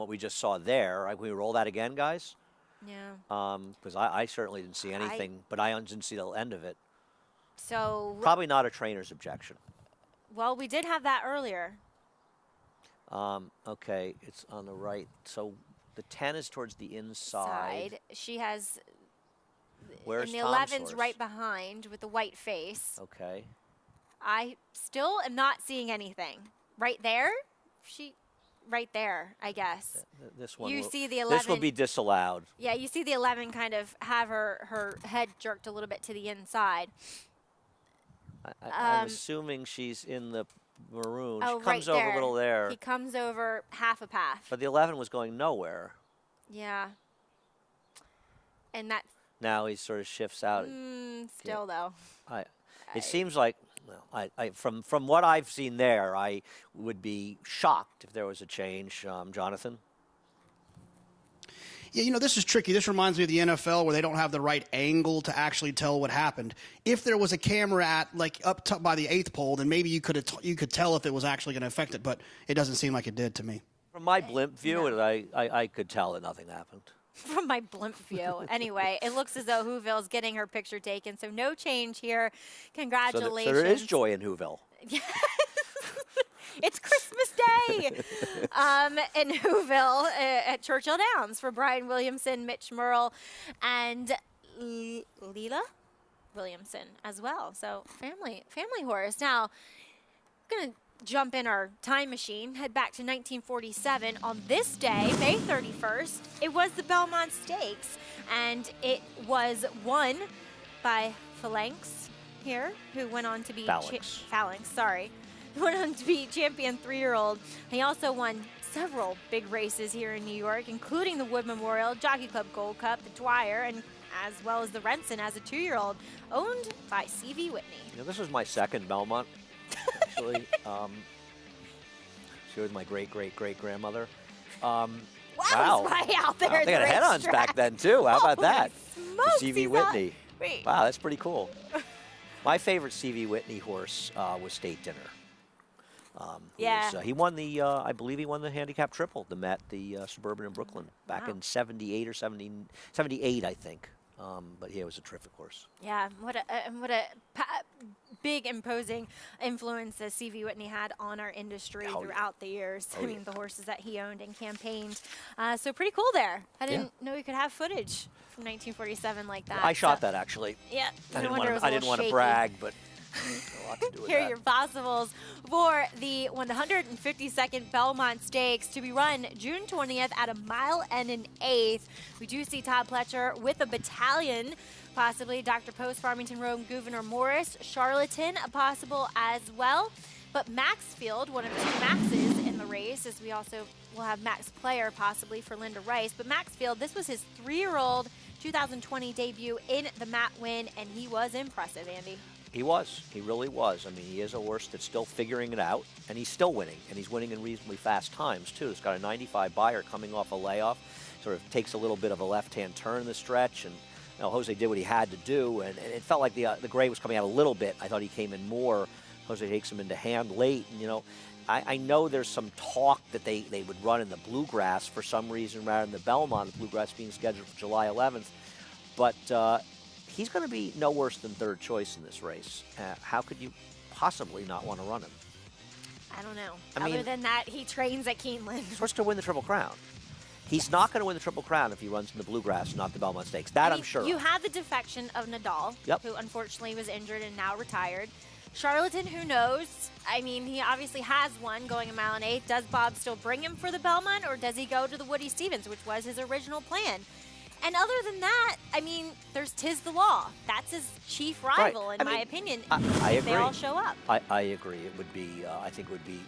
what we just saw there. Can we roll that again, guys? Yeah. Because I certainly didn't see anything, but I didn't see the end of it. So Probably not a trainer's objection. well, we did have that earlier. Okay, it's on the right. So the 10 is towards the inside. She has. Where's and the Tom's 11's horse? right behind with the white face. Okay. I still am not seeing anything. Right there? Right there, I guess. This one. You will, see the 11. This will be disallowed. Yeah, you see the 11 kind of have her head jerked a little bit to the inside. I'm assuming she's in the maroon. Oh, She comes right over a little there. He comes over half a path. But the 11 was going nowhere. Yeah. And that. Now he sort of shifts out. Still, though. It seems like, well, from what I've seen there, I would be shocked if there was a change, Jonathan. Yeah, this is tricky. This reminds me of the NFL where they don't have the right angle to actually tell what happened. If there was a camera at up top by the 8th pole, then maybe you could tell if it was actually going to affect it, but it doesn't seem like it did to me. From my blimp view, I could tell that nothing happened. From my blimp view. Anyway, it looks as though Whoville's getting her picture taken, so no change here. Congratulations. So there is joy in Whoville. It's Christmas Day in Whoville at Churchill Downs for Brian Williamson, Mitch Murrell, and Leela Williamson as well. So family horse. Now, I'm going to jump in our time machine, head back to 1947. On this day, May 31st, it was the Belmont Stakes, and it was won by Phalanx here, who went on to be Phalanx, sorry. Went on to be champion 3-year-old. He also won several big races here in New York, including the Wood Memorial, Jockey Club Gold Cup, the Dwyer, and as well as the Renson as a 2-year-old, owned by C.V. Whitney. This was my second Belmont, actually. She was my great-great-great-grandmother. Wow, wow. Way out there. They had head-ons back then, too. How about that? C.V. Whitney. Wait. Wow, that's pretty cool. My favorite C.V. Whitney horse was State Dinner. He won the, I believe he won the handicap triple, the Met, the Suburban in Brooklyn, back in 78 or 78, I think. But yeah, it was a terrific horse. Yeah, what a big imposing influence that C.V. Whitney had on our industry throughout the years. I mean, the horses that he owned and campaigned. So pretty cool there. I didn't know we could have footage from 1947 like that. I shot that, actually. Yeah, I didn't want to brag, but a lot to do with Here are that. your possibles for the 152nd Belmont Stakes to be run June 20th at 1 mile and an eighth. We do see Todd Pletcher with a battalion, possibly Dr. Post, Farmington Road, Gouverneur Morris, Charlatan, possible as well. But Maxfield, one of 2 Maxes in the race, as we also will have Max Player possibly for Linda Rice. But Maxfield, this was his 3-year-old 2020 debut in the Matt win, and he was impressive, Andy. He was. He really was. I mean, he is a horse that's still figuring it out, and he's still winning, and he's winning in reasonably fast times, too. He's got a 95 buyer coming off a layoff, sort of takes a little bit of a left-hand turn in the stretch, and Jose did what he had to do, and it felt like the gray was coming out a little bit. I thought he came in more. Jose takes him into hand late, and, I know there's some talk that they would run in the Bluegrass for some reason rather than the Belmont, the Bluegrass being scheduled for July 11th, but he's going to be no worse than 3rd choice in this race. How could you possibly not want to run him? I don't know. Other than that, he trains at Keeneland. He's supposed to win the Triple Crown. He's not going to win the Triple Crown if he runs in the Bluegrass and not the Belmont Stakes. That I'm sure. You had the defection of Nadal, who unfortunately was injured and now retired. Charlatan, who knows? I mean, he obviously has one going 1 mile and 8. Does Bob still bring him for the Belmont, or does he go to the Woody Stevens, which was his original plan? And other than that, I mean, there's Tiz the Law. That's his chief rival, in my opinion, I if agree. they all show up. I agree. It would be, I think it would be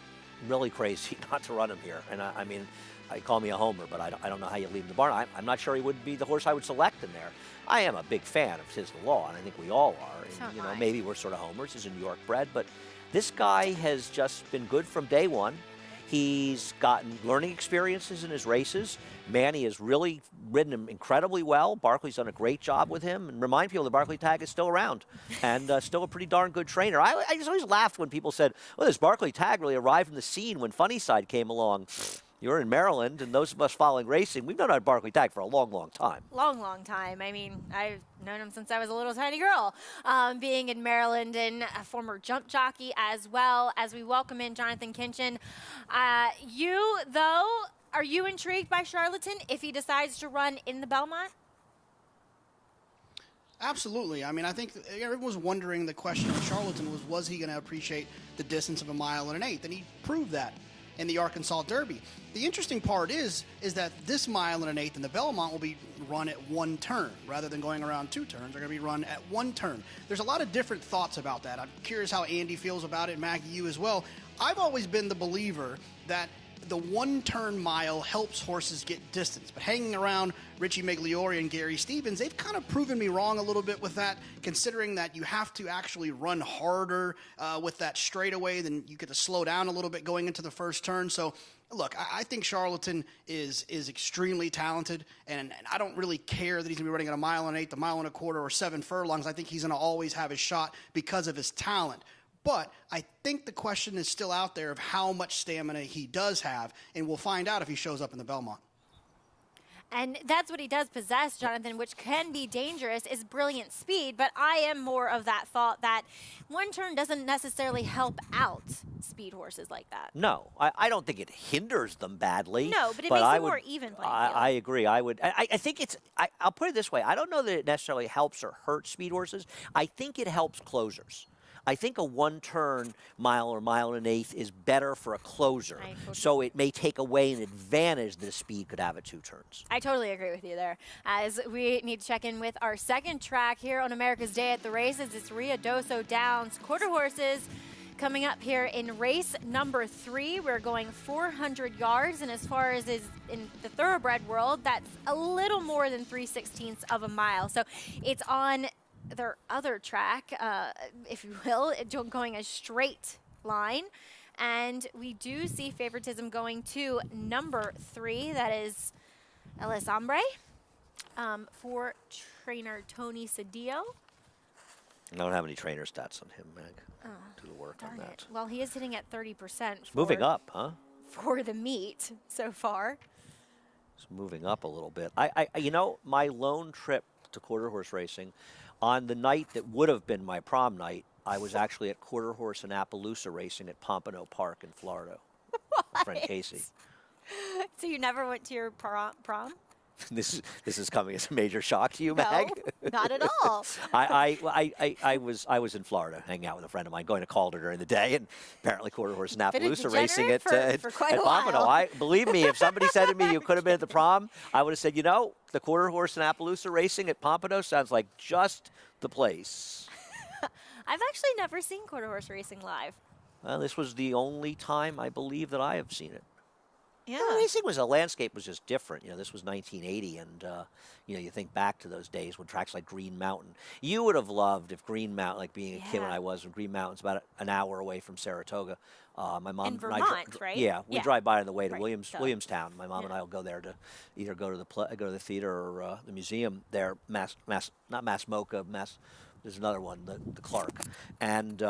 really crazy not to run him here. And I mean, I call me a homer, but I don't know how you leave him in the barn. I'm not sure he would be the horse I would select in there. I am a big fan of Tiz the Law, and I think we all are. And, maybe we're sort of homers. He's a New York bred, but this guy has just been good from day one. He's gotten learning experiences in his races. Manny has really ridden him incredibly well. Barkley's done a great job with him. And remind people the Barkley tag is still around and still a pretty darn good trainer. I just always laughed when people said, well, this Barkley tag really arrived in the scene when Funny Side came along. You were in Maryland, and those of us following racing, we've known about Barclay Tagg for a long, long time. Long time. I mean, I've known him since I was a little tiny girl, being in Maryland, and a former jump jockey as well. As we welcome in Jonathan Kinchin, you, though, are you intrigued by Charlatan if he decides to run in the Belmont? Absolutely. I mean, I think everyone was wondering, the question of Charlatan was he going to appreciate the distance of 1 1/8? And he proved that in the Arkansas Derby. The interesting part is that this 1 1/8 in the Belmont will be run at one turn rather than going around 2 turns. They're going to be run at 1 turn. There's a lot of different thoughts about that. I'm curious how Andy feels about it, Maggie, you as well. I've always been the believer that the 1-turn mile helps horses get distance. But hanging around Richie Migliore and Gary Stevens, they've kind of proven me wrong a little bit with that, considering that you have to actually run harder with that straightaway, then you get to slow down a little bit going into the first turn. So, look, I think Charlatan is extremely talented, and I don't really care that he's going to be running at 1 1/8, 1 1/4, or 7 furlongs. I think he's going to always have his shot because of his talent. But I think the question is still out there of how much stamina he does have, and we'll find out if he shows up in the Belmont. And that's what he does possess, Jonathan, which can be dangerous, is brilliant speed. But I am more of that thought that 1 turn doesn't necessarily help out speed horses like that. No, I don't think it hinders them badly. No, but it makes it more even playing field. I agree. I think I'll put it this way. I don't know that it necessarily helps or hurts speed horses. I think it helps closers. I think a 1-turn mile or 1 1/8 is better for a closer. So it may take away an advantage that a speed could have at 2 turns. I totally agree with you there. As we need to check in with our second track here on America's Day at the Races, it's Ruidoso Downs. Quarter horses coming up here in race number 3. We're going 400 yards, and as far as is in the thoroughbred world, that's a little more than 3/16 of a mile. So it's on their other track, if you will, going a straight line. And we do see favoritism going to number 3, that is El Hombre, for trainer Tony Cedillo. I don't have any trainer stats on him, Meg. Do the work on that. It. Well, he is hitting at 30%. Moving up, huh? For the meet so far. It's moving up a little bit. You know, my lone trip to quarter horse racing, on the night that would have been my prom night, I was actually at quarter horse and Appaloosa racing at Pompano Park in Florida. My friend Casey. So you never went to your prom? This is coming as a major shock to you, Mag. No, not at all. I was in Florida hanging out with a friend of mine, going to Calder during the day, and apparently quarter horse and Appaloosa racing at Pompano. Believe me, if somebody said to me you could have been at the prom, I would have said, you know, the quarter horse and Appaloosa racing at Pompano sounds like just the place. I've actually never seen quarter horse racing live. Well, this was the only time I believe that I have seen it. Yeah. Well, racing was a landscape was just different. You know, this was 1980, and you know, you think back to those days when tracks like Green Mountain. You would have loved if Green Mountain, like being a kid when I was, when Green Mountain's about an hour away from Saratoga. My mom in Vermont, right? Yeah, we drive by on the way to Williamstown. My mom and I will go there to either go to the theater or the museum there. Not Mass Mocha, there's another one, the Clark, and.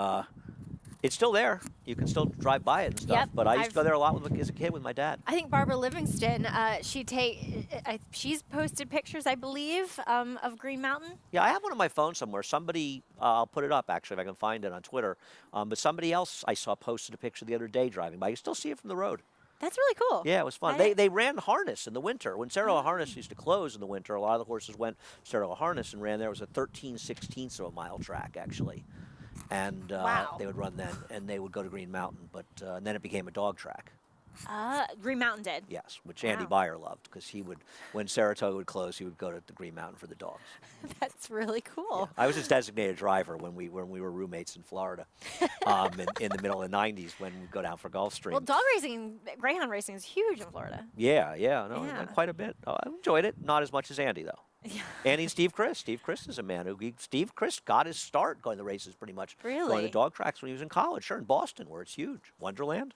It's still there. You can still drive by it and stuff. Yep, but I used to go there a lot as a kid with my dad. I think Barbara Livingston, she's posted pictures, I believe, of Green Mountain. Yeah, I have one on my phone somewhere. Somebody, I'll put it up actually if I can find it on Twitter. But somebody else I saw posted a picture the other day driving by. You still see it from the road. That's really cool. Yeah, it was fun. They ran harness in the winter. When Saratoga Harness used to close in the winter, a lot of the horses went Saratoga Harness and ran there. It was a 13/16 of a mile track, actually. And they would run then, and they would go to Green Mountain, but and then it became a dog track. Green Mountain did. Yes, which Andy Beyer loved, because he would, when Saratoga would close, he would go to the Green Mountain for the dogs. That's really cool. Yeah. I was his designated driver when we were roommates in Florida, in the middle of the *90s when we'd go down for Gulfstream. Well, dog racing, greyhound racing is huge in Florida. Yeah, quite a bit. I enjoyed it, not as much as Andy though. Yeah. Andy and Steve Christ. Steve Christ is a man who Steve Christ got his start going to races pretty much. Really? Going to dog tracks when he was in college. Sure, in Boston, where it's huge. Wonderland.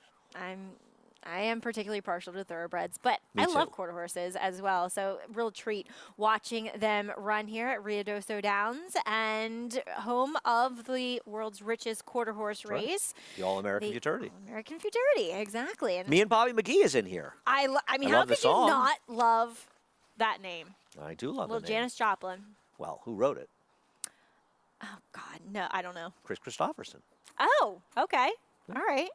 I am particularly partial to thoroughbreds, but Me I love too. quarter horses as well. So real treat watching them run here at Ruidoso Downs, and home of the world's richest quarter horse Right. race. The All-American Futurity. American Futurity, exactly. And Me and Bobby McGee is in here. I mean, I how love the could you song. not love that name? I do love Little the name. Janis Joplin. Well, who wrote it? Oh God, no, I don't know. Chris Christopherson. Oh, okay, all right,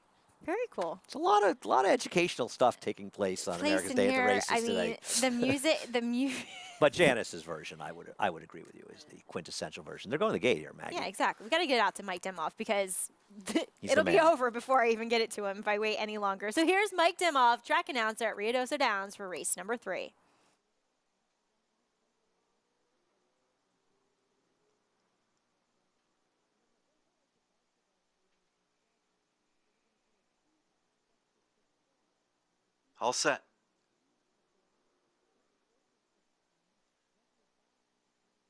very cool. It's a lot of educational stuff taking place on America's Day at the Races I today. mean, the music. But Janice's version, I would agree with you, is the quintessential version. They're going to the gate here, Maggie. Yeah, exactly. We got to get it out to Mike Dimoff because He's it'll the be man. over before I even get it to him if I wait any longer. So here's Mike Dimoff, track announcer at Ruidoso Downs for race number 3. All set.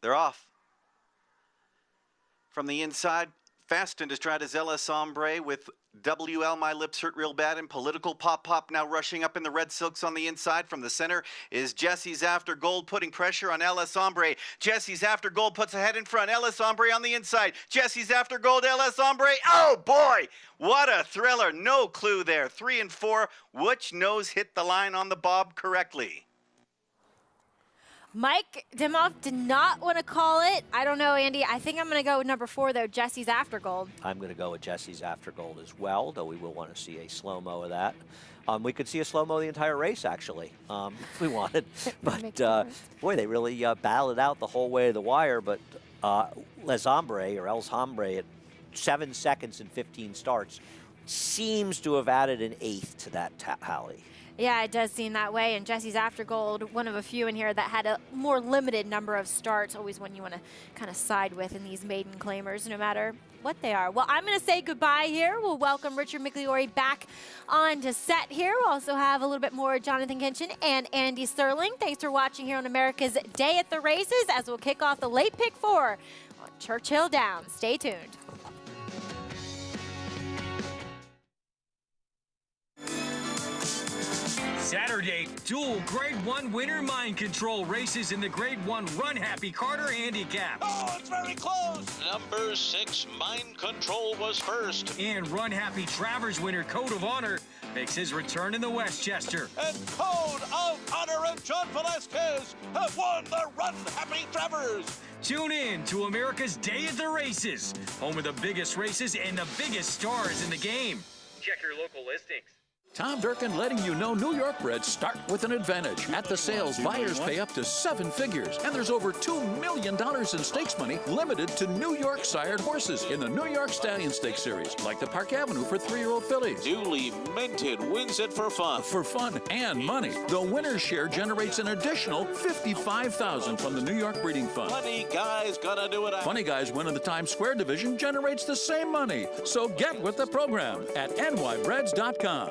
They're off. From the inside, fast into stride is LS Ombre with WL My Lips Hurt Real Bad and Political Pop Pop now rushing up in the red silks on the inside. From the center is Jesse's After Gold putting pressure on LS Ombre. Jesse's After Gold puts ahead in front. LS Ombre on the inside. Jesse's After Gold, LS Ombre. Oh boy, what a thriller. No clue there. 3 and 4. Which nose hit the line on the bob correctly? Mike Dimoff did not want to call it. I don't know, Andy. I think I'm going to go with number 4, though, Jesse's After Gold. I'm going to go with Jesse's After Gold as well, though we will want to see a slow-mo of that. We could see a slow-mo the entire race, actually, if we wanted. But, boy, they really battled it out the whole way to the wire. But Les Hombre, or Els Hombre, at 7 seconds and 15 starts, seems to have added an 8th to that tally. Yeah, it does seem that way. And Jesse's After Gold, one of a few in here that had a more limited number of starts, always one you want to kind of side with in these maiden claimers, no matter what they are. Well, I'm going to say goodbye here. We'll welcome Richard Migliori back on to set here. We'll also have a little bit more Jonathan Kinchin and Andy Sterling. Thanks for watching here on America's Day at the Races as we'll kick off the late pick 4 on Churchill Downs. Stay tuned. Saturday, dual Grade 1 winner mind control races in the Grade 1 Run Happy Carter Handicap. Oh, it's very close. Number 6, Mind Control was first. And Run Happy Travers winner Code of Honor makes his return in the Westchester. And Code of Honor and John Velasquez have won the Run Happy Travers. Tune in to America's Day at the Races, home of the biggest races and the biggest stars in the game. Check your local listings. Tom Durkin letting you know New York breds start with an advantage. At the sales, buyers pay up to 7 figures. And there's over $2 million in stakes money limited to New York sired horses in the New York Stallion Stakes Series, like the Park Avenue for 3-year-old fillies. Duly minted wins it for fun. For fun and money. The winner's share generates an additional $55,000 from the New York Breeding Fund. Funny Guy's gonna do it. Funny Guys win in the Times Square division generates the same money. So get with the program at nybreds.com.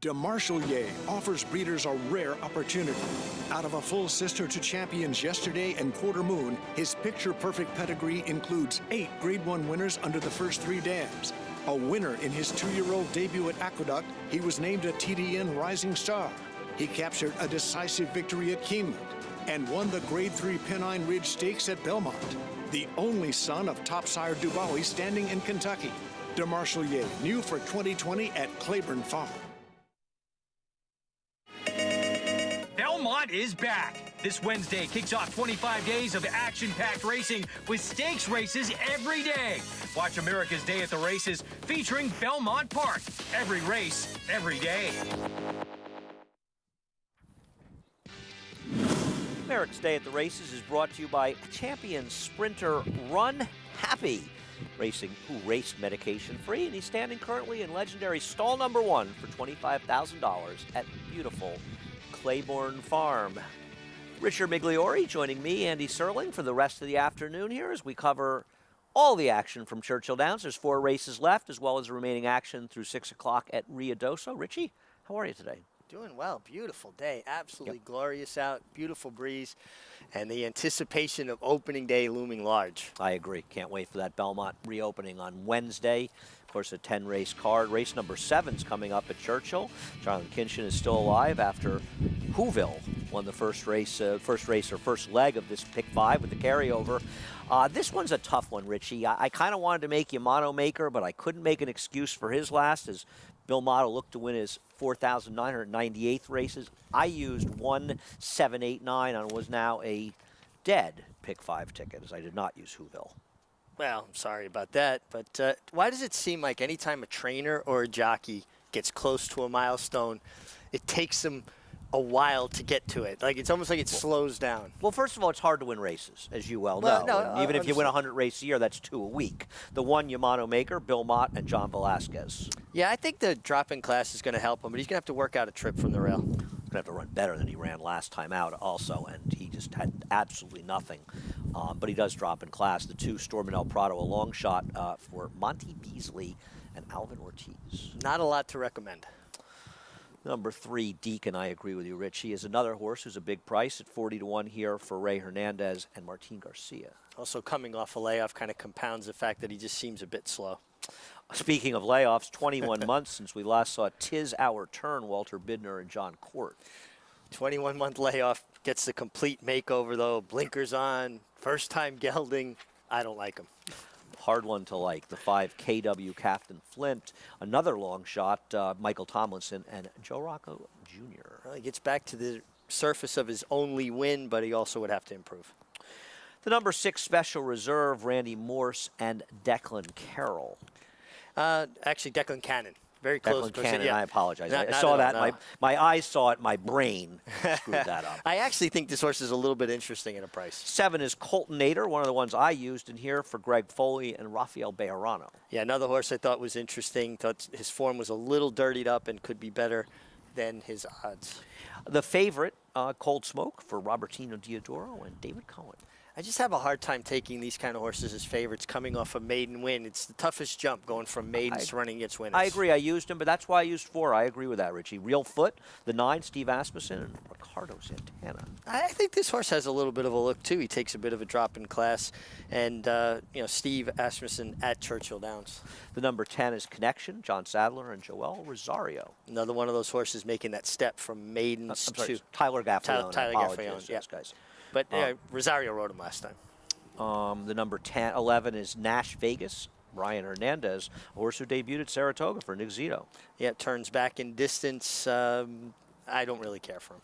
DeMarshall offers breeders a rare opportunity. Out of a full sister to champions yesterday and Quarter Moon, his picture-perfect pedigree includes 8 Grade 1 winners under the first 3 dams. A winner in his 2-year-old debut at Aqueduct, he was named a TDN Rising Star. He captured a decisive victory at Keeneland and won the Grade 3 Pennine Ridge Stakes at Belmont. The only son of topsire Dubois standing in Kentucky. DeMarshall new for 2020 at Claiborne Farm. Belmont is back. This Wednesday kicks off 25 days of action-packed racing with stakes races every day. Watch America's Day at the Races featuring Belmont Park. Every race, every day. America's Day at the Races is brought to you by champion sprinter Run Happy. who raced medication-free, and he's standing currently in legendary stall number 1 for $25,000 at beautiful Claiborne Farm. Richard Migliori joining me, Andy Serling, for the rest of the afternoon here as we cover all the action from Churchill Downs. There's 4 races left, as well as the remaining action through 6 o'clock at Ruidoso. Richie, how are you today? Doing well. Beautiful day. Absolutely glorious out. Beautiful breeze. And the anticipation of opening day looming large. I agree. Can't wait for that Belmont reopening on Wednesday. Of course, a 10-race card. Race number 7's coming up at Churchill. Jonathan Kinchin is still alive after Whoville won the first leg of this pick 5 with the carryover. This one's a tough one, Richie. I kind of wanted to make Yamato Maker, but I couldn't make an excuse for his last as Bill Motto looked to win his 4,998th races. I used 1789 on what was now a dead pick 5 ticket, as I did not use Whoville. Well, I'm sorry about that, but why does it seem like anytime a trainer or a jockey gets close to a milestone, it takes them a while to get to it? Like, it's almost like it slows down. Well, first of all, it's hard to win races, as you well know. No, even if you win 100 races a year, that's 2 a week. The one Yamato Maker, Bill Mott, and John Velasquez. Yeah, I think the drop-in class is going to help him, but he's going to have to work out a trip from the rail. He's going to have to run better than he ran last time out also, and he just had absolutely nothing. But he does drop in class. The 2, Storm and El Prado, a long shot for Monty Beasley and Alvin Ortiz. Not a lot to recommend. Number 3, Deacon, I agree with you, Rich. He is another horse who's a big price at 40-1 here for Ray Hernandez and Martin Garcia. Also coming off a layoff kind of compounds the fact that he just seems a bit slow. Speaking of layoffs, 21 months since we last saw 'Tis Our Turn, Walter Bidner and John Court. 21-month layoff, gets the complete makeover, though. Blinkers on, first-time gelding. I don't like him. Hard one to like. The 5, KW Captain Flint. Another long shot, Michael Tomlinson and Joe Rocco Jr. Well, he gets back to the surface of his only win, but he also would have to improve. The number 6 Special Reserve, Randy Morse and Declan Carroll. Actually, Declan Cannon. Very close. Declan Cannon, yeah. I apologize. Not I saw that. no. My eyes saw it. My brain screwed that up. I actually think this horse is a little bit interesting at a price. 7 is Coltonator, one of the ones I used in here for Greg Foley and Rafael Bejarano. Yeah, another horse I thought was interesting. Thought his form was a little dirtied up and could be better than his odds. The favorite, Cold Smoke for Robertino Diodoro and David Cohen. I just have a hard time taking these kind of horses as favorites coming off a maiden win. It's the toughest jump going from maidens to running against winners. I agree. I used him, but that's why I used 4. I agree with that, Richie. Real Foot, the 9, Steve Asmussen, and Ricardo Santana. I think this horse has a little bit of a look, too. He takes a bit of a drop in class. And, Steve Asmussen at Churchill Downs. The number 10 is Connection, John Sadler and Joel Rosario. Another one of those horses making that step from maidens to Tyler Gaffalione. Tyler Gaffalione, yeah. Guys. But Rosario rode him last time. The number 11 is Nash Vegas, Brian Hernandez, a horse who debuted at Saratoga for Nick Zito. Yeah, turns back in distance. I don't really care for him.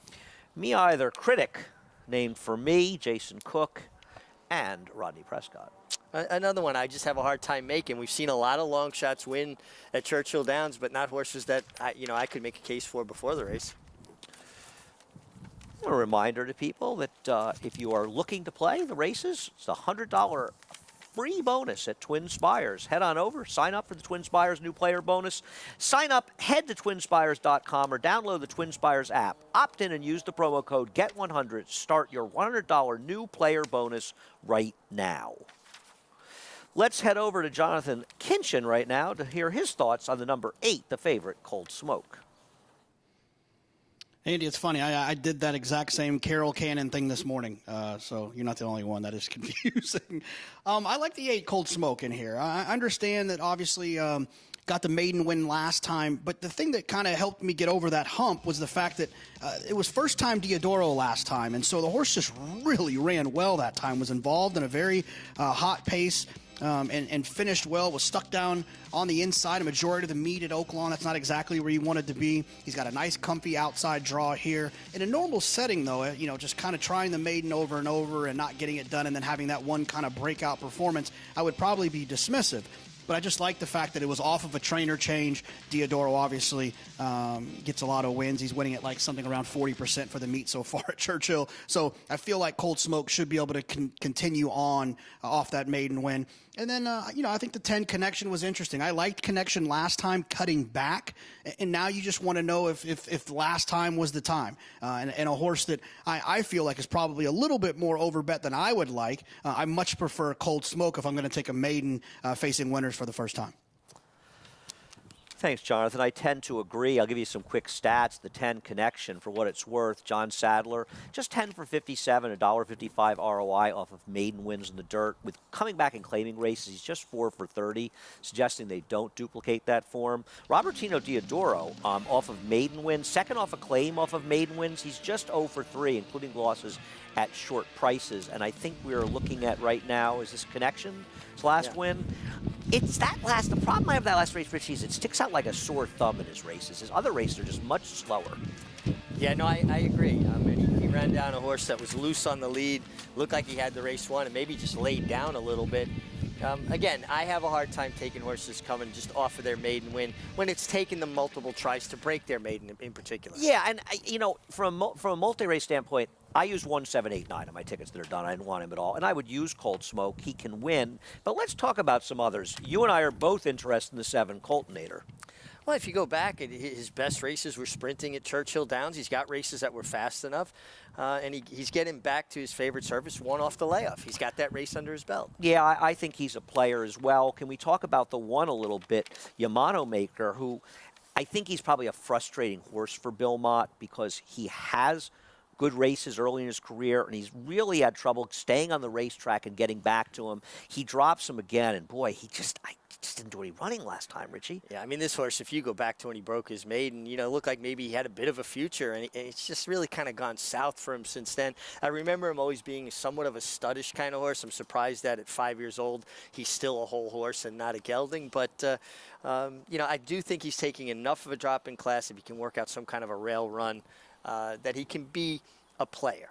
Me either. Critic, named for me, Jason Cook, and Rodney Prescott. Another one I just have a hard time making. We've seen a lot of long shots win at Churchill Downs, but not horses that I could make a case for before the race. A reminder to people that if you are looking to play the races, it's a $100 free bonus at Twin Spires. Head on over, sign up for the Twin Spires new player bonus. Sign up, head to twinspires.com or download the Twin Spires app. Opt in and use the promo code GET100. Start your $100 new player bonus right now. Let's head over to Jonathan Kinchin right now to hear his thoughts on the number 8, the favorite, Cold Smoke. Andy, it's funny. I did that exact same Carol Cannon thing this morning, so you're not the only one. That is confusing. I like the 8 Cold Smoke in here. I understand that obviously got the maiden win last time, but the thing that kind of helped me get over that hump was the fact that it was first time Diodoro last time, and so the horse just really ran well that time, was involved in a very hot pace. And finished well, was stuck down on the inside a majority of the meet at Oaklawn. That's not exactly where he wanted to be. He's got a nice, comfy outside draw here. In a normal setting, though, just kind of trying the maiden over and over and not getting it done and then having that one kind of breakout performance, I would probably be dismissive. but I just like the fact that it was off of a trainer change. Diodoro obviously gets a lot of wins. He's winning at like something around 40% for the meet so far at Churchill. So I feel like Cold Smoke should be able to continue on off that maiden win. And then, I think the 10 Connection was interesting. I liked Connection last time cutting back, and now you just want to know if last time was the time. And a horse that I feel like is probably a little bit more overbet than I would like. I much prefer Cold Smoke if I'm going to take a maiden facing winners for the first time. Thanks, Jonathan. I tend to agree. I'll give you some quick stats. The 10 Connection, for what it's worth, John Sadler, just 10 for 57, $1.55 ROI off of maiden wins in the dirt. With coming back and claiming races, he's just 4 for 30, suggesting they don't duplicate that form. Robertino Diodoro, off of maiden wins, second off a claim off of maiden wins. He's just 0 for 3, including losses at short prices. And I think we're looking at right now, is this Connection? His last win? It's that last, the problem I have with that last race, Richie, is it sticks out like a sore thumb in his races. His other races are just much slower. Yeah, no, I agree. I mean, he ran down a horse that was loose on the lead, looked like he had the race won, and maybe just laid down a little bit. Again, I have a hard time taking horses coming just off of their maiden win when it's taken them multiple tries to break their maiden in particular. Yeah, and, from a multi-race standpoint, I use 1, 7, 8, 9 on my tickets that are done. I didn't want him at all. And I would use Cold Smoke. He can win. But let's talk about some others. You and I are both interested in the 7 Coltonator. Well, if you go back, his best races were sprinting at Churchill Downs. He's got races that were fast enough, and he's getting back to his favorite surface, one off the layoff. He's got that race under his belt. Yeah, I think he's a player as well. Can we talk about the one a little bit? Yamato Maker, who I think he's probably a frustrating horse for Belmont because he has good races early in his career, and he's really had trouble staying on the racetrack and getting back to him. He drops him again, and boy, I just didn't do any running last time, Richie. Yeah, I mean, this horse, if you go back to when he broke his maiden, looked like maybe he had a bit of a future, and it's just really kind of gone south for him since then. I remember him always being somewhat of a studdish kind of horse. I'm surprised that at 5 years old, he's still a whole horse and not a gelding, but I do think he's taking enough of a drop in class if he can work out some kind of a rail run that he can be a player.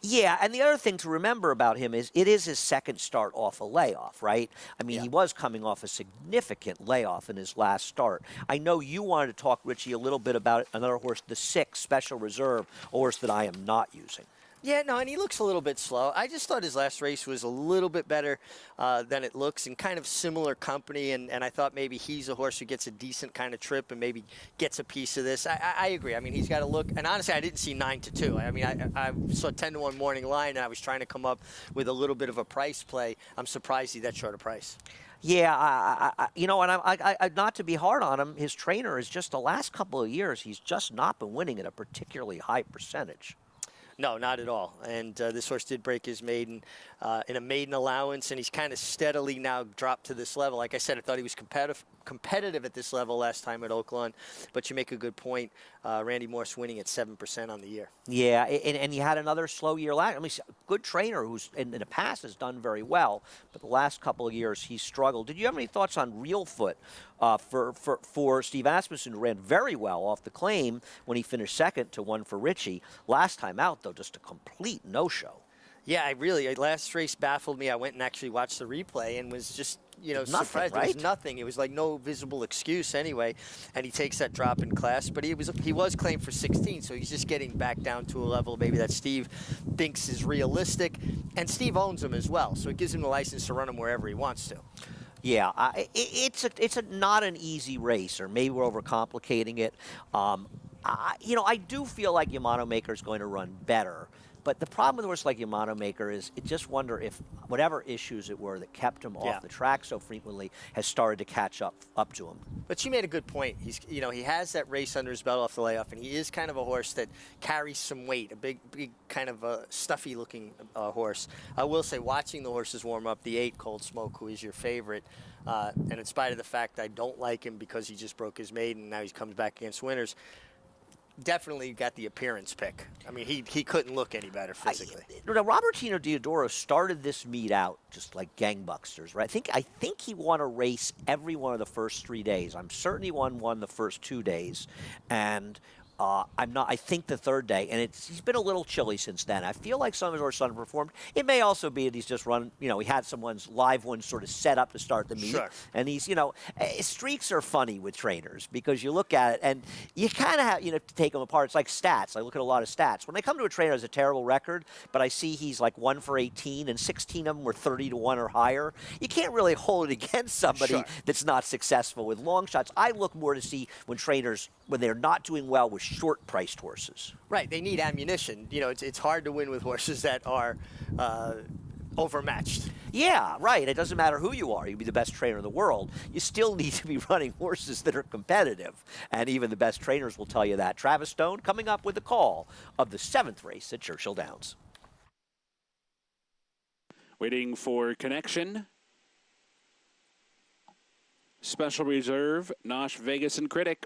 Yeah, and the other thing to remember about him is it is his second start off a layoff, right? I mean, he was coming off a significant layoff in his last start. I know you wanted to talk, Richie, a little bit about another horse, the 6 Special Reserve, a horse that I am not using. Yeah, no, and he looks a little bit slow. I just thought his last race was a little bit better than it looks, and kind of similar company, and I thought maybe he's a horse who gets a decent kind of trip and maybe gets a piece of this. I agree. I mean, he's got to look, and honestly, I didn't see 9-2. I mean, I saw 10-1 morning line, and I was trying to come up with a little bit of a price play. I'm surprised he's that short a price. Yeah, and not to be hard on him, his trainer is just the last couple of years, he's just not been winning at a particularly high percentage. No, not at all. And this horse did break his maiden in a maiden allowance, and he's kind of steadily now dropped to this level. Like I said, I thought he was competitive at this level last time at Oaklawn, but you make a good point. Randy Morse winning at 7% on the year. Yeah, and he had another slow year last. I mean, good trainer who's in the past has done very well, but the last couple of years he's struggled. Did you have any thoughts on Real Foot for Steve Asmussen, who ran very well off the claim when he finished second to 1 for Richie? Last time out, though, just a complete no-show. Yeah, last race baffled me. I went and actually watched the replay and was just, surprised. Right? It was nothing. It was like no visible excuse anyway. And he takes that drop in class, but he was claimed for 16, so he's just getting back down to a level maybe that Steve thinks is realistic. And Steve owns him as well, so it gives him the license to run him wherever he wants to. Yeah, it's not an easy race, or maybe we're overcomplicating it. I do feel like Yamato Maker is going to run better. But the problem with a horse like Yamato Maker is I just wonder if whatever issues it were that kept him off the track so frequently has started to catch up to him. But you made a good point. He has that race under his belt off the layoff, and he is kind of a horse that carries some weight, a big kind of a stuffy-looking horse. I will say, watching the horses warm up, the 8 Cold Smoke, who is your favorite, and in spite of the fact I don't like him because he just broke his maiden and now he comes back against winners, definitely got the appearance pick. I mean, he couldn't look any better physically. Robertino Diodoro started this meet out just like gangbusters, right? I think he won a race every one of the first 3 days. I'm certain he won the first 2 days. And I'm not. I think the third day, and he's been a little chilly since then. I feel like some of his horses underperformed. It may also be that he's just run. He had some live ones sort of set up to start the meet, Sure. and he's, streaks are funny with trainers because you look at it and you kind of have, to take them apart. It's like stats. I look at a lot of stats. When they come to a trainer who has a terrible record, but I see he's like 1 for 18, and 16 of them were 30-1 or higher. You can't really hold it against somebody Sure. that's not successful with long shots. I look more to see when they're not doing well with short-priced horses. Right, they need ammunition. It's hard to win with horses that are overmatched. Yeah, right. It doesn't matter who you are. You can be the best trainer in the world. You still need to be running horses that are competitive. And even the best trainers will tell you that. Travis Stone coming up with the call of the 7th race at Churchill Downs. Waiting for connection. Special Reserve, Nosh, Vegas, and Critic.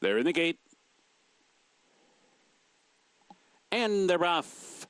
They're in the gate. And they're off.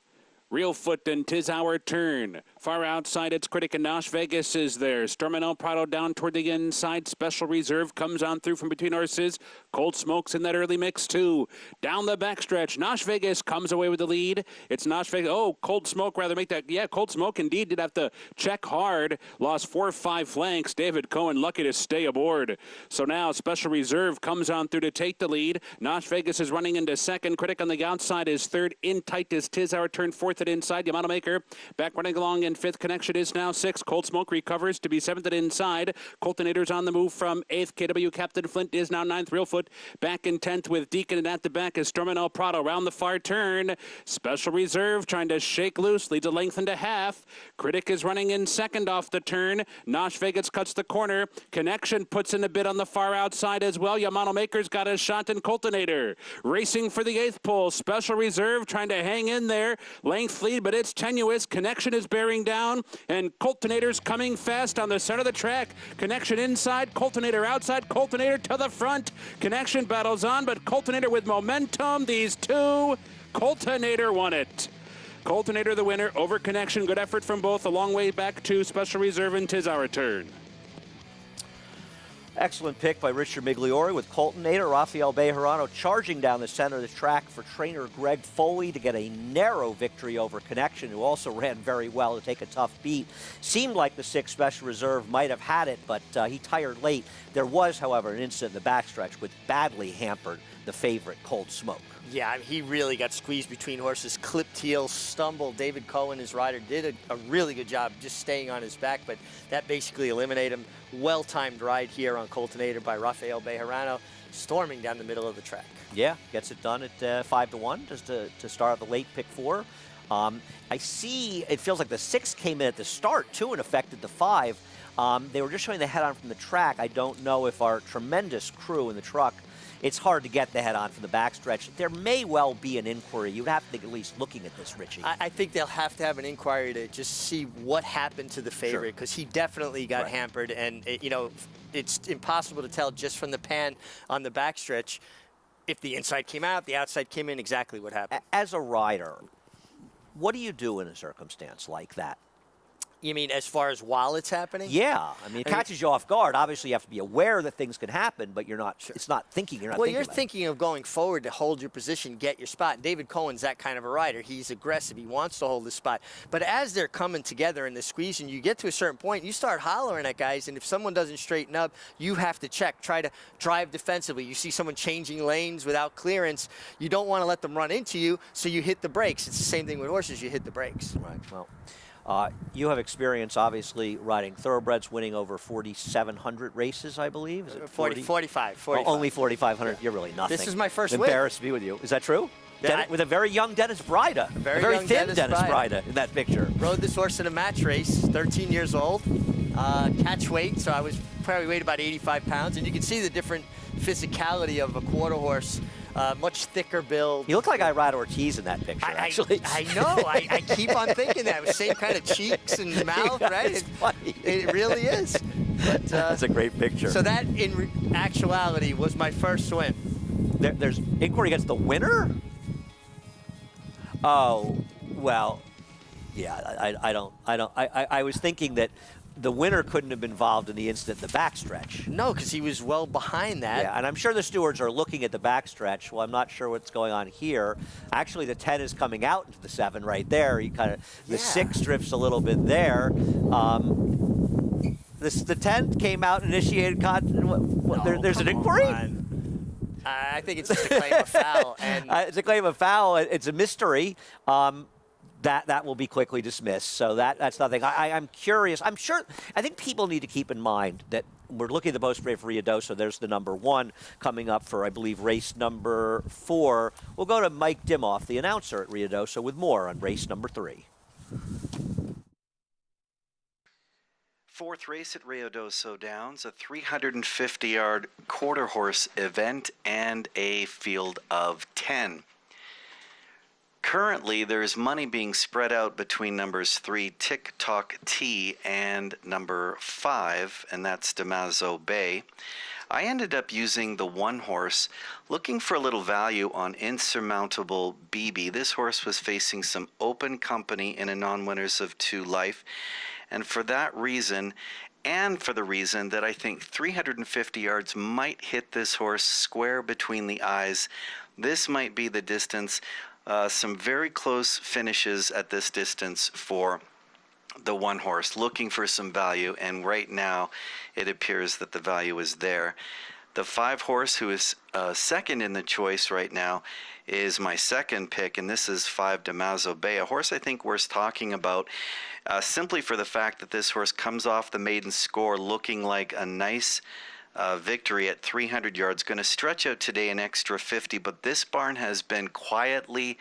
Real Foot and 'Tis Our Turn. Far outside, it's Critic and Nosh Vegas is there. Storm and El Prado down toward the inside. Special Reserve comes on through from between horses. Cold Smoke's in that early mix, too. Down the backstretch, Nosh Vegas comes away with the lead. It's Nosh Vegas. Oh, Cold Smoke rather make that. Yeah, Cold Smoke indeed did have to check hard. Lost 4 or 5 flanks. David Cohen lucky to stay aboard. So now Special Reserve comes on through to take the lead. Nosh Vegas is running into second. Critic on the outside is third. In tight is 'Tis Our Turn, fourth at inside. Yamato Maker back running along in fifth. Connection is now 6. Cold Smoke recovers to be 7th at inside. Coltonator's on the move from 8th. KW Captain Flint is now 9th. Real Foot back in 10th with Deacon, and at the back is Storm and El Prado around the far turn. Special Reserve trying to shake loose, leads a length and a half. Critic is running in second off the turn. Nosh Vegas cuts the corner. Connection puts in a bit on the far outside as well. Yamato Maker's got a shot, and Coltonator racing for the 8th pole. Special Reserve trying to hang in there. Length lead, but it's tenuous. Connection is bearing down, and Coltonator's coming fast on the center of the track. Connection inside, Coltonator outside, Coltonator to the front. Connection battles on, but Coltonator with momentum. These two, Coltonator won it. Coltonator the winner over Connection. Good effort from both. A long way back to Special Reserve, and 'Tis Our Turn. Excellent pick by Richard Migliori with Coltonator. Rafael Bejarano charging down the center of the track for trainer Greg Foley to get a narrow victory over Connection, who also ran very well to take a tough beat. Seemed like the 6th Special Reserve might have had it, but he tired late. There was, however, an incident in the backstretch which badly hampered the favorite, Cold Smoke. Yeah, he really got squeezed between horses, clipped heel, stumbled. David Cohen, his rider, did a really good job just staying on his back, but that basically eliminated him. Well-timed ride here on Coltonator by Rafael Bejarano, storming down the middle of the track. Yeah, gets it done at 5-1 just to start the late pick 4. I see it feels like the 6 came in at the start, too, and affected the 5. They were just showing the head-on from the track. I don't know if our tremendous crew in the truck, it's hard to get the head-on from the backstretch. There may well be an inquiry. You would have to think at least looking at this, Richie. I think they'll have to have an inquiry to just see what happened to the favorite, because he definitely got hampered, and it's impossible to tell just from the pan on the backstretch if the inside came out, the outside came in, exactly what happened. As a rider, what do you do in a circumstance like that? You mean as far as while it's happening? Yeah. I mean, it catches you off guard. Obviously, you have to be aware that things can happen, but you're not, it's not thinking, you're not well, thinking you're about thinking of going forward to hold your position, get your spot. David Cohen's that kind of a rider. He's aggressive. He wants to hold the spot. But as they're coming together and they're squeezing, you get to a certain point, you start hollering at guys, and if someone doesn't straighten up, you have to check, try to drive defensively. You see someone changing lanes without clearance, you don't want to let them run into you, so you hit the brakes. It's the same thing with horses. You hit the brakes. Right. Well, you have experience, obviously, riding thoroughbreds, winning over 4,700 races, I believe. Is it 45. Oh, only 4,500. You're really nothing. This is my first win. Embarrassed to be with you. Is that true? With a very young Dennis Bryda. A very young thin Dennis Bryda. Bryda in that picture. Rode this horse in a match race, 13 years old. Catch weight, so I was probably weighed about 85 pounds. And you can see the different physicality of a quarter horse. Much thicker build. You look like Irad Ortiz in that picture, actually. I know. I keep on thinking that. With same kind of cheeks and mouth, Yeah, right? it's funny. It really is. But, that's a great picture. So that, in actuality, was my first win. There's inquiry against the winner? Oh, well, yeah, I was thinking that the winner couldn't have been involved in the incident in the backstretch. No, because he was well behind that. Yeah, and I'm sure the stewards are looking at the backstretch. Well, I'm not sure what's going on here. Actually, the 10 is coming out into the 7 right there. You kind of the 6 drifts a little bit there. The 10 came out and initiated there's an inquiry? I think it's just a claim of foul. And it's a claim of foul. It's a mystery. That will be quickly dismissed. So that's nothing. I'm curious. I think people need to keep in mind that we're looking at the post parade for Ruidoso. There's the number 1 coming up for, I believe, race number 4. We'll go to Mike Dimoff, the announcer at Ruidoso, with more on race number 3. 4th race at Ruidoso Downs, a 350-yard quarter horse event and a field of 10. Currently, there's money being spread out between numbers 3, Tick Tock T, and number 5, and that's Damaso Bay. I ended up using the 1 horse, looking for a little value on Insurmountable BB. This horse was facing some open company in a non-winners of 2 life. And for that reason, and for the reason that I think 350 yards might hit this horse square between the eyes, this might be the distance. Some very close finishes at this distance for the 1 horse, looking for some value, and right now it appears that the value is there. The 5 horse, who is second in the choice right now, is my second pick, and this is 5 Damaso Bay, a horse I think worth talking about, simply for the fact that this horse comes off the maiden score looking like a nice victory at 300 yards. Going to stretch out today an extra 50, but this barn has been quietly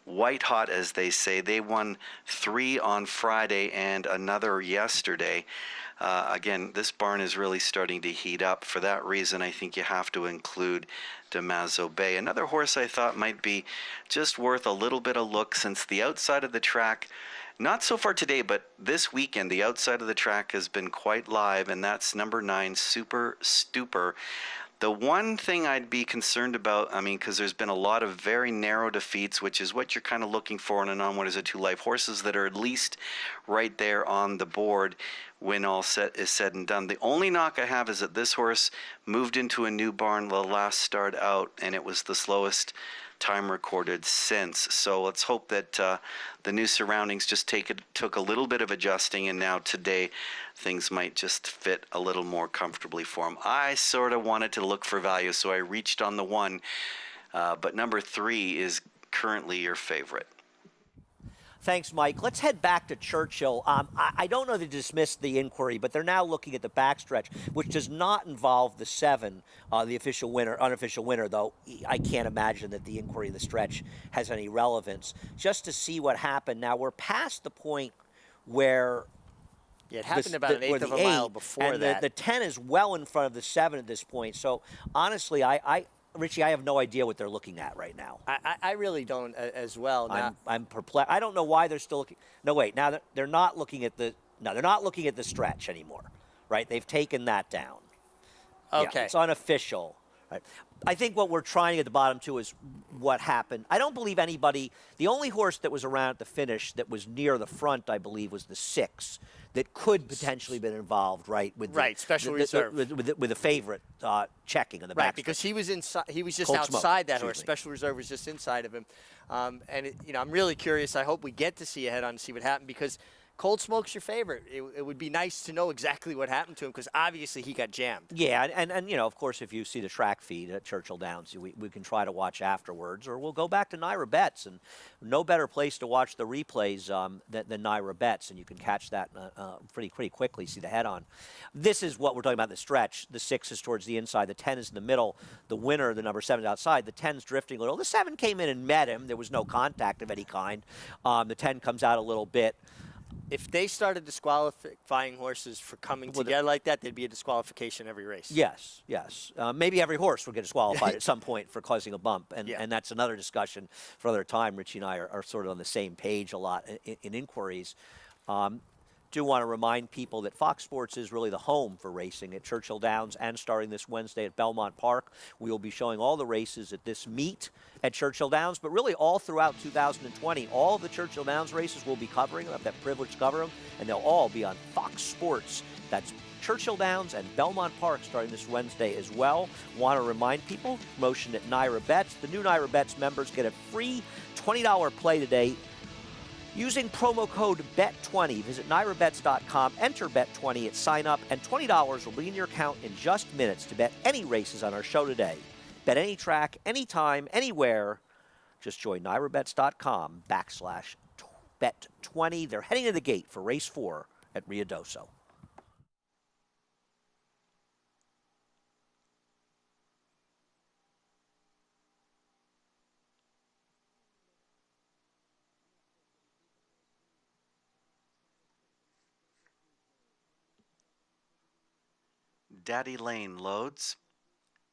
white hot, as they say. They won 3 on Friday and another yesterday. Again, this barn is really starting to heat up. For that reason, I think you have to include Damaso Bay. Another horse I thought might be just worth a little bit of look, since the outside of the track, not so far today, but this weekend, the outside of the track has been quite live, and that's number 9, Super Stupor. The one thing I'd be concerned about, because there's been a lot of very narrow defeats, which is what you're kind of looking for in a non-winners of 2 life, horses that are at least right there on the board when all is said and done. The only knock I have is that this horse moved into a new barn the last start out, and it was the slowest time recorded since. So let's hope that the new surroundings just took a little bit of adjusting, and now today things might just fit a little more comfortably for him. I sort of wanted to look for value, so I reached on the 1, but number 3 is currently your favorite. Thanks, Mike. Let's head back to Churchill. I don't know if they dismissed the inquiry, but they're now looking at the backstretch, which does not involve the 7, the unofficial winner, though I can't imagine that the inquiry of the stretch has any relevance. Just to see what happened. Now, we're past the point where... Yeah, it happened about an eighth of a mile before and that. The 10 is well in front of the 7 at this point. So, honestly, Richie, I have no idea what they're looking at right now. I really don't as well. Now, I'm perplexed. I don't know why they're still looking. No, wait. Now they're not looking at the. No, they're not looking at the stretch anymore, right? They've taken that down. Okay. Yeah, it's unofficial. Right. I think what we're trying to get at the bottom to is what happened. I don't believe anybody. The only horse that was around at the finish that was near the front, I believe, was the 6 that could potentially been involved, right? With special reserve with a favorite checking on the back. Right, because he was inside. He was just Cold outside Smoke, that horse. Special reserve was just inside of him, and I'm really curious. I hope we get to see a head-on to see what happened, because Cold Smoke's your favorite. It would be nice to know exactly what happened to him because obviously he got jammed. Yeah, and you know, of course, if you see the track feed at Churchill Downs, we can try to watch afterwards, or we'll go back to Naira Betts, and no better place to watch the replays than Naira Betts, and you can catch that pretty quickly, see the head-on. This is what we're talking about, the stretch. The 6 is towards the inside, the 10 is in the middle, the winner, the number 7 is outside, the 10's drifting a little. The 7 came in and met him. There was no contact of any kind. The 10 comes out a little bit. If they started disqualifying horses for coming together like that, there'd be a disqualification every race. Yes, yes. Maybe every horse would get disqualified at some point for causing a bump, and that's another discussion for another time. Richie and I are sort of on the same page a lot in inquiries. Do want to remind people that Fox Sports is really the home for racing at Churchill Downs, and starting this Wednesday at Belmont Park. We will be showing all the races at this meet at Churchill Downs, but really all throughout 2020. All of the Churchill Downs races we'll be covering. We'll have that privilege to cover them, and they'll all be on Fox Sports. That's Churchill Downs and Belmont Park starting this Wednesday as well. Want to remind people, promotion at Naira Betts. The new Naira Betts members get a free $20 play today using promo code BET20. Visit NairaBets.com, enter BET20 at sign up, and $20 will be in your account in just minutes to bet any races on our show today. Bet any track, anytime, anywhere. Just join NairaBets.com/bet20. They're heading to the gate for race 4 at Ruidoso. Daddy Lane loads.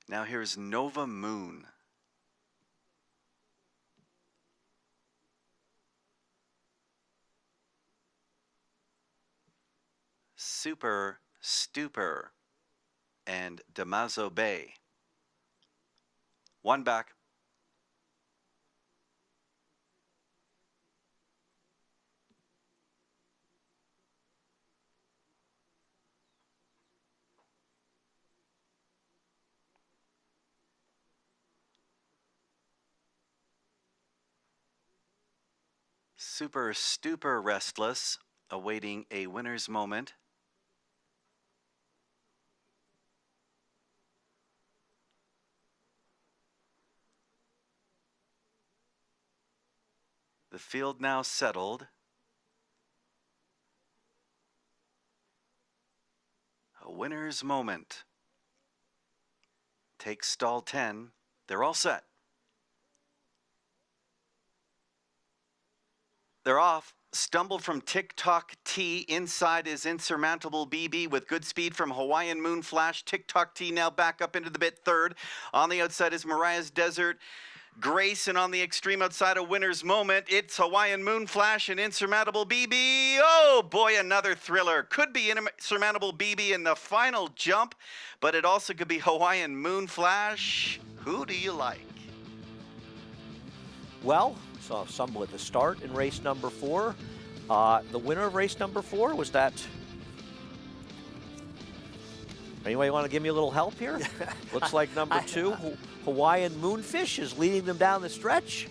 Now here's Nova Moon. Super Stupor and Damaso Bay. One back. Super Stupor Restless, awaiting a winner's moment. The field now settled. A winner's moment. Takes stall 10. They're all set. They're off. Stumbled from TikTok T. Inside is Insurmountable BB with good speed from Hawaiian Moon Flash. TikTok T now back up into the bit third. On the outside is Mariah's Desert Grace, and on the extreme outside, a winner's moment. It's Hawaiian Moon Flash and Insurmountable BB. Oh boy, another thriller. Could be Insurmountable BB in the final jump, but it also could be Hawaiian Moon Flash. Who do you like? Well, saw some at the start in race number 4. The winner of race number 4 was that. Anybody want to give me a little help here? Looks like number 2, Hawaiian Moonfish, is leading them down the stretch.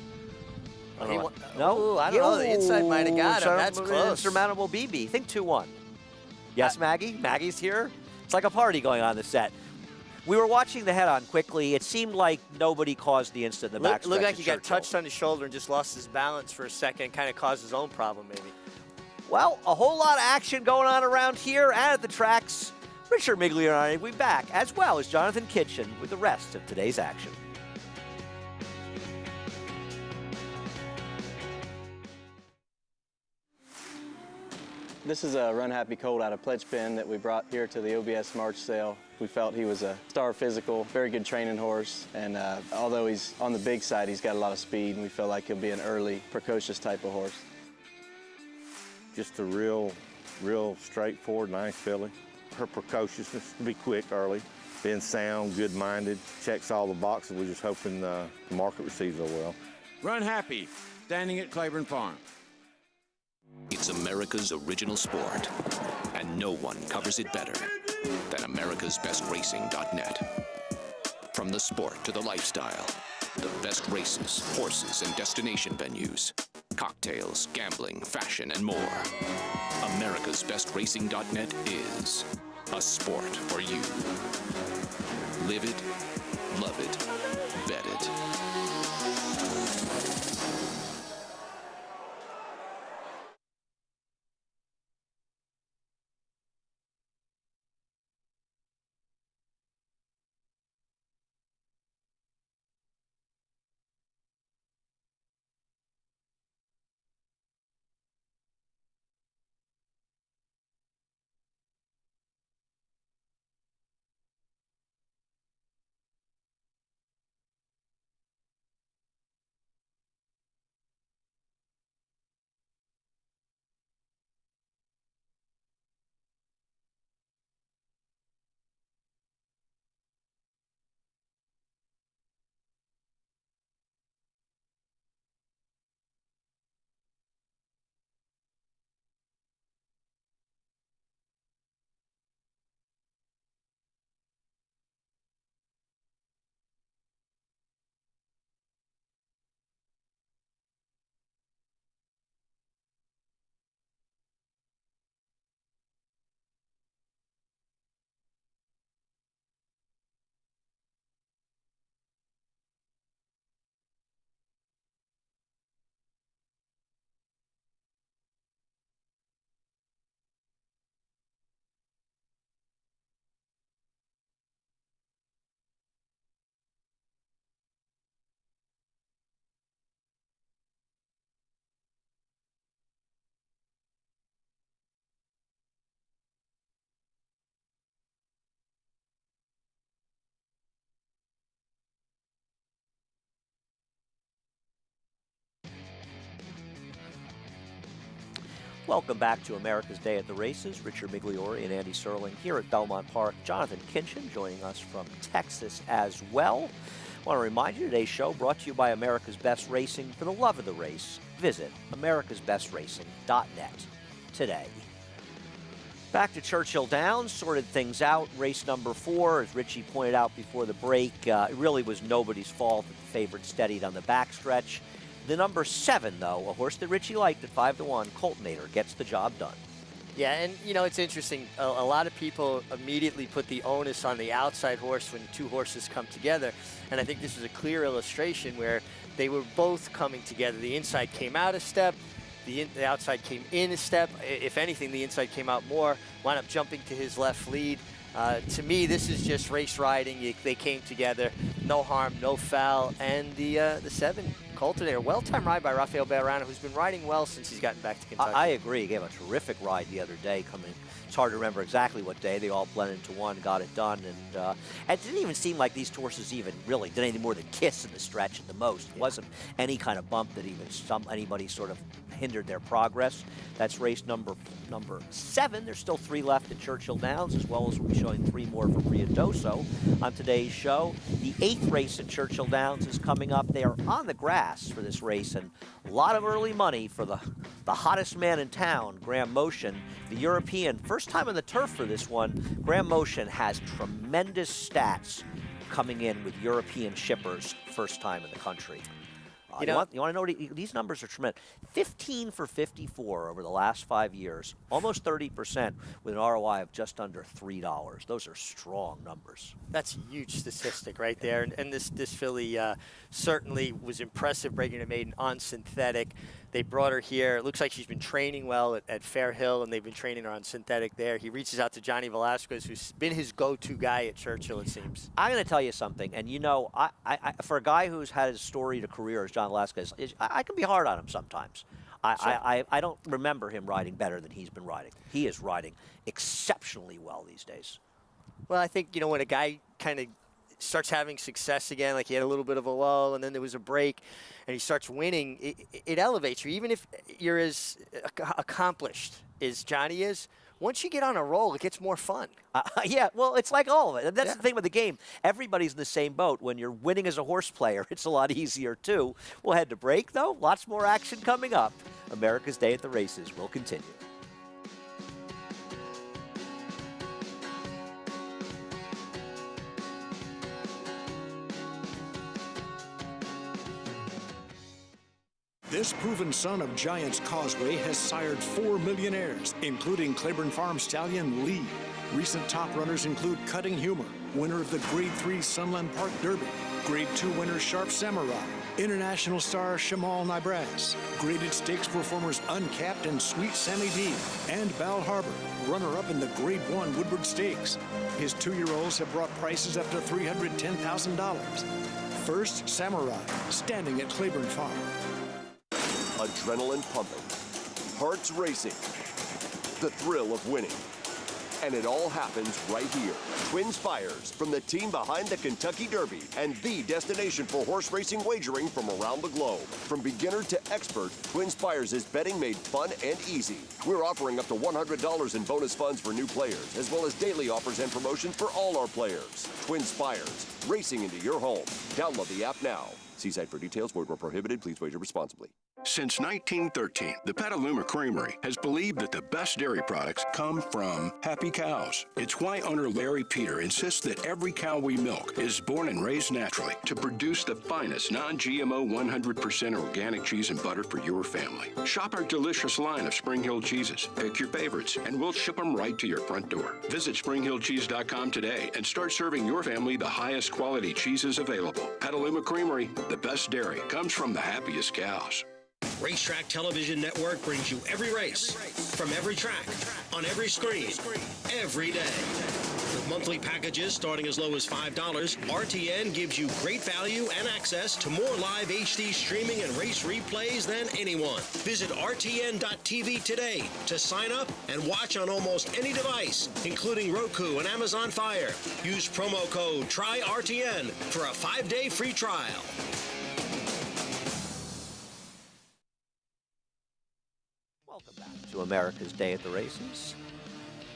No, ooh, I don't know. The inside might have got him. That's close. Insurmountable BB. Think 2-1. Yes, Maggie. Maggie's here. It's like a party going on the set. We were watching the head-on quickly. It seemed like nobody caused the incident in the back. Looked like he got touched on the shoulder and just lost his balance for a second, kind of caused his own problem, maybe. Well, a whole lot of action going on around here and at the tracks. Richard Miglio and I will be back, as well as Jonathan Kitchen, with the rest of today's action. This is a Run Happy Colt out of Pledge Pen that we brought here to the OBS March sale. We felt he was a star physical, very good training horse, and although he's on the big side, he's got a lot of speed, and we feel like he'll be an early, precocious type of horse. Just a real straightforward, nice filly. Her precociousness to be quick early, being sound, good-minded, checks all the boxes. We're just hoping the market receives her well. Run Happy, standing at Claiborne Farm. It's America's original sport, and no one covers it better than americasbestracing.net. From the sport to the lifestyle, the best races, horses, and destination venues, cocktails, gambling, fashion, and more. America'sBestRacing.net is a sport for you. Live it, love it, bet it. Welcome back to America's Day at the Races. Richard Migliori and Andy Serling here at Belmont Park. Jonathan Kinchin joining us from Texas as well. I want to remind you, today's show brought to you by America's Best Racing. For the love of the race, visit americasbestracing.net today. Back to Churchill Downs, sorted things out. Race number 4, as Richie pointed out before the break, it really was nobody's fault that the favorite steadied on the backstretch. The number 7, though, a horse that Richie liked at 5-1, Coltonator, gets the job done. Yeah, and, you know, it's interesting. A lot of people immediately put the onus on the outside horse when two horses come together. And I think this is a clear illustration where they were both coming together. The inside came out a step. The outside came in a step. If anything, the inside came out more, wound up jumping to his left lead. To me, this is just race riding. They came together. No harm, no foul. And the 7, Coltonator, well-timed ride by Rafael Bejarano, who's been riding well since he's gotten back to Kentucky. I agree. He gave a terrific ride the other day coming. It's hard to remember exactly what day. They all blended into one, got it done. And it didn't even seem like these horses even really did anything more than kiss in the stretch at the most. It wasn't any kind of bump that even anybody sort of hindered their progress. That's race number 7. There's still 3 left at Churchill Downs, as well as we'll be showing 3 more from Ruidoso on today's show. The 8th race at Churchill Downs is coming up. They are on the grass for this race, and a lot of early money for the hottest man in town, Graham Motion, the European. First time on the turf for this one. Graham Motion has tremendous stats coming in with European shippers, first time in the country. You want to know what these numbers are tremendous. 15 for 54 over the last 5 years, almost 30% with an ROI of just under $3. Those are strong numbers. That's a huge statistic right there. And this filly certainly was impressive, breaking a maiden on synthetic. They brought her here. It looks like she's been training well at Fair Hill, and they've been training her on synthetic there. He reaches out to Johnny Velasquez, who's been his go-to guy at Churchill, it seems. I'm going to tell you something, and you know, I for a guy who's had as storied a career as John Velasquez, I can be hard on him sometimes. I don't remember him riding better than he's been riding. He is riding exceptionally well these days. Well, I think, you know, when a guy kind of starts having success again, like he had a little bit of a lull and then there was a break and he starts winning, it elevates you. Even if you're as accomplished as Johnny is, once you get on a roll, it gets more fun. Yeah, well, it's like all of it. That's the thing with the game. Everybody's in the same boat. When you're winning as a horse player, it's a lot easier, too. We'll head to break, though. Lots more action coming up. America's Day at the Races will continue. This proven son of Giants Causeway has sired 4 millionaires, including Claiborne Farm stallion Lee. Recent top runners include Cutting Humor, winner of the Grade 3 Sunland Park Derby, Grade 2 winner Sharp Samurai, international star Shamal Nibras, graded stakes performers Uncapped and Sweet Sammy D, and Bal Harbor, runner-up in the Grade 1 Woodward Stakes. His 2-year-olds have brought prices up to $310,000. First, Samurai, standing at Claiborne Farm. Adrenaline pumping, hearts racing, the thrill of winning. And it all happens right here. Twin Spires, from the team behind the Kentucky Derby and the destination for horse racing wagering from around the globe. From beginner to expert, Twin Spires is betting made fun and easy. We're offering up to $100 in bonus funds for new players, as well as daily offers and promotions for all our players. Twin Spires, racing into your home. Download the app now. See site for details. Void where prohibited. Please wager responsibly. Since 1913, the Petaluma Creamery has believed that the best dairy products come from happy cows. It's why owner Larry Peter insists that every cow we milk is born and raised naturally to produce the finest non-GMO 100% organic cheese and butter for your family. Shop our delicious line of Spring Hill cheeses. Pick your favorites, and we'll ship them right to your front door. Visit SpringHillCheese.com today and start serving your family the highest quality cheeses available. Petaluma Creamery, the best dairy comes from the happiest cows. Racetrack Television Network brings you every race, from every track, on every screen, every day. With monthly packages starting as low as $5, RTN gives you great value and access to more live HD streaming and race replays than anyone. Visit RTN.tv today to sign up and watch on almost any device, including Roku and Amazon Fire. Use promo code TRYRTN for a 5-day free trial. Welcome back to America's Day at the Races.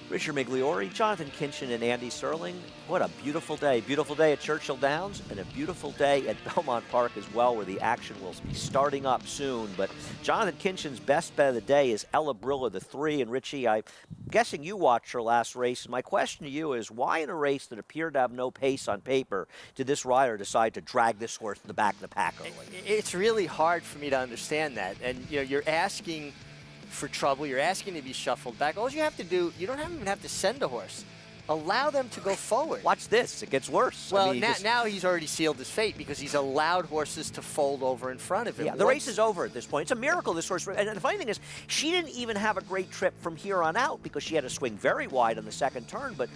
Richard Migliori, Jonathan Kinchin, and Andy Serling. What a beautiful day. Beautiful day at Churchill Downs and a beautiful day at Belmont Park as well, where the action will be starting up soon. But Jonathan Kinchin's best bet of the day is Ella Brilla, the 3. And Richie, I'm guessing you watched her last race. And my question to you is, why in a race that appeared to have no pace on paper did this rider decide to drag this horse to the back of the pack early? It's really hard for me to understand that. And, you know, you're asking for trouble. You're asking to be shuffled back. All you have to do, you don't even have to send a horse. Allow them to go forward. Watch this. It gets worse. Well, I mean, now he's already sealed his fate because he's allowed horses to fold over in front of him. Yeah, the race is over at this point. It's a miracle this horse. And the funny thing is, she didn't even have a great trip from here on out because she had to swing very wide on the second turn. But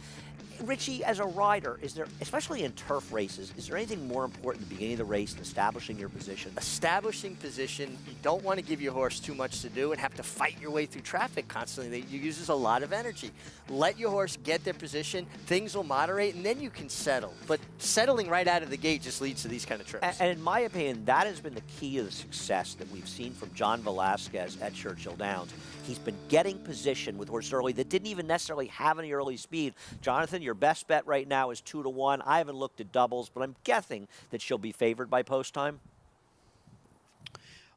Richie, as a rider, is there, especially in turf races, is there anything more important at the beginning of the race than establishing your position? Establishing position. You don't want to give your horse too much to do and have to fight your way through traffic constantly. It uses a lot of energy. Let your horse get their position. Things will moderate, and then you can settle. But settling right out of the gate just leads to these kind of trips. And in my opinion, that has been the key to the success that we've seen from John Velasquez at Churchill Downs. He's been getting position with horses early that didn't even necessarily have any early speed. Jonathan, your best bet right now is 2-1. I haven't looked at doubles, but I'm guessing that she'll be favored by post time.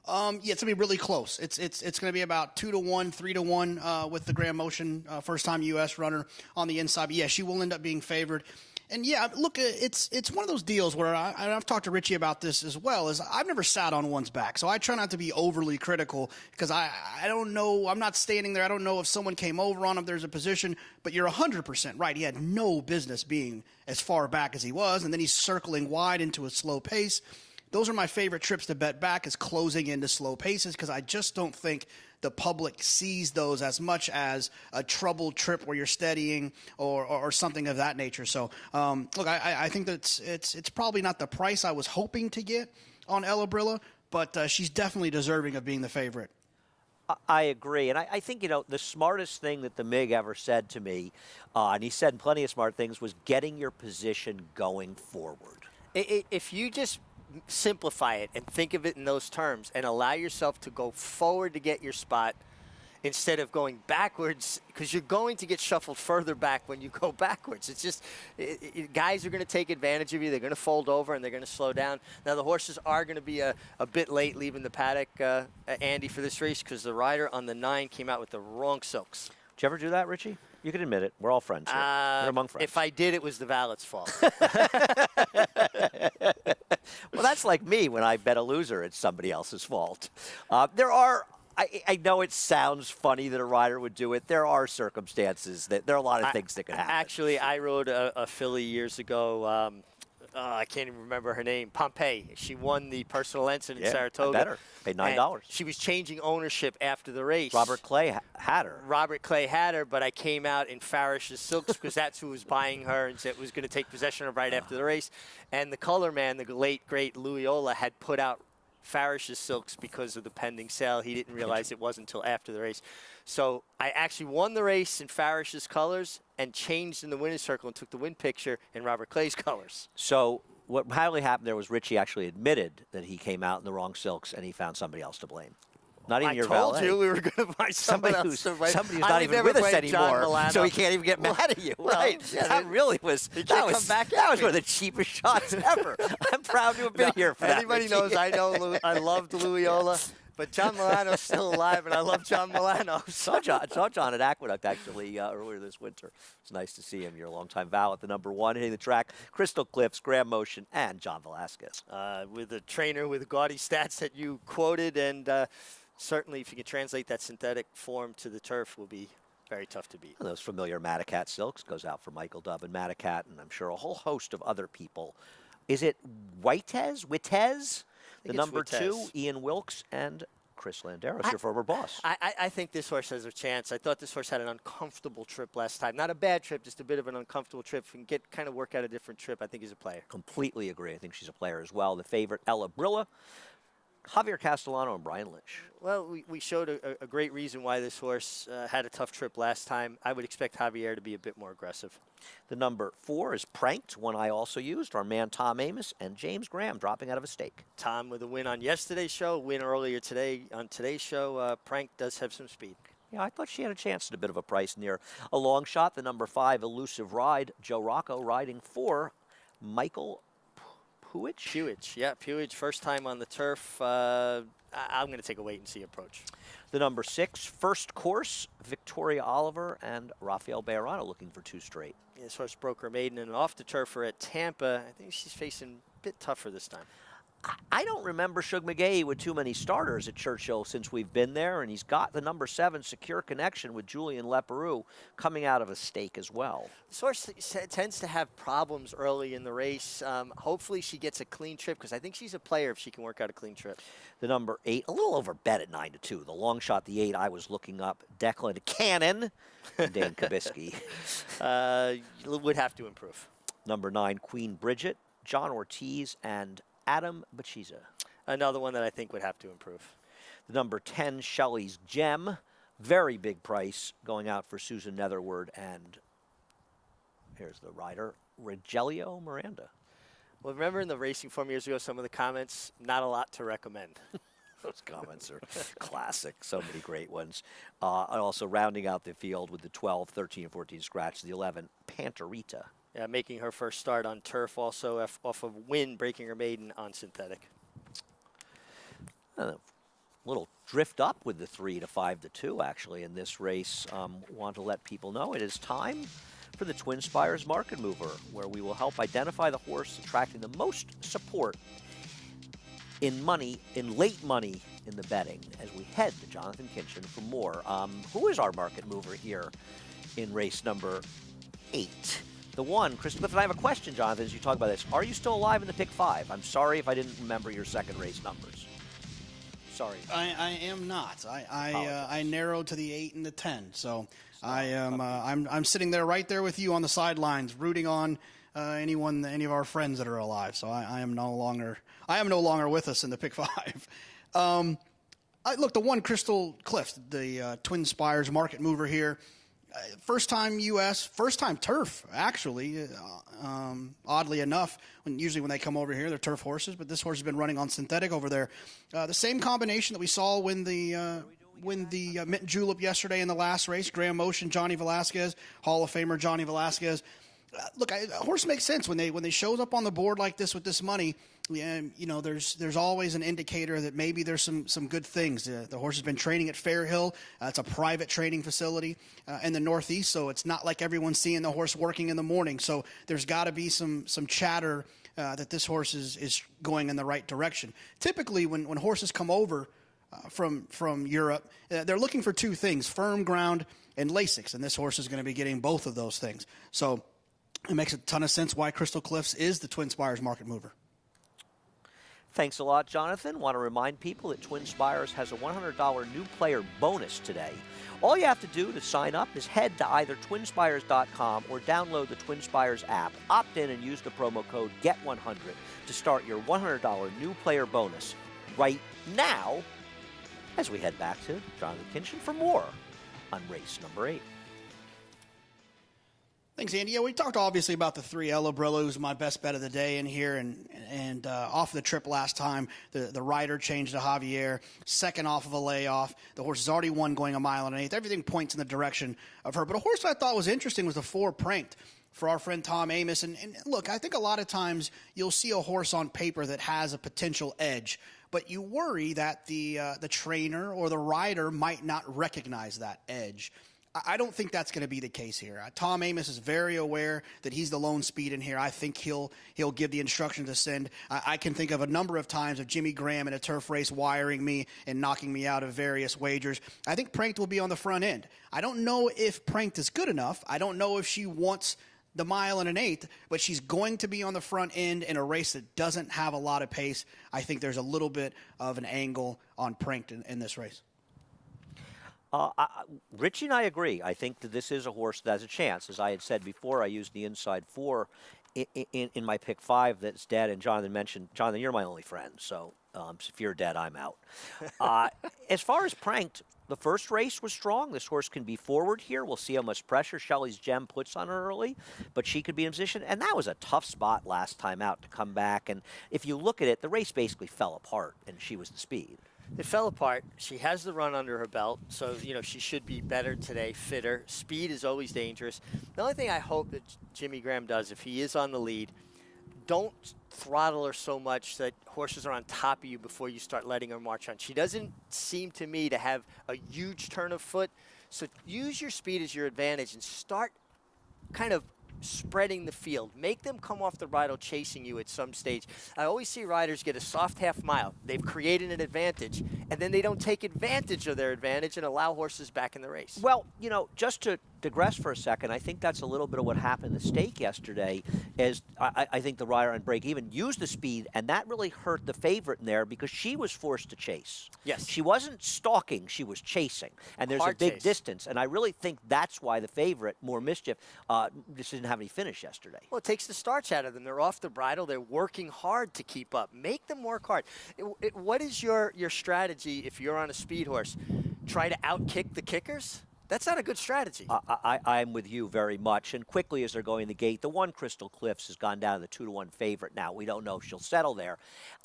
Yeah, it's gonna be really close. It's gonna be about 2-1, 3-1 with the Grand Motion first-time U.S. runner on the inside. But yeah, she will end up being favored. And yeah, look, it's one of those deals where I've talked to Richie about this as well. Is I've never sat on one's back, so I try not to be overly critical because I don't know. I'm not standing there. I don't know if someone came over on him. There's a position, but you're 100% right. He had no business being as far back as he was, and then he's circling wide into a slow pace. Those are my favorite trips to bet back, is closing into slow paces, because I just don't think the public sees those as much as a troubled trip where you're steadying or something of that nature. So, look, I think that it's probably not the price I was hoping to get on Ella Brilla, but she's definitely deserving of being the favorite. I agree. And I think, you know, the smartest thing that the MIG ever said to me, and he said plenty of smart things, was getting your position going forward. If you just simplify it and think of it in those terms and allow yourself to go forward to get your spot instead of going backwards, because you're going to get shuffled further back when you go backwards. It's just guys are going to take advantage of you. They're going to fold over and they're going to slow down. Now the horses are going to be a bit late leaving the paddock, Andy, for this race, because the rider on the 9 came out with the wrong silks. Did you ever do that, Richie? You can admit it. We're all friends here. We're among friends. If I did, it was the valet's fault. Well, that's like me when I bet a loser. It's somebody else's fault. I know it sounds funny that a rider would do it. There are circumstances there are a lot of things that can happen. Actually, I rode a filly years ago. I can't even remember her name. Pompeii. She won the personal ensign in Saratoga. I bet her. Paid $9. She was changing ownership after the race. Robert Clay had her. Robert Clay had her, but I came out in Farish's silks because that's who was buying her and said was going to take possession of her right after the race. And the color man, the late, great Luiola, had put out Farish's silks because of the pending sale. He didn't realize it wasn't until after the race. So I actually won the race in Farish's colors and changed in the winner's circle and took the win picture in Robert Clay's colors. So what probably happened there was Richie actually admitted that he came out in the wrong silks and he found somebody else to blame. Not even your valet. I told you we were going to find somebody who's else. Somebody who's not even with us anymore, so he can't even get mad at you, right? Yeah, that really was. That was one of the cheapest shots ever. I'm proud to have been here for that. Anybody knows I loved Luiola. But John Milano's still alive, and I love John Milano. Saw John at Aqueduct, actually, earlier this winter. It's nice to see him. Your longtime Val at the number 1, hitting the track. Crystal Cliffs, Graham Motion, and John Velasquez. With a trainer with gaudy stats that you quoted, and certainly if you can translate that synthetic form to the turf will be very tough to beat. And those familiar Matacat silks goes out for Michael Dubb and Matacat, and I'm sure a whole host of other people. Is it Wittez? The number 2, Ian Wilkes, and Chris Landeros, your former boss. I think this horse has a chance. I thought this horse had an uncomfortable trip last time. Not a bad trip, just a bit of an uncomfortable trip. If we can kind of work out a different trip, I think he's a player. Completely agree. I think she's a player as well. The favorite, Ella Brilla, Javier Castellano, and Brian Lynch. Well, we showed a great reason why this horse had a tough trip last time. I would expect Javier to be a bit more aggressive. The number 4 is Pranked, one I also used. Our man Tom Amos and James Graham dropping out of a stake. Tom with a win on yesterday's show, win earlier today on today's show. Pranked does have some speed. Yeah, I thought she had a chance at a bit of a price near a long shot. The number 5, Elusive Ride, Joe Rocco riding for Michael Puig, yeah, Puig, first time on the turf. I'm going to take a wait-and-see approach. The number 6, First Course, Victoria Oliver and Rafael Bejarano looking for 2 straight. Yeah, this horse broke her maiden and off the turfer at Tampa. I think she's facing a bit tougher this time. I don't remember Shug McGahee with too many starters at Churchill since we've been there, and he's got the number 7 Secure Connection with Julian Leperoux coming out of a stake as well. This horse tends to have problems early in the race. Hopefully she gets a clean trip because I think she's a player if she can work out a clean trip. The number 8, a little over bet at 9-2. The long shot, the 8, I was looking up. Declan Cannon and Dan Kabisky. Would have to improve. Number 9, Queen Bridget, John Ortiz, and Adam Bachiza. Another one that I think would have to improve. The number 10, Shelley's Gem. Very big price going out for Susan Netherward. And here's the rider, Rogelio Miranda. Well, remember in the racing form years ago, some of the comments, not a lot to recommend. Those comments are classic. So many great ones. And also rounding out the field with the 12, 13, 14 scratch, the 11, Panterita. Yeah, making her first start on turf, also off of win, breaking her maiden on synthetic. A little drift up with the 3 to 5 to 2, actually, in this race. Want to let people know it is time for the Twin Spires Market Mover, where we will help identify the horse attracting the most support in late money in the betting, as we head to Jonathan Kinchin for more. Who is our market mover here in race number 8? The 1, Christopher, and I have a question, Jonathan, as you talk about this. Are you still alive in the pick 5? I'm sorry if I didn't remember your second race numbers. Sorry. I am not. I narrowed to the 8 and the 10. So I am. I'm sitting there right there with you on the sidelines, rooting on any of our friends that are alive. So I am no longer with us in the pick 5. Look, the 1, Crystal Cliffs, the Twin Spires market mover here. First time U.S., first time turf, actually, oddly enough. Usually when they come over here, they're turf horses, but this horse has been running on synthetic over there. The same combination that we saw when the Mint Julep yesterday in the last race, Graham Motion, Johnny Velasquez, Hall of Famer Johnny Velasquez. Look, a horse makes sense when they shows up on the board like this with this money. yeah, there's always an indicator that maybe there's some good things. The horse has been training at Fair Hill. It's a private training facility in the Northeast, so it's not like everyone's seeing the horse working in the morning. So there's got to be some chatter that this horse is going in the right direction. Typically, when horses come over from Europe, they're looking for two things: firm ground and Lasix, and this horse is going to be getting both of those things. So it makes a ton of sense why Crystal Cliffs is the Twin Spires market mover. Thanks a lot, Jonathan. Want to remind people that Twin Spires has a $100 new player bonus today. All you have to do to sign up is head to either twinspires.com or download the Twin Spires app, opt in and use the promo code GET100 to start your $100 new player bonus right now, as we head back to Jonathan Kinchin for more on race number 8. Thanks, Andy. Yeah, we talked obviously about the 3 Ella Brillo, who's my best bet of the day in here, and off the trip last time, the rider changed to Javier, second off of a layoff. The horse has already won going a mile and an eighth. Everything points in the direction of her. But a horse I thought was interesting was the 4 Pranked for our friend Tom Amos. And look, I think a lot of times you'll see a horse on paper that has a potential edge, but you worry that the trainer or the rider might not recognize that edge. I don't think that's going to be the case here. Tom Amos is very aware that he's the lone speed in here. I think he'll give the instruction to send. I can think of a number of times of Jimmy Graham in a turf race wiring me and knocking me out of various wagers. I think Pranked will be on the front end. I don't know if Pranked is good enough. I don't know if she wants the mile and an eighth, but she's going to be on the front end in a race that doesn't have a lot of pace. I think there's a little bit of an angle on Pranked in this race. Richie and I agree. I think that this is a horse that has a chance. As I had said before, I used the inside 4 in my pick 5 that's dead. And Jonathan mentioned, Jonathan, you're my only friend. So if you're dead, I'm out. As far as Pranked, the first race was strong. This horse can be forward here. We'll see how much pressure Shelley's Gem puts on her early, but she could be in position. And that was a tough spot last time out to come back. And if you look at it, the race basically fell apart, and she was the speed. It fell apart. She has the run under her belt, so, she should be better today, fitter. Speed is always dangerous. The only thing I hope that Jimmy Graham does, if he is on the lead, don't throttle her so much that horses are on top of you before you start letting her march on. She doesn't seem to me to have a huge turn of foot, so use your speed as your advantage and start kind of spreading the field. Make them come off the bridle chasing you at some stage. I always see riders get a soft half mile. They've created an advantage, and then they don't take advantage of their advantage and allow horses back in the race. Well, just to digress for a second, I think that's a little bit of what happened in the stake yesterday. Is I think the rider on break even used the speed, and that really hurt the favorite in there because she was forced to chase. Yes. She wasn't stalking, she was chasing. And there's a big distance, and I really think that's why the favorite, More Mischief, just didn't have any finish yesterday. Well, it takes the starch out of them. They're off the bridle. They're working hard to keep up. Make them work hard. What is your strategy if you're on a speed horse? Try to outkick the kickers? That's not a good strategy. I'm with you very much. And quickly as they're going the gate, the 1 Crystal Cliffs has gone down to the 2-1 favorite now. We don't know if she'll settle there.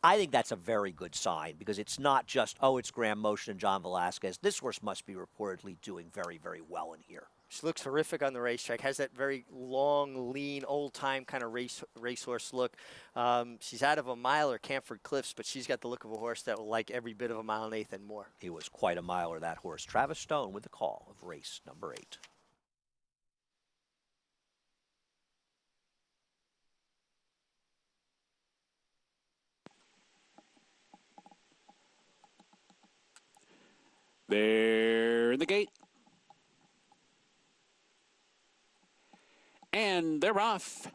I think that's a very good sign because it's not just, it's Graham Motion and John Velasquez. This horse must be reportedly doing very, very well in here. She looks horrific on the racetrack, has that very long, lean, old-time kind of racehorse look. She's out of a mile or Camford Cliffs, but she's got the look of a horse that will like every bit of a mile and eighth and more. He was quite a miler, that horse. Travis Stone with the call of race number 8. They're in the gate. And they're off.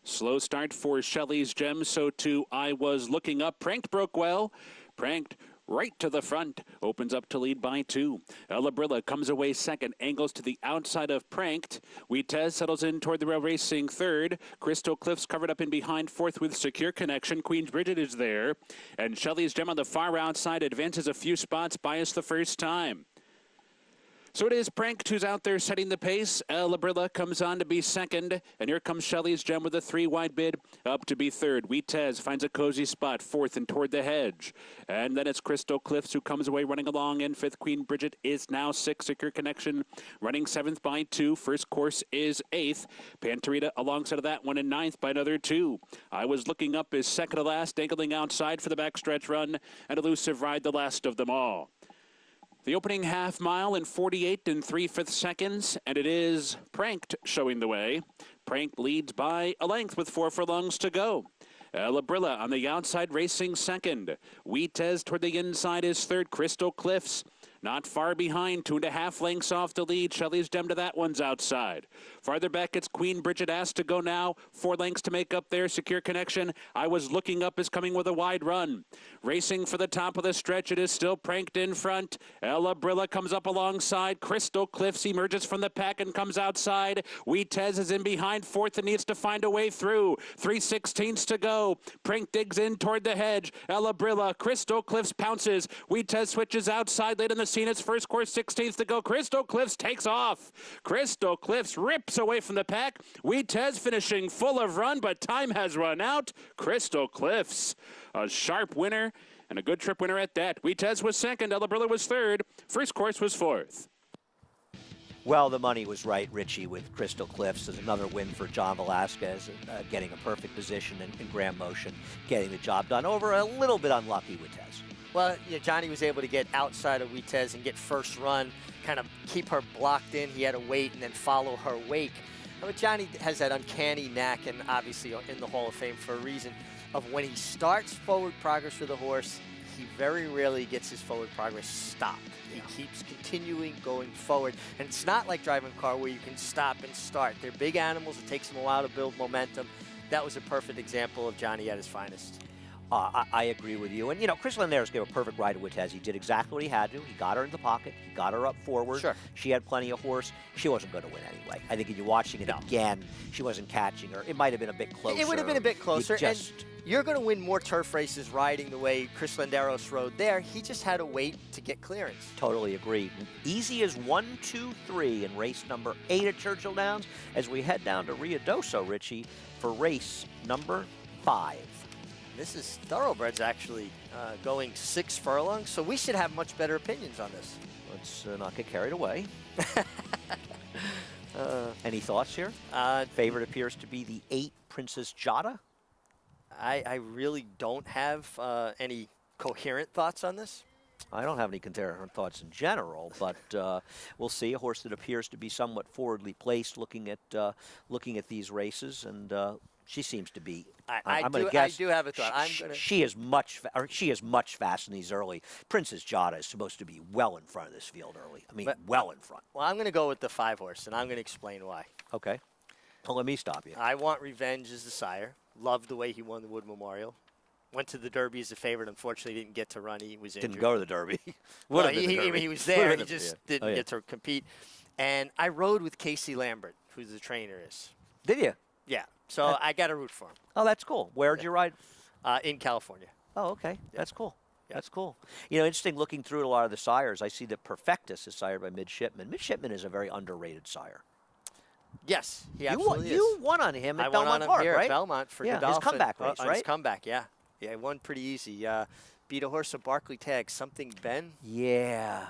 Slow start for Shelley's Gem, so too I Was Looking Up. Pranked broke well. Pranked right to the front. Opens up to lead by 2. Ella Brilla comes away second. Angles to the outside of Pranked. Wheatez settles in toward the rail racing third. Crystal Cliffs covered up in behind fourth with Secure Connection. Queen's Bridget is there. And Shelley's Gem on the far outside advances a few spots. Bias the first time. So it is Pranked who's out there setting the pace. Labrilla comes on to be second. And here comes Shelley's Gem with a 3-wide bid up to be third. Wheatez finds a cozy spot, fourth and toward the hedge. And then it's Crystal Cliffs who comes away running along in fifth. Queen Bridget is now sixth. Secure Connection running seventh by 2. First Course is eighth. Panterita alongside of that one in ninth by another 2. I Was Looking Up is second to last, dangling outside for the backstretch run. And Elusive Ride the last of them all. The opening half mile in 48 and 3/5 seconds, and it is Pranked showing the way. Pranked leads by a length with 4 furlongs to go. Labrilla on the outside racing second. Wheatez toward the inside is third. Crystal Cliffs not far behind, 2.5 lengths off the lead. Shelley's Gem to that one's outside. Farther back, it's Queen Bridget asked to go now. 4 lengths to make up there. Secure Connection. I Was Looking Up is coming with a wide run. Racing for the top of the stretch, it is still Pranked in front. Labrilla comes up alongside. Crystal Cliffs emerges from the pack and comes outside. Wheatez is in behind fourth and needs to find a way through. 3/16 to go. Pranked digs in toward the hedge. Labrilla, Crystal Cliffs pounces. Wheatez switches outside late in the scene. It's First Course 16th to go. Crystal Cliffs takes off. Crystal Cliffs rips away from the pack. Wheatez finishing full of run, but time has run out. Crystal Cliffs, a sharp winner and a good trip winner at that. Wheatez was second. Labrilla was third. First Course was fourth. Well, the money was right, Richie, with Crystal Cliffs. There's another win for John Velasquez, getting a perfect position in Grand Motion, getting the job done over a little bit unlucky with Tez. Well, Johnny was able to get outside of Wheatez and get first run, kind of keep her blocked in. He had to wait and then follow her wake. But Johnny has that uncanny knack, and obviously in the Hall of Fame for a reason, of when he starts forward progress with a horse, he very rarely gets his forward progress stopped. He keeps continuing going forward. And it's not like driving a car where you can stop and start. They're big animals. It takes them a while to build momentum. That was a perfect example of Johnny at his finest. I agree with you. And, you know, Chris Landeros gave a perfect ride to Witez. He did exactly what he had to. He got her in the pocket. He got her up forward. Sure. She had plenty of horse. She wasn't going to win anyway. I think if you're watching it again, she wasn't catching her. It might have been a bit closer. It would have been a bit closer. And you're going to win more turf races riding the way Chris Landeros rode there. He just had to wait to get clearance. Totally agree. Easy as 1, 2, 3 in race number 8 at Churchill Downs as we head down to Ruidoso, Richie, for race number 5. This is Thoroughbreds actually going 6 furlongs, so we should have much better opinions on this. Let's not get carried away. Any thoughts here? Favorite appears to be the 8 Princess Jada. I really don't have any coherent thoughts on this. I don't have any coherent thoughts in general, but we'll see. A horse that appears to be somewhat forwardly placed, looking at these races, and she seems to be. I'm going to guess. I do have a thought. She is much faster in these early. Princess Jada is supposed to be well in front of this field early. I mean, well in front. Well, I'm going to go with the 5 horse, and I'm going to explain why. Okay. Well, let me stop you. I Want Revenge as the sire. Loved the way he won the Wood Memorial. Went to the Derby as a favorite. Unfortunately, didn't get to run. He was injured. Didn't go to the Derby. Well, he was there. He just didn't get to compete. And I rode with Casey Lambert, who the trainer is. Did you? Yeah. So I got to root for him. Oh, that's cool. Where'd you ride? In California. Oh, okay. Yeah. That's cool. Yeah. That's cool. You know, interesting looking through a lot of the sires, I see that Perfectus is sired by Midshipman. Midshipman is a very underrated sire. Yes, he absolutely is. You won on him at Belmont won on him Park, here right? At Belmont for Godolphin. His comeback race, right? His comeback, yeah. Yeah, he won pretty easy. Beat a horse of Barclay Tag, Something Ben. Yeah.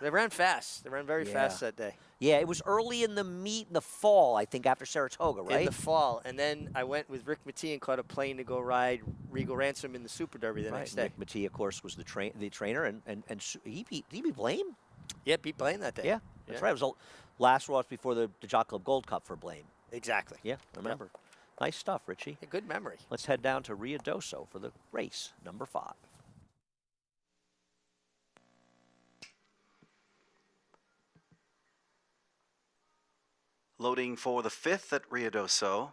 They ran fast. They ran very fast that day. Yeah, it was early in the meet in the fall, I think, after Saratoga, right? In the fall. And then I went with Rick Matee and caught a plane to go ride Regal Ransom in the Super Derby the next day. Rick Matee, of course, was the trainer, and he beat Blame? Yeah, beat Blame that day. Yeah, that's right. It was the last race before the Jock Club Gold Cup for Blame. Exactly. Yeah, I remember. Yep. Nice stuff, Richie. A good memory. Let's head down to Ruidoso for the race number 5. Loading for the 5th at Ruidoso.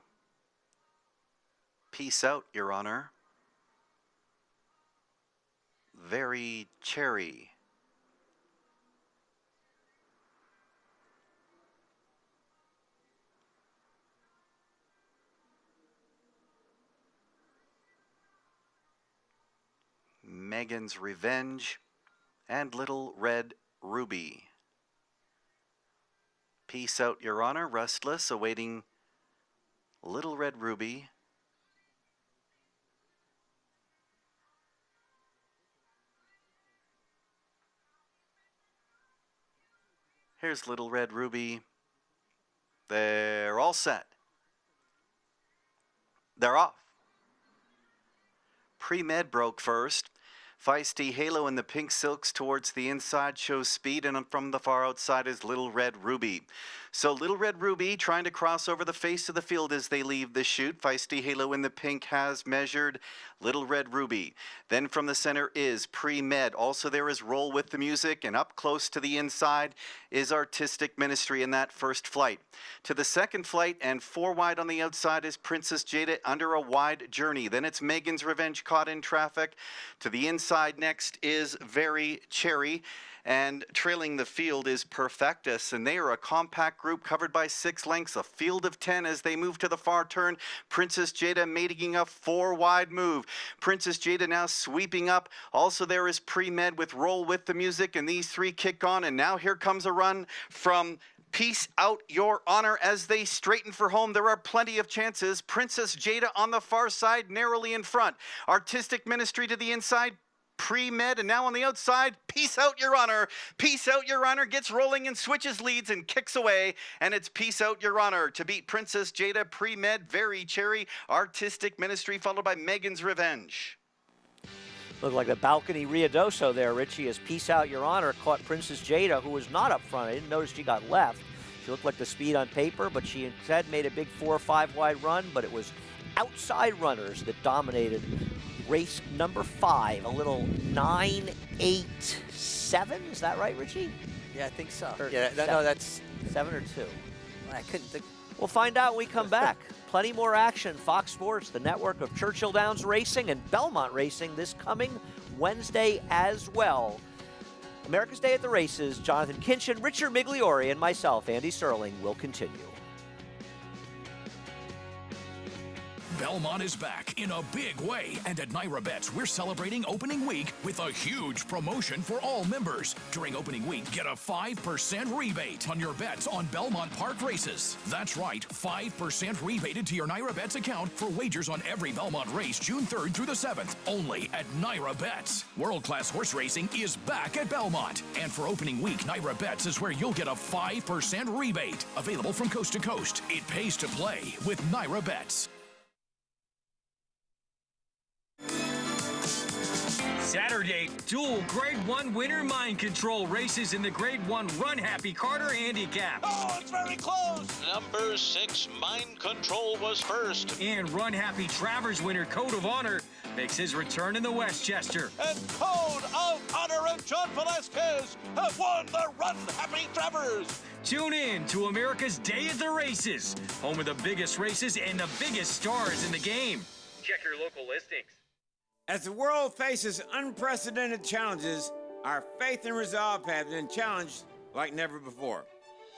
Peace out, Your Honor. Very cherry. Megan's Revenge and Little Red Ruby. Peace out, Your Honor. Restless, awaiting Little Red Ruby. Here's Little Red Ruby. They're all set. They're off. Pre-Med broke first. Feisty Halo in the pink silks towards the inside shows speed, and from the far outside is Little Red Ruby. So Little Red Ruby trying to cross over the face of the field as they leave the chute. Feisty Halo in the pink has measured Little Red Ruby. Then from the center is Pre-Med. Also there is Roll with the Music, and up close to the inside is Artistic Ministry in that first flight. To the second flight and 4 wide on the outside is Princess Jada under a wide journey. Then it's Megan's Revenge caught in traffic. To the inside next is Very Cherry. And trailing the field is Perfectus, and they are a compact group covered by 6 lengths, a field of 10 as they move to the far turn. Princess Jada making a 4 wide move. Princess Jada now sweeping up. Also there is Pre-Med with Roll with the Music, and these 3 kick on, and now here comes a run from Peace Out Your Honor as they straighten for home. There are plenty of chances. Princess Jada on the far side, narrowly in front. Artistic Ministry to the inside. Pre-Med, and now on the outside, Peace Out Your Honor. Peace Out Your Honor gets rolling and switches leads and kicks away, and it's Peace Out Your Honor to beat Princess Jada, Pre-Med, Very Cherry, Artistic Ministry, followed by Megan's Revenge. Looked like the balcony Ruidoso there, Richie, as Peace Out Your Honor caught Princess Jada, who was not up front. I didn't notice she got left. She looked like the speed on paper, but she instead made a big 4 or 5 wide run, but it was outside runners that dominated race number 5, a little 9-8-7. Is that right, Richie? Yeah, I think so. Or Yeah, no, that's 7 or 2. I couldn't think. We'll find out when we come back. Plenty more action. Fox Sports, the network of Churchill Downs Racing and Belmont Racing this coming Wednesday as well. America's Day at the Races, Jonathan Kinchin, Richard Migliori, and myself, Andy Sterling, will continue. Belmont is back in a big way, and at Naira Bets, we're celebrating opening week with a huge promotion for all members. During opening week, get a 5% rebate on your bets on Belmont Park races. That's right, 5% rebated to your Naira Bets account for wagers on every Belmont race June 3rd through the 7th, only at Naira Bets. World-class horse racing is back at Belmont, and for opening week, Naira Bets is where you'll get a 5% rebate. Available from coast to coast. It pays to play with Naira Bets. Saturday, dual Grade 1 winner mind control races in the Grade 1 Run Happy Carter Handicap. Oh, it's very close. Number 6, Mind Control was first. And Run Happy Travers winner Code of Honor makes his return in the Westchester. And Code of Honor and John Velasquez have won the Run Happy Travers. Tune in to America's Day at the Races, home of the biggest races and the biggest stars in the game. Check your local listings. As the world faces unprecedented challenges, our faith and resolve have been challenged like never before.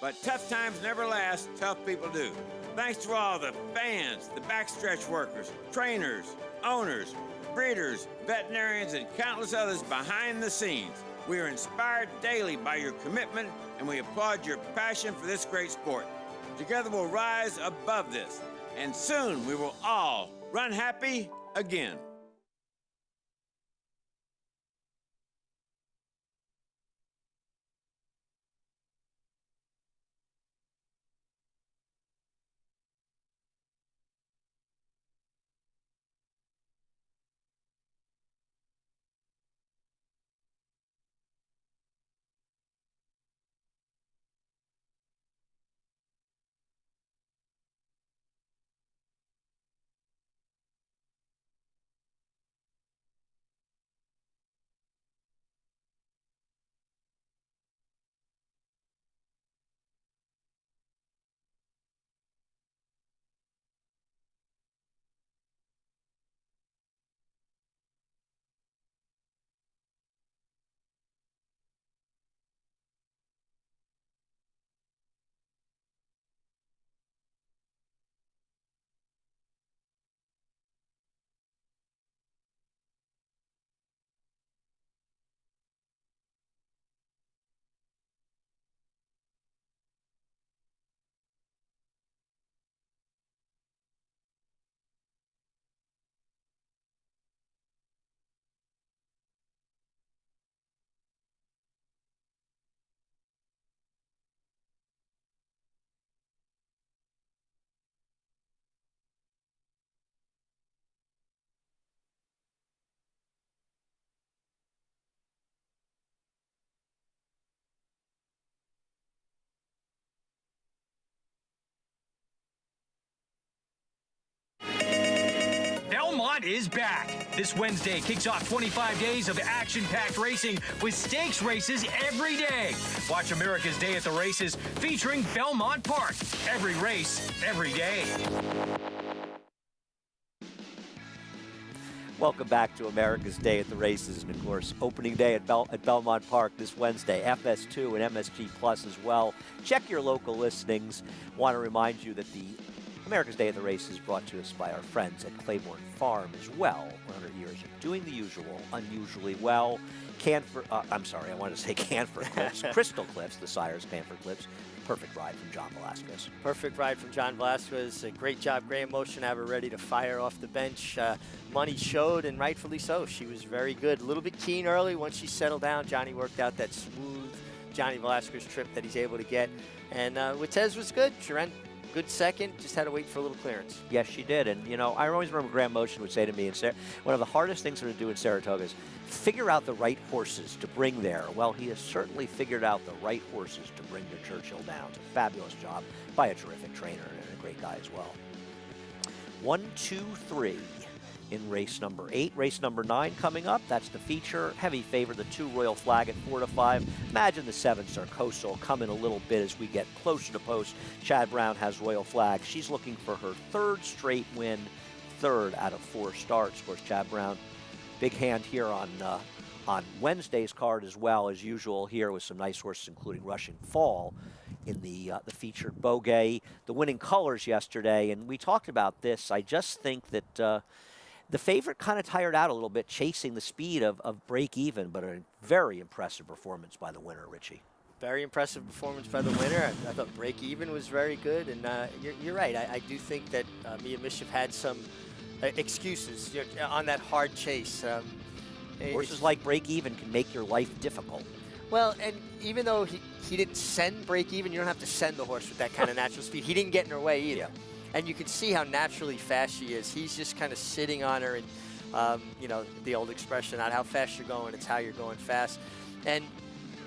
But tough times never last, tough people do. Thanks to all the fans, the backstretch workers, trainers, owners, breeders, veterinarians, and countless others behind the scenes. We are inspired daily by your commitment, and we applaud your passion for this great sport. Together we'll rise above this, and soon we will all run happy again. is back. This Wednesday kicks off 25 days of action-packed racing with stakes races every day. Watch America's Day at the Races featuring Belmont Park. Every race, every day. Welcome back to America's Day at the Races, and of course, opening day at Belmont Park this Wednesday, FS2 and MSG Plus as well. Check your local listings. Want to remind you that the America's Day at the Races is brought to us by our friends at Claiborne Farm as well. 100 years of doing the usual, unusually well. Canford Cliffs, Crystal Cliffs, the Sires Canford Cliffs. Perfect ride from John Velasquez. Perfect ride from John Velasquez. A great job, Graham Motion, have her ready to fire off the bench. Money showed, and rightfully so. She was very good. A little bit keen early. Once she settled down, Johnny worked out that smooth Johnny Velasquez trip that he's able to get. And Wittez was good. She ran good second, just had to wait for a little clearance. Yes, she did. And, you know, I always remember Graham Motion would say to me, one of the hardest things to do in Saratoga is figure out the right horses to bring there. Well, he has certainly figured out the right horses to bring to Churchill Downs. A fabulous job by a terrific trainer and a great guy as well. 1, 2, 3 in race number 8. Race number 9 coming up. That's the feature. Heavy favorite, the 2 Royal Flag at 4 to 5. Imagine the 7 Sarcoso will come in a little bit as we get closer to post. Chad Brown has Royal Flag. She's looking for her 3rd straight win, 3rd out of 4 starts. Of course, Chad Brown, big hand here on Wednesday's card as well, as usual here with some nice horses, including Rushing Fall in the featured Bogey. The winning colors yesterday, and we talked about this. I just think that the favorite kind of tired out a little bit chasing the speed of Break Even, but a very impressive performance by the winner, Richie. Very impressive performance by the winner. I thought Break Even was very good, and you're right. I do think that Mia Mischief had some excuses on that hard chase. Horses like Break Even can make your life difficult. Well, and even though he didn't send Break Even, you don't have to send the horse with that kind of natural speed. He didn't get in her way either. Yeah. And you can see how naturally fast she is. He's just kind of sitting on her, and you know, the old expression, not how fast you're going, it's how you're going fast. And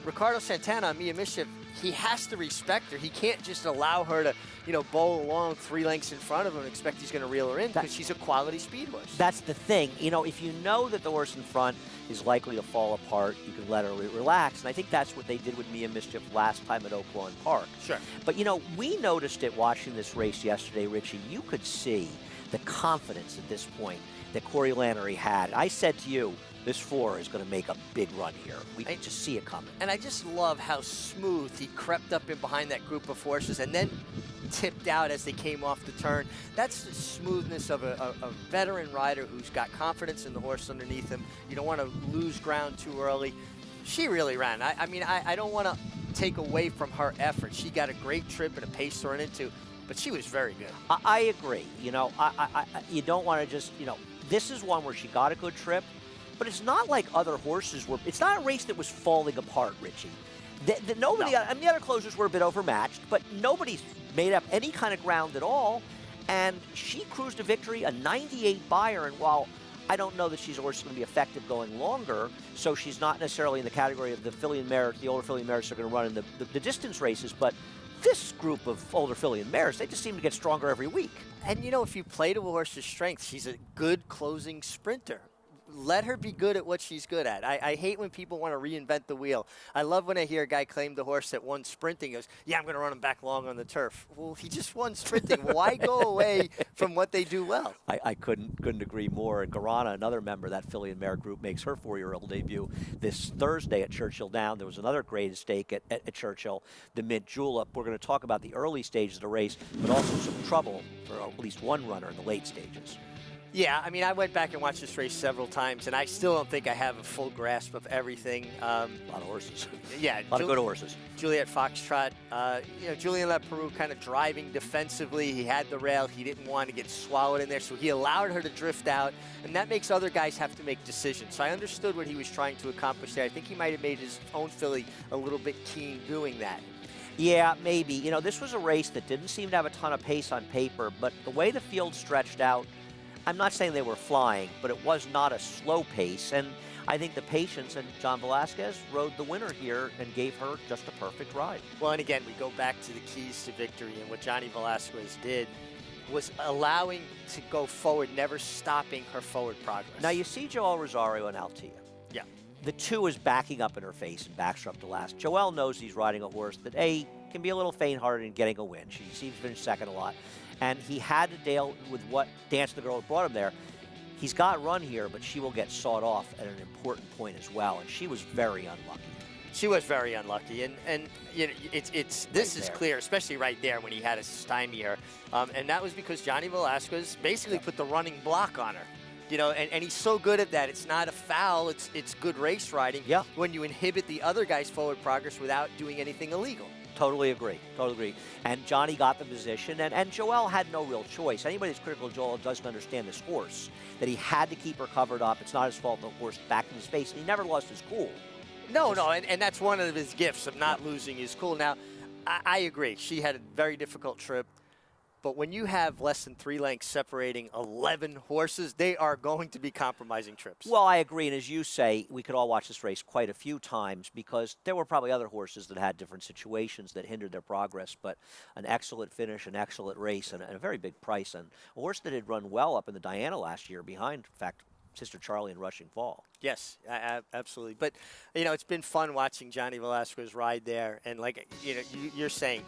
Ricardo Santana, Mia Mischief, he has to respect her. He can't just allow her to, you know, bowl along 3 lengths in front of him and expect he's going to reel her in, because she's a quality speed horse. That's the thing. You know, if you know that the horse in front is likely to fall apart, you can let her relax. And I think that's what they did with Mia Mischief last time at Oaklawn Park. Sure. But, you know, we noticed it watching this race yesterday, Richie. You could see the confidence at this point that Corey Lannery had. I said to you, this 4 is going to make a big run here. We can just see it coming. And I just love how smooth he crept up in behind that group of horses and then tipped out as they came off the turn. That's the smoothness of a veteran rider who's got confidence in the horse underneath him. You don't want to lose ground too early. She really ran. I mean, I don't want to take away from her effort. She got a great trip and a pace to run into, but she was very good. I agree. You know, you don't want to just, you know, this is one where she got a good trip, but it's not like other horses were. It's not a race that was falling apart, Richie. Nobody, I mean, the other closers were a bit overmatched, but nobody's made up any kind of ground at all. And she cruised to victory, a 98 buyer. And while I don't know that she's a horse that's going to be effective going longer, so she's not necessarily in the category of the filly and mare, the older filly and mares are going to run in the distance races, but this group of older filly and mares, they just seem to get stronger every week. And, you know, if you play to a horse's strength, she's a good closing sprinter. Let her be good at what she's good at. I hate when people want to reinvent the wheel. I love when I hear a guy claim the horse that won sprinting. He goes, yeah, I'm going to run him back long on the turf. Well, he just won sprinting. Why go away from what they do well? I couldn't agree more. And Garana, another member of that filly and mare group, makes her 4-year-old debut this Thursday at Churchill Downs. There was another graded stake at Churchill, the Mint Julep. We're going to talk about the early stages of the race, but also some trouble for at least one runner in the late stages. Yeah, I mean, I went back and watched this race several times, and I still don't think I have a full grasp of everything. A lot of horses. Yeah. A lot of good horses. Juliet Foxtrot, you know, Julien Leperoux kind of driving defensively. He had the rail. He didn't want to get swallowed in there, so he allowed her to drift out, and that makes other guys have to make decisions. So I understood what he was trying to accomplish there. I think he might have made his own filly a little bit keen doing that. Yeah, maybe. You know, this was a race that didn't seem to have a ton of pace on paper, but the way the field stretched out, I'm not saying they were flying, but it was not a slow pace. And I think the patience and John Velasquez rode the winner here and gave her just a perfect ride. Well, and again, we go back to the keys to victory and what Johnny Velasquez did. was allowing to go forward, never stopping her forward progress. Now you see Joel Rosario and Altia. Yeah. The 2 is backing up in her face and backs her up to last. Joel knows he's riding a horse that, A, can be a little faint-hearted in getting a win. She seems to finish second a lot. And he had to deal with what Dance the Girl brought him there. He's got run here, but she will get sawed off at an important point as well, and she was very unlucky. She was very unlucky, and you know, this is clear, especially right there when he had to stymie her, and that was because Johnny Velasquez basically put the running block on her. You know, and he's so good at that. It's not a foul. It's good race riding. Yeah. When you inhibit the other guy's forward progress without doing anything illegal. Totally agree. Totally agree. And Johnny got the position, and Joel had no real choice. Anybody that's critical of Joel doesn't understand this horse, that he had to keep her covered up. It's not his fault the horse backed in his face, and he never lost his cool. No, and that's one of his gifts of not losing his cool. Now, I agree. She had a very difficult trip. But when you have less than 3 lengths separating 11 horses, they are going to be compromising trips. Well, I agree. And as you say, we could all watch this race quite a few times because there were probably other horses that had different situations that hindered their progress. But an excellent finish, an excellent race, and a very big price. And a horse that had run well up in the Diana last year behind, in fact, Sister Charlie and Rushing Fall. Yes, absolutely. But, you know, it's been fun watching Johnny Velasquez ride there. And like, you know, you're saying,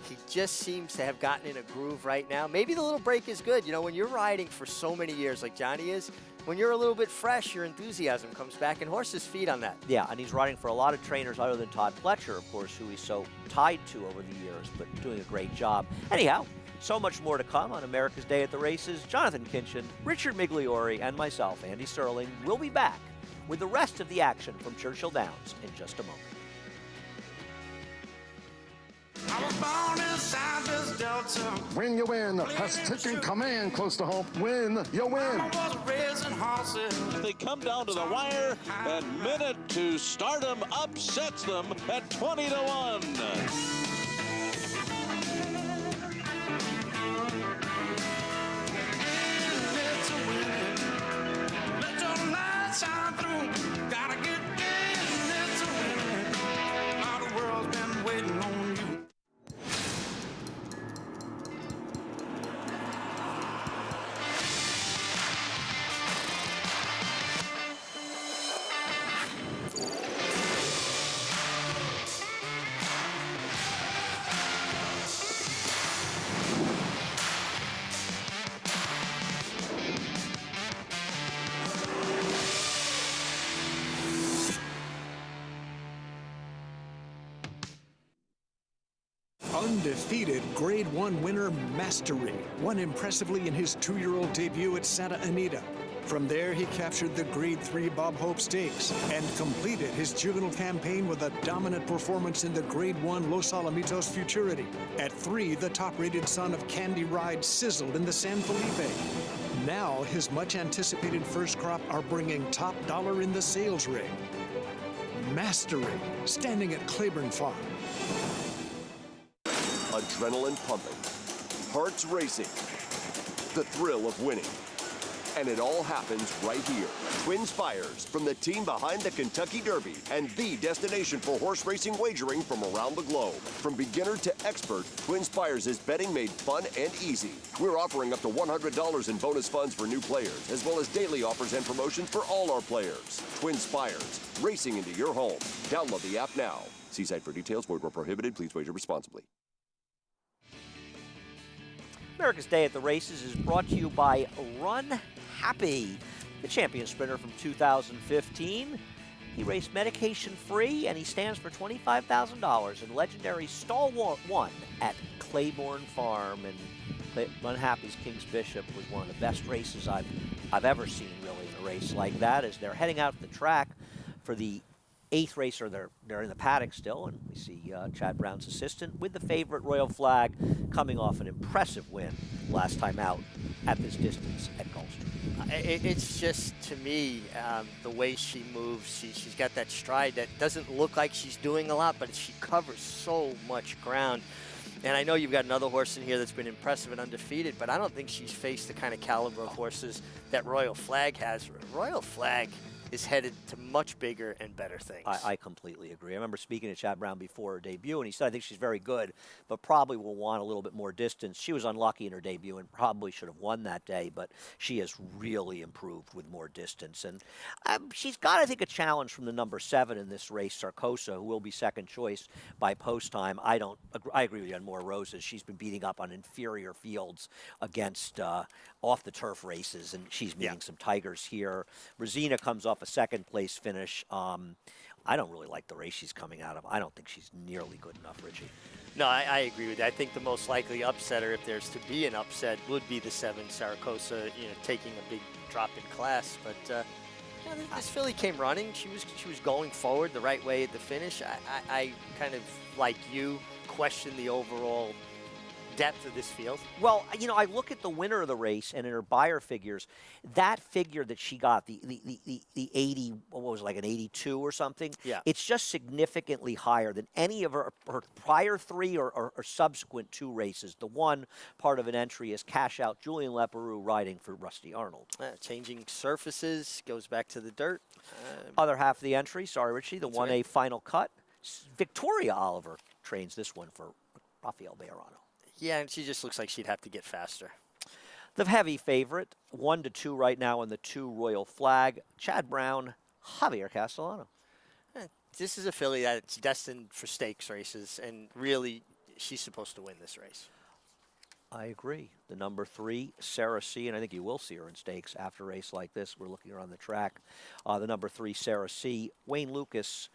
he just seems to have gotten in a groove right now. Maybe the little break is good. You know, when you're riding for so many years like Johnny is, when you're a little bit fresh, your enthusiasm comes back, and horses feed on that. Yeah, and he's riding for a lot of trainers other than Todd Pletcher, of course, who he's so tied to over the years, but doing a great job. Anyhow, so much more to come on America's Day at the Races. Jonathan Kinchin, Richard Migliori, and myself, Andy Sterling, will be back with the rest of the action from Churchill Downs in just a moment. I was born inside this delta. Win, you win. Has taken command close to home. Win, you win. I was raising horses. They come down to the wire, and Minute to Stardom upsets them at 20-1. Shine through, gotta get in, it's a winning. All the world's been waiting on you. Undefeated Grade 1 winner Mastery won impressively in his 2-year-old debut at Santa Anita. From there, he captured the Grade 3 Bob Hope Stakes and completed his juvenile campaign with a dominant performance in the Grade 1 Los Alamitos Futurity. At 3, the top-rated son of Candy Ride sizzled in the San Felipe. Now, his much-anticipated first crop are bringing top dollar in the sales ring. Mastery, standing at Claiborne Farm. Adrenaline pumping, hearts racing, the thrill of winning. And it all happens right here. Twin Spires, from the team behind the Kentucky Derby and the destination for horse racing wagering from around the globe. From beginner to expert, Twin Spires is betting made fun and easy. We're offering up to $100 in bonus funds for new players, as well as daily offers and promotions for all our players. Twin Spires, racing into your home. Download the app now. See site for details. Void where prohibited. Please wager responsibly. America's Day at the Races is brought to you by Run Happy, the champion sprinter from 2015. He raced medication-free, and he stands for $25,000 in legendary Stalwart 1 at Claiborne Farm. And Run Happy's King's Bishop was one of the best races I've ever seen, really, in a race like that, as they're heading out to the track for the 8th racer. They're in the paddock still, and we see Chad Brown's assistant with the favorite Royal Flag coming off an impressive win last time out at this distance at Gulfstream. It's just, to me, the way she moves. She's got that stride that doesn't look like she's doing a lot, but she covers so much ground. And I know you've got another horse in here that's been impressive and undefeated, but I don't think she's faced the kind of caliber of horses that Royal Flag has. Royal Flag is headed to much bigger and better things. I completely agree. I remember speaking to Chad Brown before her debut, and he said, I think she's very good, but probably will want a little bit more distance. She was unlucky in her debut and probably should have won that day, but she has really improved with more distance. And she's got, I think, a challenge from the number 7 in this race, Sarkosa, who will be second choice by post time. I agree with you on More Roses. She's been beating up on inferior fields against off-the-turf races, and she's meeting some tigers here. Rosina comes off a second-place finish. I don't really like the race she's coming out of. I don't think she's nearly good enough, Richie. No, I agree with you. I think the most likely upsetter, if there's to be an upset, would be the 7, Saracosa, taking a big drop in class. But this filly came running. She was going forward the right way at the finish. I kind of, like you, question the overall depth of this field. Well, I look at the winner of the race, and in her Beyer figures, that figure that she got, the 80, what was it, like an 82 or something? Yeah. It's just significantly higher than any of her prior 3 or subsequent 2 races. The one part of an entry is cash out Julian Leparoux riding for Rusty Arnold. Changing surfaces, goes back to the dirt. Other half of the entry, sorry, Richie, the 1A right. final cut. Victoria Oliver trains this one for Rafael Bejarano. Yeah, and she just looks like she'd have to get faster. The heavy favorite, 1-2 right now in the 2 Royal Flag. Chad Brown, Javier Castellano. This is a filly that's destined for stakes races, and really, she's supposed to win this race. I agree. The number 3, Sarah C., and I think you will see her in stakes after a race like this. We're looking her on the track. The number 3, Sarah C., Wayne Lucas,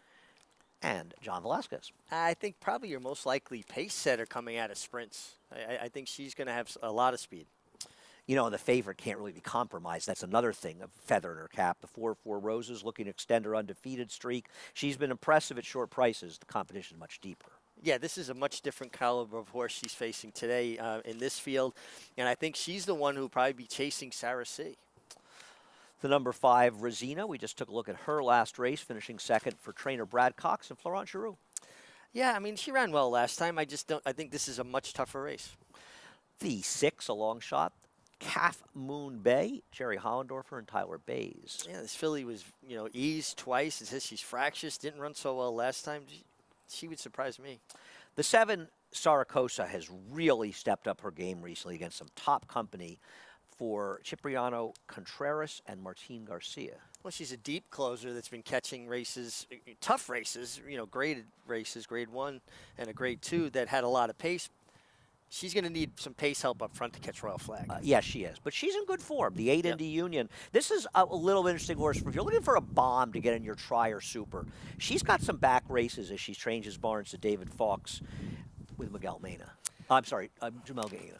and John Velasquez. I think probably your most likely pace setter coming out of sprints. I think she's going to have a lot of speed. The favorite can't really be compromised. That's another thing, a feather in her cap. The 4 Roses looking to extend her undefeated streak. She's been impressive at short prices. The competition is much deeper. Yeah, this is a much different caliber of horse she's facing today in this field, and I think she's the one who will probably be chasing Sarah C. The number 5, Rosina. We just took a look at her last race, finishing second for trainer Brad Cox and Florent Giroux. Yeah, I mean, she ran well last time. I think this is a much tougher race. The 6, a long shot, Calf Moon Bay, Jerry Hollendorfer and Tyler Bays. Yeah, this filly was, eased twice. It says she's fractious, didn't run so well last time. She would surprise me. The 7, Saracosa, has really stepped up her game recently against some top company for Cipriano Contreras and Martin Garcia. Well, she's a deep closer that's been catching races, tough races, graded races, grade 1 and a grade 2 that had a lot of pace. She's going to need some pace help up front to catch Royal Flag. Yes, she is. But she's in good form. The 8 Indy Union. This is a little interesting horse. If you're looking for a bomb to get in your Tri or Super, she's got some back races as she changes barns to David Fawkes with Miguel Mena. I'm sorry, Jamel Gaina.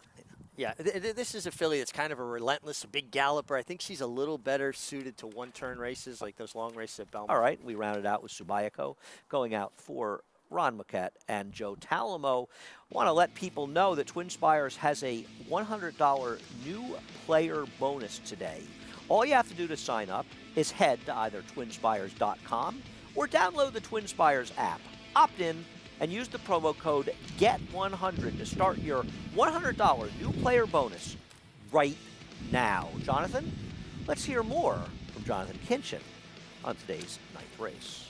Yeah, this is a filly that's kind of a relentless, a big galloper. I think she's a little better suited to one-turn races like those long races at Belmont. All right, we rounded out with Subayako going out for Ron Maquette and Joe Talamo. Want to let people know that Twin Spires has a $100 new player bonus today. All you have to do to sign up is head to either twinspires.com or download the Twin Spires app. Opt in and use the promo code GET100 to start your $100 new player bonus right now. Jonathan, let's hear more from Jonathan Kinchin on today's 9th race.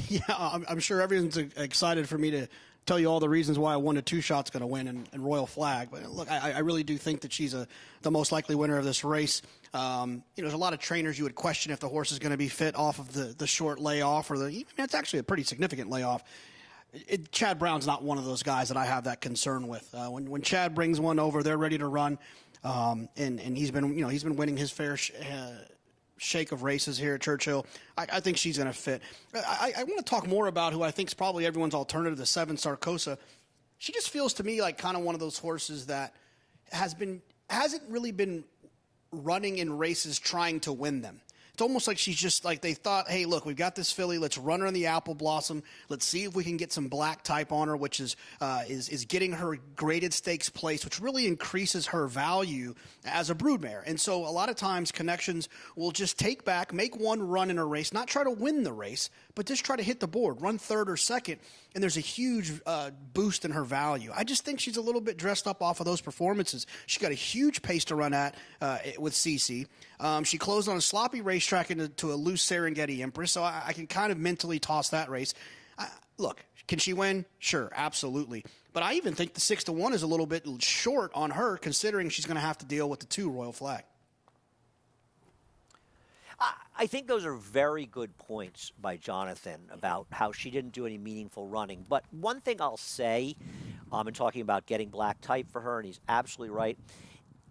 Yeah, I'm sure everyone's excited for me to tell you all the reasons why a 1-2 shot's going to win in Royal Flag. But look, I really do think that she's the most likely winner of this race. There's a lot of trainers you would question if the horse is going to be fit off of the short layoff or it's actually a pretty significant layoff. Chad Brown's not one of those guys that I have that concern with. When Chad brings one over, they're ready to run, and he's been winning his fair shake of races here at Churchill. I think she's going to fit. I want to talk more about who I think is probably everyone's alternative, the 7 Sarcosa. She just feels to me like kind of one of those horses that hasn't really been running in races trying to win them. It's almost like she's just like they thought, hey, look, we've got this filly. Let's run her in the Apple Blossom. Let's see if we can get some black type on her, which is getting her graded stakes place, which really increases her value as a broodmare. And so a lot of times connections will just take back, make one run in a race, not try to win the race, but just try to hit the board, run third or second, and there's a huge boost in her value. I just think she's a little bit dressed up off of those performances. She got a huge pace to run at with Cece. She closed on a sloppy racetrack into a loose Serengeti Empress, so I can kind of mentally toss that race. Look, can she win? Sure, absolutely. But I even think the 6-1 is a little bit short on her, considering she's going to have to deal with the 2 Royal Flag. I think those are very good points by Jonathan about how she didn't do any meaningful running. But one thing I'll say, in talking about getting black type for her, and he's absolutely right,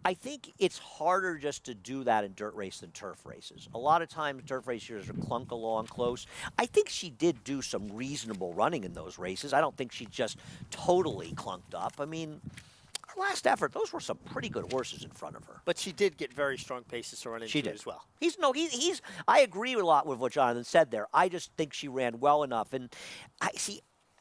I think it's harder just to do that in dirt race than turf races. A lot of times turf racers are clunk along close. I think she did do some reasonable running in those races. I don't think she just totally clunked up. I mean, her last effort, those were some pretty good horses in front of her. But she did get very strong paces to run into She did as well. I agree a lot with what Jonathan said there. I just think she ran well enough. And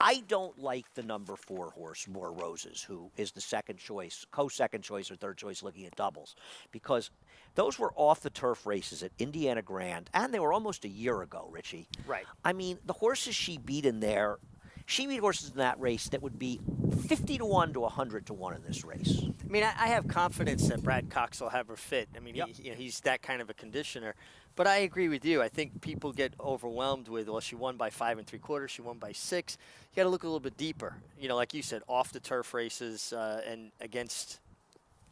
I don't like the number 4 horse, More Roses, who is the second choice, co-second choice or third choice looking at doubles, because those were off the turf races at Indiana Grand, and they were almost a year ago, Richie. Right. I mean, the horses she beat in there, she beat horses in that race that would be 50-1 to 100-1 in this race. I mean, I have confidence that Brad Cox will have her fit. I mean, he's that kind of a conditioner. But I agree with you. I think people get overwhelmed with, well, she won by 5 3/4, she won by 6. You got to look a little bit deeper. You know, like you said, off the turf races and against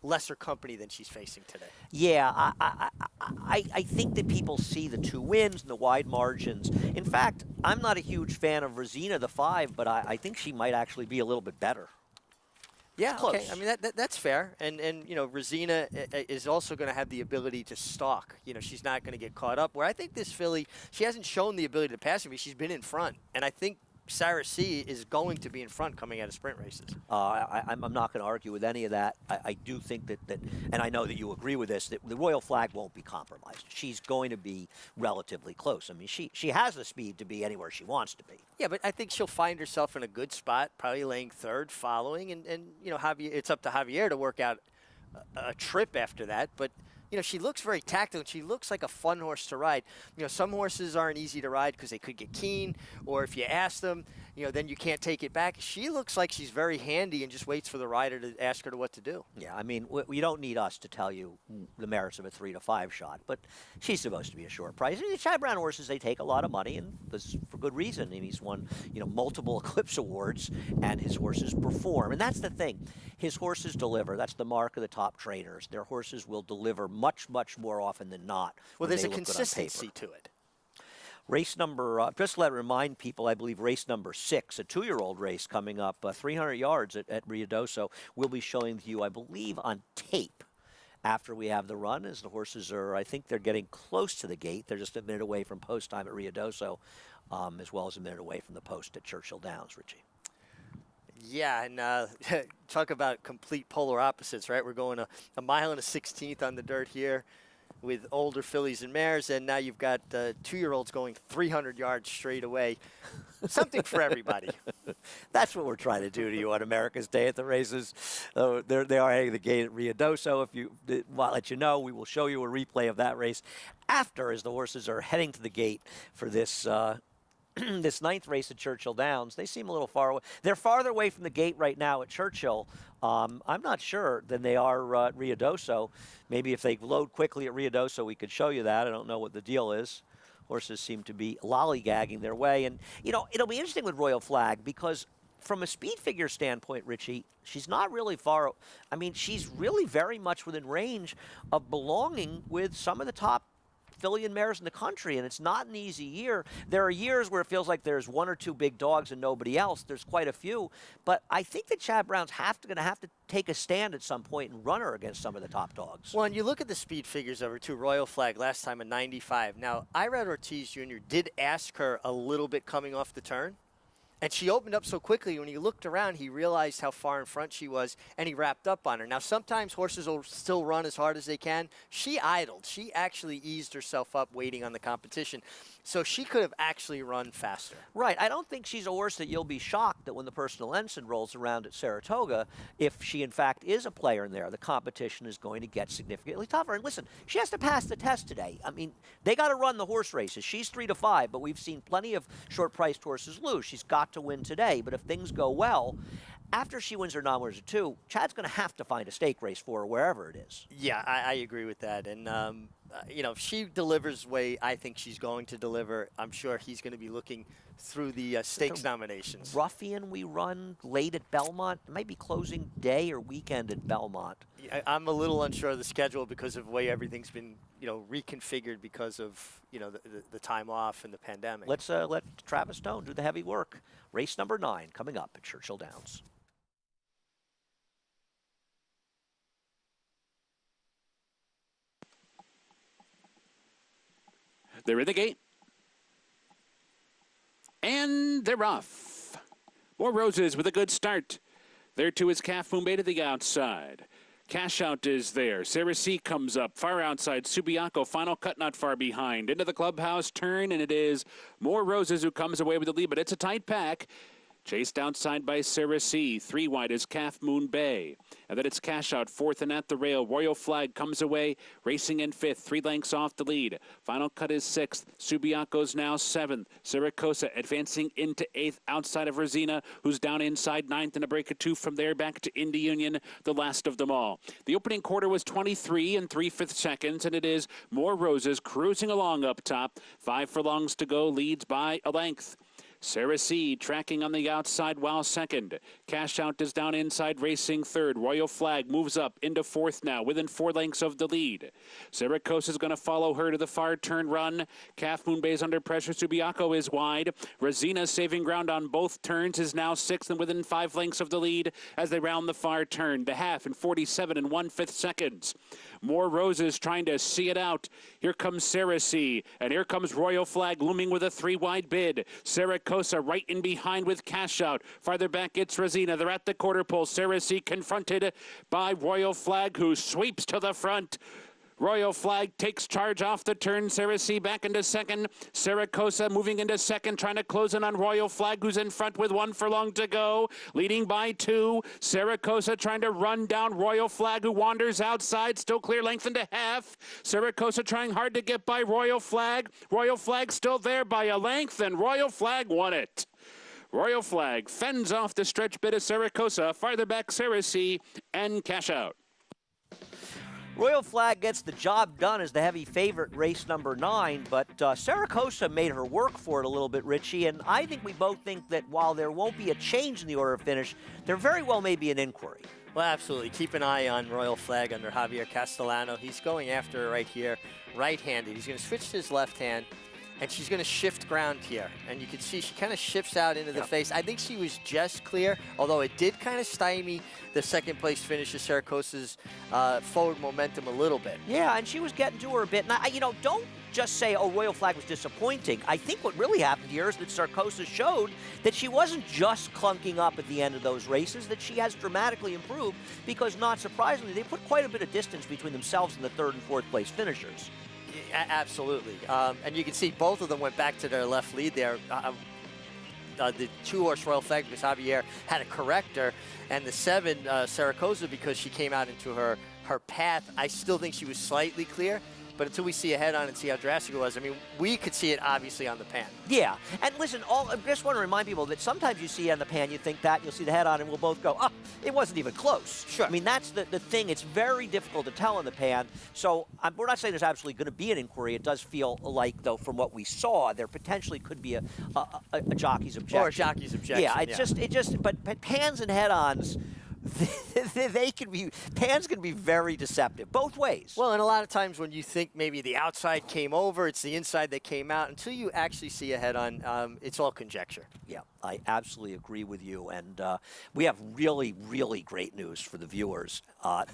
lesser company than she's facing today. Yeah, I think that people see the 2 wins and the wide margins. In fact, I'm not a huge fan of Rosina, the 5, but I think she might actually be a little bit better. Yeah, Close. okay. I mean, that's fair. And you know, Rosina is also going to have the ability to stalk. You know, she's not going to get caught up. Where I think this filly, she hasn't shown the ability to pass me. She's been in front. And I think Sarah C. is going to be in front coming out of sprint races. I'm not going to argue with any of that. I do think that, and I know that you agree with this, that the Royal Flag won't be compromised. She's going to be relatively close. I mean, she has the speed to be anywhere she wants to be. Yeah, but I think she'll find herself in a good spot, probably laying third, following, and you know, it's up to Javier to work out a trip after that. But you know, she looks very tactile, and she looks like a fun horse to ride. You know, some horses aren't easy to ride because they could get keen, or if you ask them, you know, then you can't take it back. She looks like she's very handy and just waits for the rider to ask her what to do. Yeah, I mean, you don't need us to tell you the merits of a 3 to 5 shot, but she's supposed to be a short price. I mean, the Chad Brown horses, they take a lot of money, and this for good reason. I mean, he's won, you know, multiple Eclipse Awards, and his horses perform. And that's the thing. His horses deliver. That's the mark of the top trainers. Their horses will deliver much, much more often than not. Well, there's a consistency to it. Race number, just to remind people, I believe race number 6, a 2-year-old race coming up 300 yards at Ruidoso. We'll be showing to you, I believe, on tape after we have the run, as the horses are, I think they're getting close to the gate. They're just a minute away from post time at Ruidoso, as well as a minute away from the post at Churchill Downs, Richie. Yeah, and talk about complete polar opposites, right? We're going a mile and a 16th on the dirt here with older fillies and mares, and now you've got 2-year-olds going 300 yards straight away. Something for everybody. That's what we're trying to do to you on America's Day at the Races. They are heading the gate at Ruidoso. I'll let you know, we will show you a replay of that race after, as the horses are heading to the gate for this this 9th race at Churchill Downs. They seem a little far away. They're farther away from the gate right now at Churchill. I'm not sure than they are at Ruidoso. Maybe if they load quickly at Ruidoso, we could show you that. I don't know what the deal is. Horses seem to be lollygagging their way. And, you know, it'll be interesting with Royal Flag because from a speed figure standpoint, Richie, she's not really far. I mean, she's really very much within range of belonging with some of the top filly and mares in the country, and it's not an easy year. There are years where it feels like there's 1 or 2 big dogs and nobody else. There's quite a few, but I think that Chad Brown's going to have to take a stand at some point and run her against some of the top dogs. Well, and you look at the speed figures of her too. Royal Flag last time a 95. Now, Irad Ortiz Jr. did ask her a little bit coming off the turn, and she opened up so quickly. When he looked around, he realized how far in front she was, and he wrapped up on her. Now, sometimes horses will still run as hard as they can. She idled. She actually eased herself up waiting on the competition. So she could have actually run faster. Right. I don't think she's a horse that you'll be shocked that when the personal ensign rolls around at Saratoga, if she in fact is a player in there, the competition is going to get significantly tougher. And listen, she has to pass the test today. I mean, they got to run the horse races. She's 3-5, but we've seen plenty of short-priced horses lose. She's got to win today. But if things go well, after she wins her non-winners of 2, Chad's going to have to find a stake race for her wherever it is. Yeah, I agree with that. And, you know, if she delivers the way I think she's going to deliver, I'm sure he's going to be looking through the stakes nominations. Ruffian we run late at Belmont. It might be closing day or weekend at Belmont. I'm a little unsure of the schedule because of the way everything's been, you know, reconfigured because of, you know, the time off and the pandemic. Let's let Travis Stone do the heavy work. Race number 9 coming up at Churchill Downs. They're in the gate. And they're off. More Roses with a good start. There too is Calf Moon Bay to the outside. Cash Out is there. Sarah C comes up. Far outside, Subiaco. Final cut not far behind. Into the clubhouse turn, and it is More Roses who comes away with the lead, but it's a tight pack. Chased outside by Sarah C. 3 wide is Calf Moon Bay. And then it's Cash Out, 4th and at the rail. Royal Flag comes away, racing in 5th, 3 lengths off the lead. Final cut is 6th. Subiaco's now 7th. Saracosa advancing into 8th outside of Rosina, who's down inside 9th and a break of 2 from there back to Indy Union, the last of them all. The opening quarter was 23 and 3/5 seconds, and it is More Roses cruising along up top. 5 furlongs to go, leads by a length. Sarah C. tracking on the outside while second. Cash Out is down inside racing third. Royal Flag moves up into 4th now within 4 lengths of the lead. Saracosa is going to follow her to the far turn run. Calf Moon Bay is under pressure. Subiaco is wide. Rosina saving ground on both turns is now 6th and within 5 lengths of the lead as they round the far turn. The half in 47 and 1/5 seconds. More Roses trying to see it out. Here comes Sarah C. And here comes Royal Flag looming with a 3 wide bid. Saracosa right in behind with Cash Out. Farther back it's Rosina. They're at the quarter pole. Sarah C. confronted by Royal Flag, who sweeps to the front. Royal Flag takes charge off the turn. Sarah C. back into second. Saracosa moving into second, trying to close in on Royal Flag, who's in front with 1 furlong to go. Leading by 2. Saracosa trying to run down Royal Flag, who wanders outside. Still clear length and a half. Saracosa trying hard to get by Royal Flag. Royal Flag still there by a length, and Royal Flag won it. Royal Flag fends off the stretch bit of Saracosa. Farther back, Sarah C. and Cash Out. Royal Flag gets the job done as the heavy favorite, race number 9, but Saracosa made her work for it a little bit, Richie, and I think we both think that while there won't be a change in the order of finish, there very well may be an inquiry. Well, absolutely. Keep an eye on Royal Flag under Javier Castellano. He's going after her right here, right-handed. He's going to switch to his left hand, and she's going to shift ground here. And you can see she kind of shifts out into the face. I think she was just clear, although it did kind of stymie the second-place finish of Saracosa's forward momentum a little bit. Yeah, and she was getting to her a bit. And, you know, don't just say, oh, Royal Flag was disappointing. I think what really happened here is that Saracosa showed that she wasn't just clunking up at the end of those races, that she has dramatically improved because, not surprisingly, they put quite a bit of distance between themselves and the 3rd and 4th place finishers. Absolutely. And you can see both of them went back to their left lead there. The 2-horse Royal Flag because Javier had a corrector, and the 7 Saracosa because she came out into her path. I still think she was slightly clear, but until we see a head-on and see how drastic it was, I mean, we could see it obviously on the pan. Yeah, and listen, I just want to remind people that sometimes you see on the pan, you think that, and you'll see the head-on, and we'll both go, oh, it wasn't even close. Sure. I mean, that's the thing. It's very difficult to tell in the pan, so we're not saying there's absolutely going to be an inquiry. It does feel like, though, from what we saw, there potentially could be a jockey's objection. Or a jockey's objection, yeah. But pans and head-ons, pans can be very deceptive, both ways. Well, and a lot of times when you think maybe the outside came over, it's the inside that came out. Until you actually see a head-on, it's all conjecture. Yeah, I absolutely agree with you. And we have really, really great news for the viewers.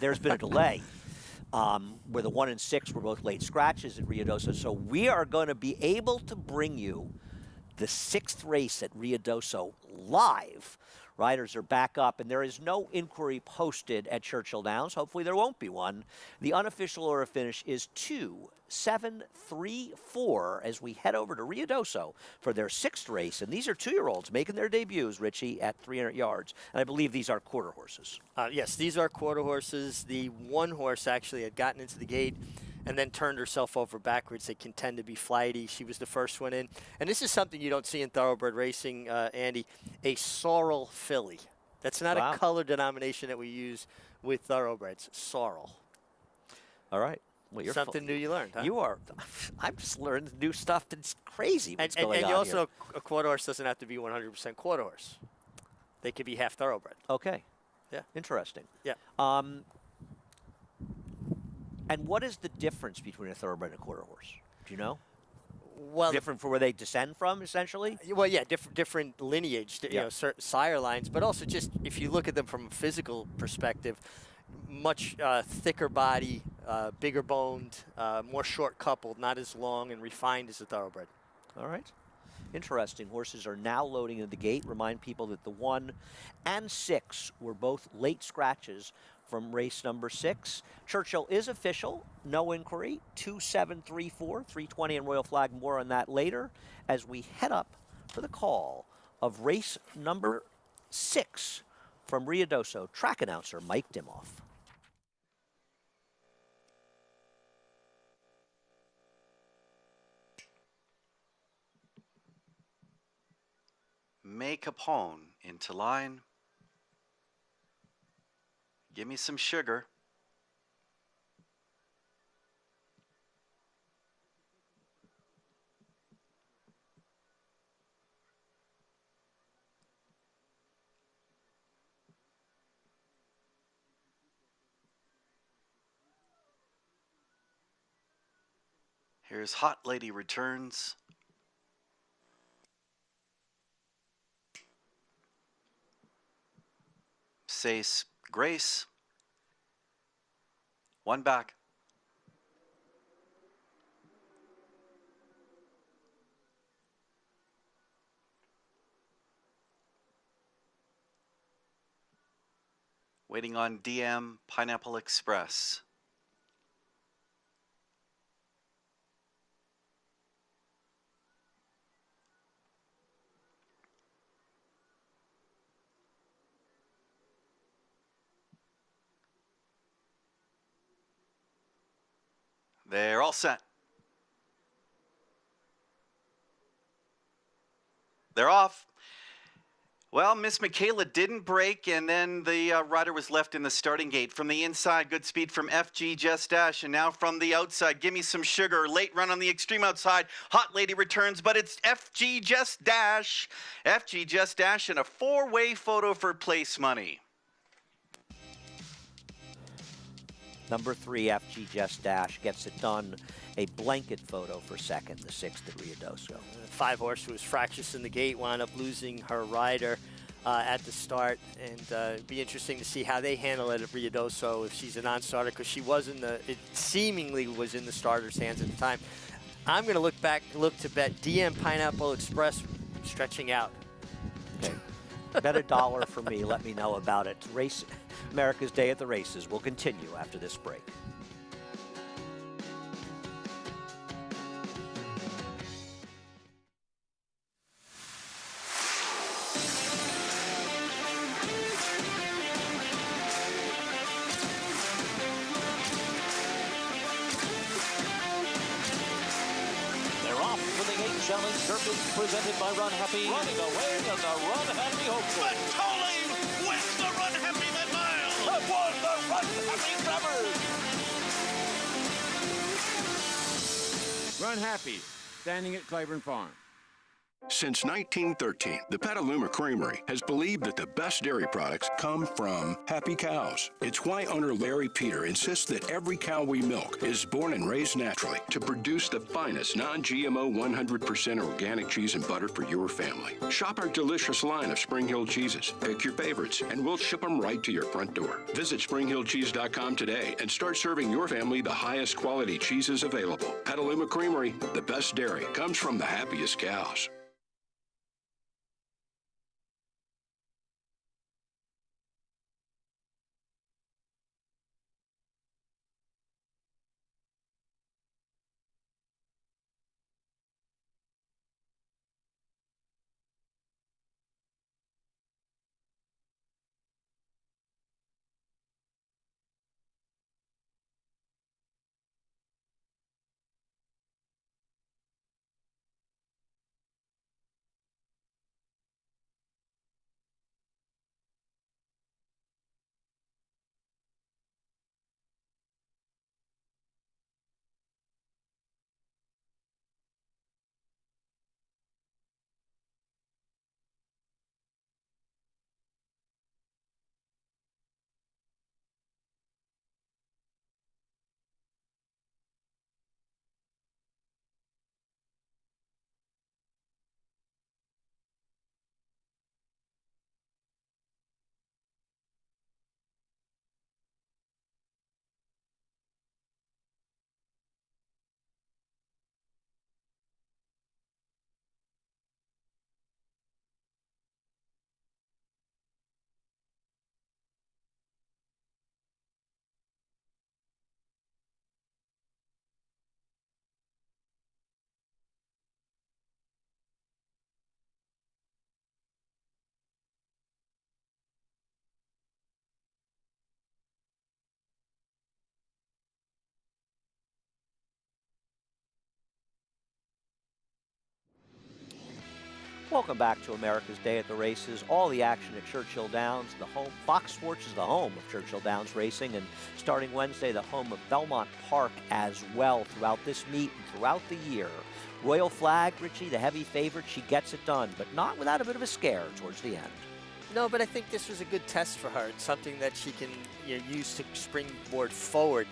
There's been a delay. Where the 1 and 6 were both late scratches at Ruidoso. So we are going to be able to bring you the 6th race at Ruidoso live Riders are back up, and there is no inquiry posted at Churchill Downs. Hopefully there won't be one. The unofficial order of finish is 2-7-3-4 as we head over to Ruidoso for their 6th race. And these are 2-year-olds making their debuts, Richie, at 300 yards. And I believe these are quarter horses. Yes, these are quarter horses. The one horse actually had gotten into the gate and then turned herself over backwards. They can tend to be flighty. She was the first one in. And this is something you don't see in thoroughbred racing, Andy, a sorrel filly. That's not a color denomination that we use with thoroughbreds. Sorrel. All right. Well, you're something new you learned, huh? You are. I'm just learning new stuff that's crazy what's going on and you also, here. a quarter horse doesn't have to be 100% quarter horse. They could be half thoroughbred. Okay. Yeah. Interesting. Yeah. And what is the difference between a thoroughbred and a quarter horse? Do you know? Well, different for where they descend from, essentially? Well, yeah, different lineage, you know, certain sire lines, but also just if you look at them from a physical perspective, much thicker body, bigger boned, more short coupled, not as long and refined as a thoroughbred. All right. Interesting. Horses are now loading into the gate. Remind people that the 1 and 6 were both late scratches from race number 6. Churchill is official. No inquiry. 2-7-3-4. 320 and Royal Flag. More on that later as we head up for the call of race number 6 from Ruidoso. Track announcer Mike Dimoff. May Capone into line. Give me some sugar. Here's Hot Lady Returns. Says Grace. 1 back. Waiting on DM Pineapple Express. They're all set. They're off. Well, Miss Michaela didn't break, and then the rider was left in the starting gate. From the inside, good speed from FG Just Dash, and now from the outside, Give Me Some Sugar. Late run on the extreme outside. Hot Lady Returns, but it's FG Just Dash. FG Just Dash and a 4-way photo for place money. Number 3, FG Just Dash gets it done. A blanket photo for second, the 6th at Ruidoso. 5 horse who was fractious in the gate wound up losing her rider at the start, and it'd be interesting to see how they handle it at Ruidoso if she's a non-starter, because she was in the, it seemingly was in the starter's hands at the time. I'm going to look to bet DM Pineapple Express stretching out. Okay. Bet $1 for me. Let me know about it. Race America's Day at the Races will continue after this break. They're off for the 8 Challenge Derby presented by Run Happy. Running away in the Run Happy Hopeful. But Coley wins the Run Happy that mile. Have won the Run Happy Grabbers. Run Happy, standing at Claiborne Farm. Since 1913, the Petaluma Creamery has believed that the best dairy products come from happy cows. It's why owner Larry Peter insists that every cow we milk is born and raised naturally to produce the finest non-GMO 100% organic cheese and butter for your family. Shop our delicious line of Spring Hill cheeses. Pick your favorites, and we'll ship them right to your front door. Visit SpringHillCheese.com today and start serving your family the highest quality cheeses available. Petaluma Creamery, the best dairy comes from the happiest cows. Welcome back to America's Day at the Races. All the action at Churchill Downs. The home, Fox Sports is the home of Churchill Downs Racing, and starting Wednesday, the home of Belmont Park as well throughout this meet and throughout the year. Royal Flag, Richie, the heavy favorite, she gets it done, but not without a bit of a scare towards the end. No, but I think this was a good test for her. It's something that she can use to springboard forward.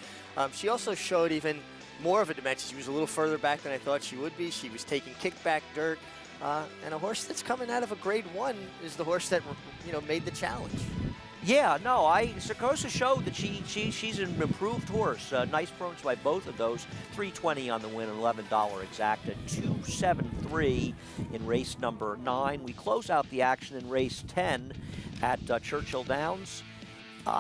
She also showed even more of a dimension. She was a little further back than I thought she would be. She was taking kickback dirt. And a horse that's coming out of a Grade 1 is the horse that, made the challenge. Yeah, no, Sarkosa showed that she's an improved horse. Nice performance by both of those. $3.20 on the win, $11 exacta, $2.73 in race number 9. We close out the action in race 10 at Churchill Downs.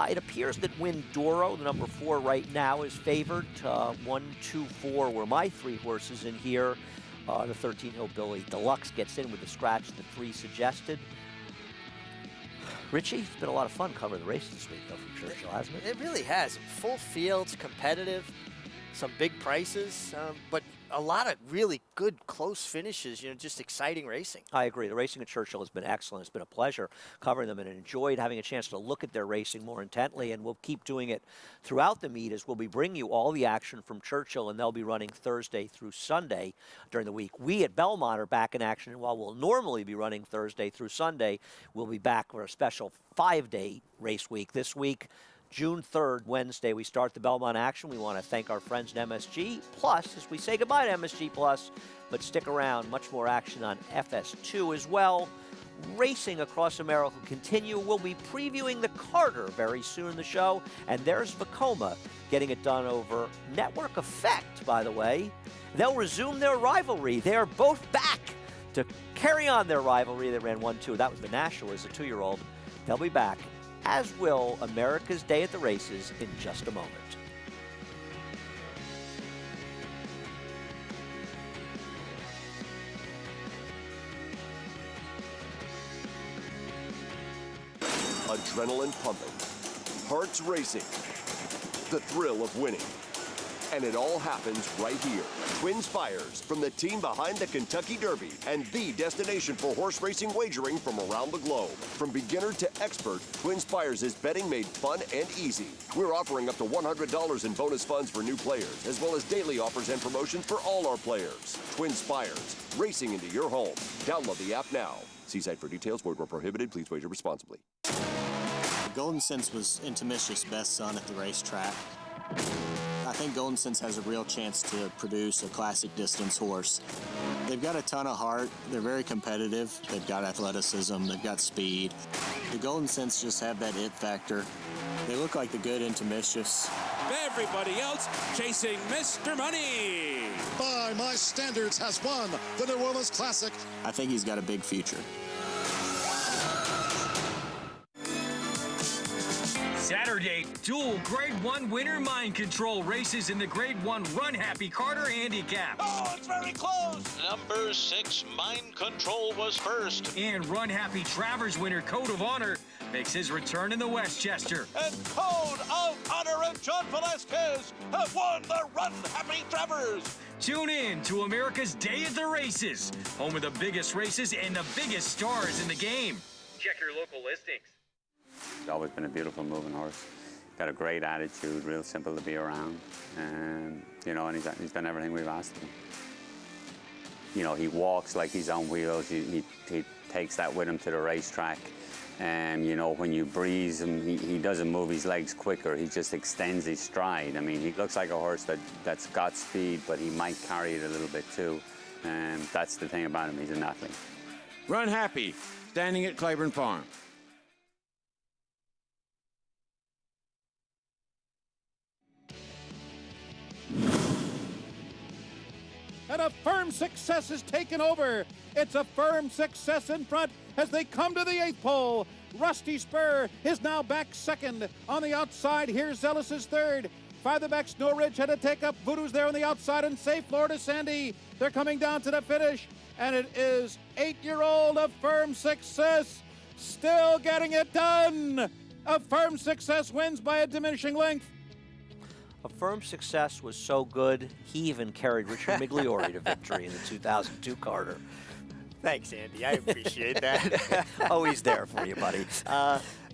It appears that Windoro, the number 4 right now, is favored. 1, 2, 4 were my 3 horses in here. The 13 Hillbilly Deluxe gets in with the scratch the 3 suggested. Richie, it's been a lot of fun covering the race this week, though, from Churchill, hasn't it? It really has. Full fields, competitive, some big prices, but a lot of really good, close finishes, just exciting racing. I agree. The racing at Churchill has been excellent. It's been a pleasure covering them and enjoyed having a chance to look at their racing more intently, and we'll keep doing it throughout the meet as we'll be bringing you all the action from Churchill, and they'll be running Thursday through Sunday during the week. We at Belmont are back in action, and while we'll normally be running Thursday through Sunday, we'll be back for a special 5-day race week this week. June 3rd, Wednesday, we start the Belmont action. We want to thank our friends at MSG Plus as we say goodbye to MSG Plus, but stick around. Much more action on FS2 as well. Racing across America will continue. We'll be previewing the Carter very soon in the show, and there's Vekoma getting it done over Network Effect, by the way. They'll resume their rivalry. They are both back to carry on their rivalry. They ran 1-2. That was the National as a 2-year-old. They'll be back, as will America's Day at the Races in just a moment. Adrenaline pumping, hearts racing, the thrill of winning. And it all happens right here. Twin Spires, from the team behind the Kentucky Derby and the destination for horse racing wagering from around the globe. From beginner to expert, Twin Spires is betting made fun and easy. We're offering up to $100 in bonus funds for new players, as well as daily offers and promotions for all our players. Twin Spires, racing into your home. Download the app now. See site for details. Void where prohibited. Please wager responsibly. Golden Sense was Intimicious' best son at the racetrack. I think Golden Sense has a real chance to produce a classic distance horse. They've got a ton of heart. They're very competitive. They've got athleticism. They've got speed. The Golden Sense just have that it factor. They look like the good Intimicious. Everybody else chasing Mr. Money. By my standards, has won the New Orleans Classic. I think he's got a big future. Saturday, dual Grade 1 winner mind control races in the Grade 1 Run Happy Carter Handicap. Oh, it's very close. Number 6, Mind Control, was first. And Run Happy Travers winner Code of Honor makes his return in the Westchester. And Code of Honor and John Velasquez have won the Run Happy Travers. Tune in to America's Day at the Races, home of the biggest races and the biggest stars in the game. Check your local listings. He's always been a beautiful moving horse. Got a great attitude, real simple to be around. And he's done everything we've asked of him. He walks like he's on wheels. He takes that with him to the racetrack. And, when you breeze him, he doesn't move his legs quicker. He just extends his stride. I mean, he looks like a horse that's got speed, but he might carry it a little bit too. And that's the thing about him. He's an athlete. Run Happy, standing at Claiborne Farm. And a firm success is taken over. It's a firm success in front as they come to the 8th pole. Rusty Spur is now back second. On the outside, here's Zealous' third. Farther back, Snow Ridge had to take up. Voodoo's there on the outside, and safe Florida Sandy. They're coming down to the finish, and it is 8-year-old A Firm Success still getting it done. A Firm Success wins by a diminishing length. A Firm Success was so good, he even carried Richard Migliore to victory in the 2002 Carter. Thanks, Andy. I appreciate that. Always there for you, buddy.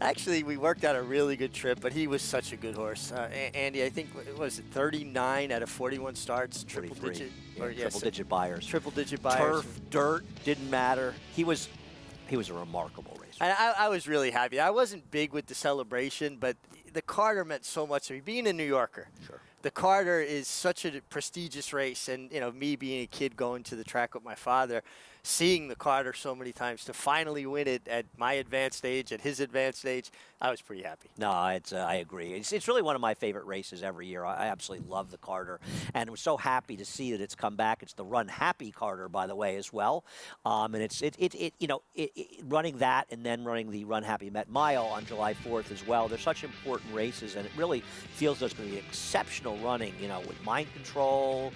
Actually, we worked out a really good trip, but he was such a good horse. Andy, I think, what was it 39 out of 41 starts? Triple 43. digit? Yeah, Or, yes, triple-digit buyers. Triple-digit buyers. Turf, dirt, didn't matter. He was a remarkable racer. I was really happy. I wasn't big with the celebration, but the Carter meant so much to me. Being a New Yorker, sure. The Carter is such a prestigious race, and me being a kid going to the track with my father, seeing the Carter so many times, to finally win it at my advanced age, at his advanced age, I was pretty happy. No, I agree. It's really one of my favorite races every year. I absolutely love the Carter, and we're so happy to see that it's come back. It's the Run Happy Carter, by the way, as well. And it's running that and then running the Run Happy Met Mile on July 4th as well. They're such important races, and it really feels there's going to be exceptional running. With Mind Control,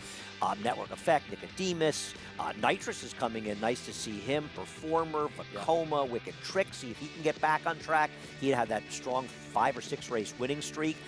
Network Effect, Nicodemus, Nitrous is coming in. Nice to see him. Performer, Vacoma, Wicked Trick. See if he can get back on track. He'd have that strong 5 or 6 race winning streak.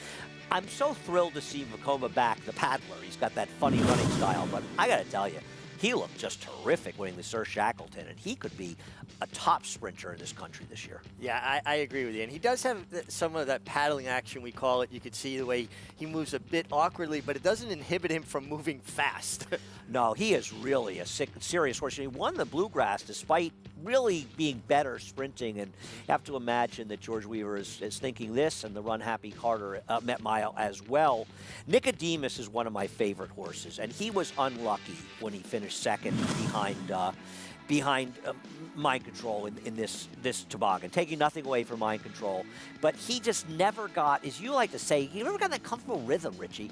I'm so thrilled to see Vacoma back, the paddler. He's got that funny running style, but I got to tell you, he looked just terrific winning the Sir Shackleton, and he could be a top sprinter in this country this year. Yeah, I agree with you. And he does have some of that paddling action, we call it. You could see the way he moves a bit awkwardly, but it doesn't inhibit him from moving fast. No, he is really a serious horse. He won the Bluegrass despite really being better sprinting, and you have to imagine that George Weaver is thinking this and the Run Happy Carter Met Mile as well. Nicodemus is one of my favorite horses, and he was unlucky when he finished second behind Mind Control in this toboggan, taking nothing away from Mind Control. But he just never got, as you like to say, he never got that comfortable rhythm, Richie.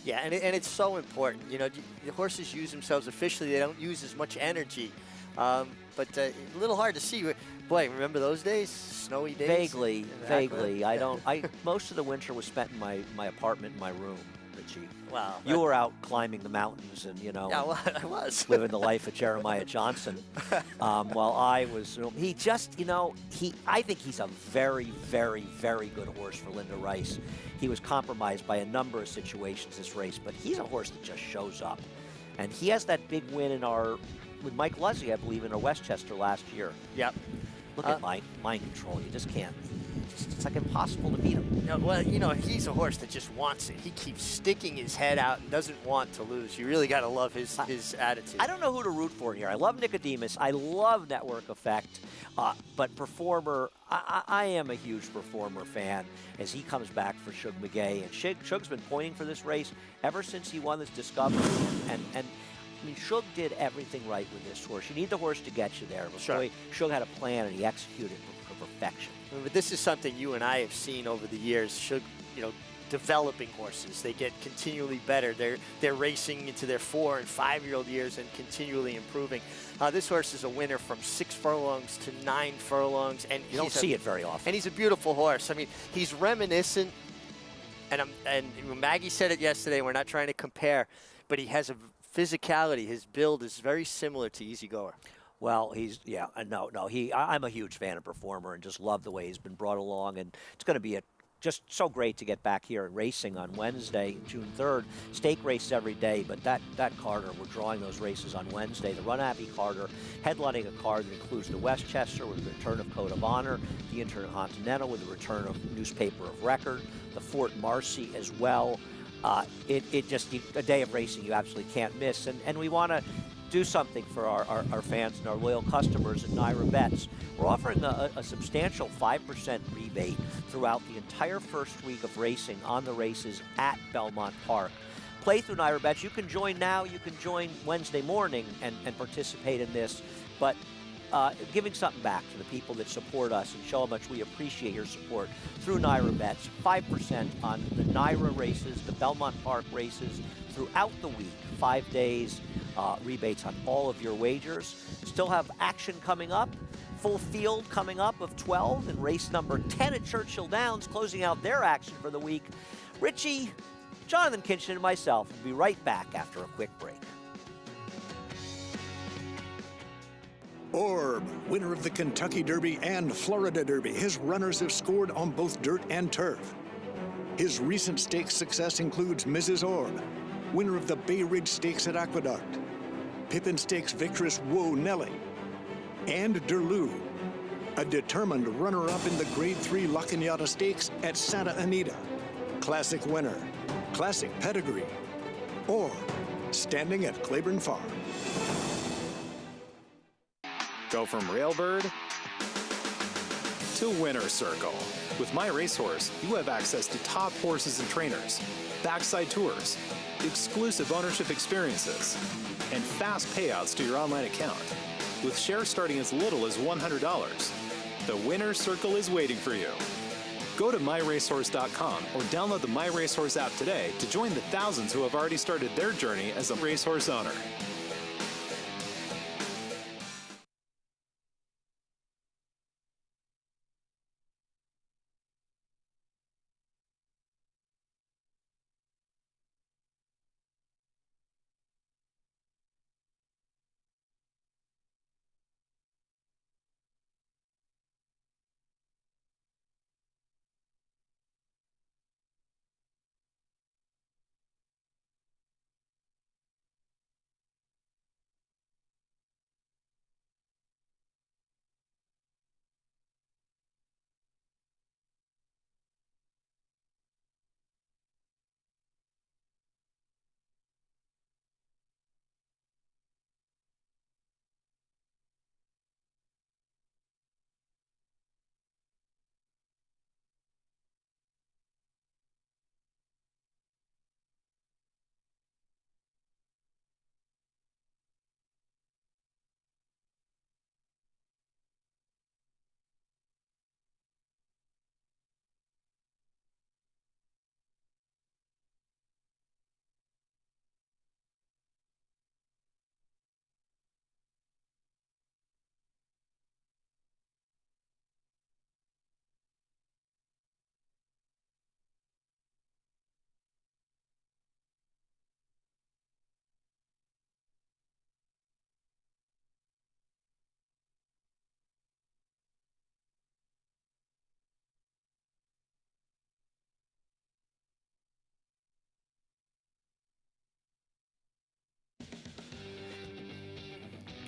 Yeah, and it's so important. The horses use themselves officially. They don't use as much energy. But a little hard to see. Boy, remember those days? Snowy days? Vaguely. Most of the winter was spent in my apartment, in my room, Richie. Wow. You were out climbing the mountains and, Yeah, well, I was. living the life of Jeremiah Johnson. While I was, I think he's a very, very, very good horse for Linda Rice. He was compromised by a number of situations this race, but he's a horse that just shows up. And he has that big win with Mike Luzzy, I believe, in a Westchester last year. Yep. Look at Mind Control. You just can't. It's like impossible to beat him. No, well, he's a horse that just wants it. He keeps sticking his head out and doesn't want to lose. You really got to love his attitude. I don't know who to root for here. I love Nicodemus. I love Network Effect. But Performer, I am a huge Performer fan as he comes back for Shug McGay. And Shug's been pointing for this race ever since he won this Discovery. And I mean, Shug did everything right with this horse. You need the horse to get you there. Sure. Shug had a plan, and he executed for perfection. But this is something you and I have seen over the years. Shug, developing horses. They get continually better. They're racing into their 4- and 5-year-old years and continually improving. This horse is a winner from 6 furlongs to 9 furlongs, and you don't see it very often. And he's a beautiful horse. I mean, he's reminiscent. And Maggie said it yesterday. We're not trying to compare, but he has a physicality. His build is very similar to Easy Goer. Well, I'm a huge fan of Performer and just love the way he's been brought along, and it's going to be just so great to get back here and racing on Wednesday, June 3rd. Stake races every day, but that Carter, we're drawing those races on Wednesday. The Run Happy Carter, headlining a card that includes the Westchester with the return of Code of Honor, the Intercontinental with the return of Newspaper of Record, the Fort Marcy as well. It just a day of racing you absolutely can't miss, and we want to do something for our fans and our loyal customers at Naira Bets. We're offering a substantial 5% rebate throughout the entire first week of racing on the races at Belmont Park. Play through Naira Bets. You can join now. You can join Wednesday morning and participate in this, but giving something back to the people that support us and show how much we appreciate your support through Naira Bets. 5% on the Naira races, the Belmont Park races throughout the week. 5 days, rebates on all of your wagers. Still have action coming up. Full field coming up of 12 and race number 10 at Churchill Downs, closing out their action for the week. Richie, Jonathan Kinchin, and myself will be right back after a quick break. Orb, winner of the Kentucky Derby and Florida Derby. His runners have scored on both dirt and turf. His recent stakes success includes Mrs. Orb, winner of the Bay Ridge Stakes at Aqueduct, Pippin Stakes victress Whoa Nelly, and Derlou, a determined runner-up in the Grade 3 La Cañada Stakes at Santa Anita, classic winner, classic pedigree, or standing at Claiborne Farm. Go from Railbird to Winner Circle. With My Racehorse, you have access to top horses and trainers, backside tours, exclusive ownership experiences, and fast payouts to your online account. With shares starting as little as $100, the Winner Circle is waiting for you. Go to myracehorse.com or download the My Racehorse app today to join the thousands who have already started their journey as a racehorse owner.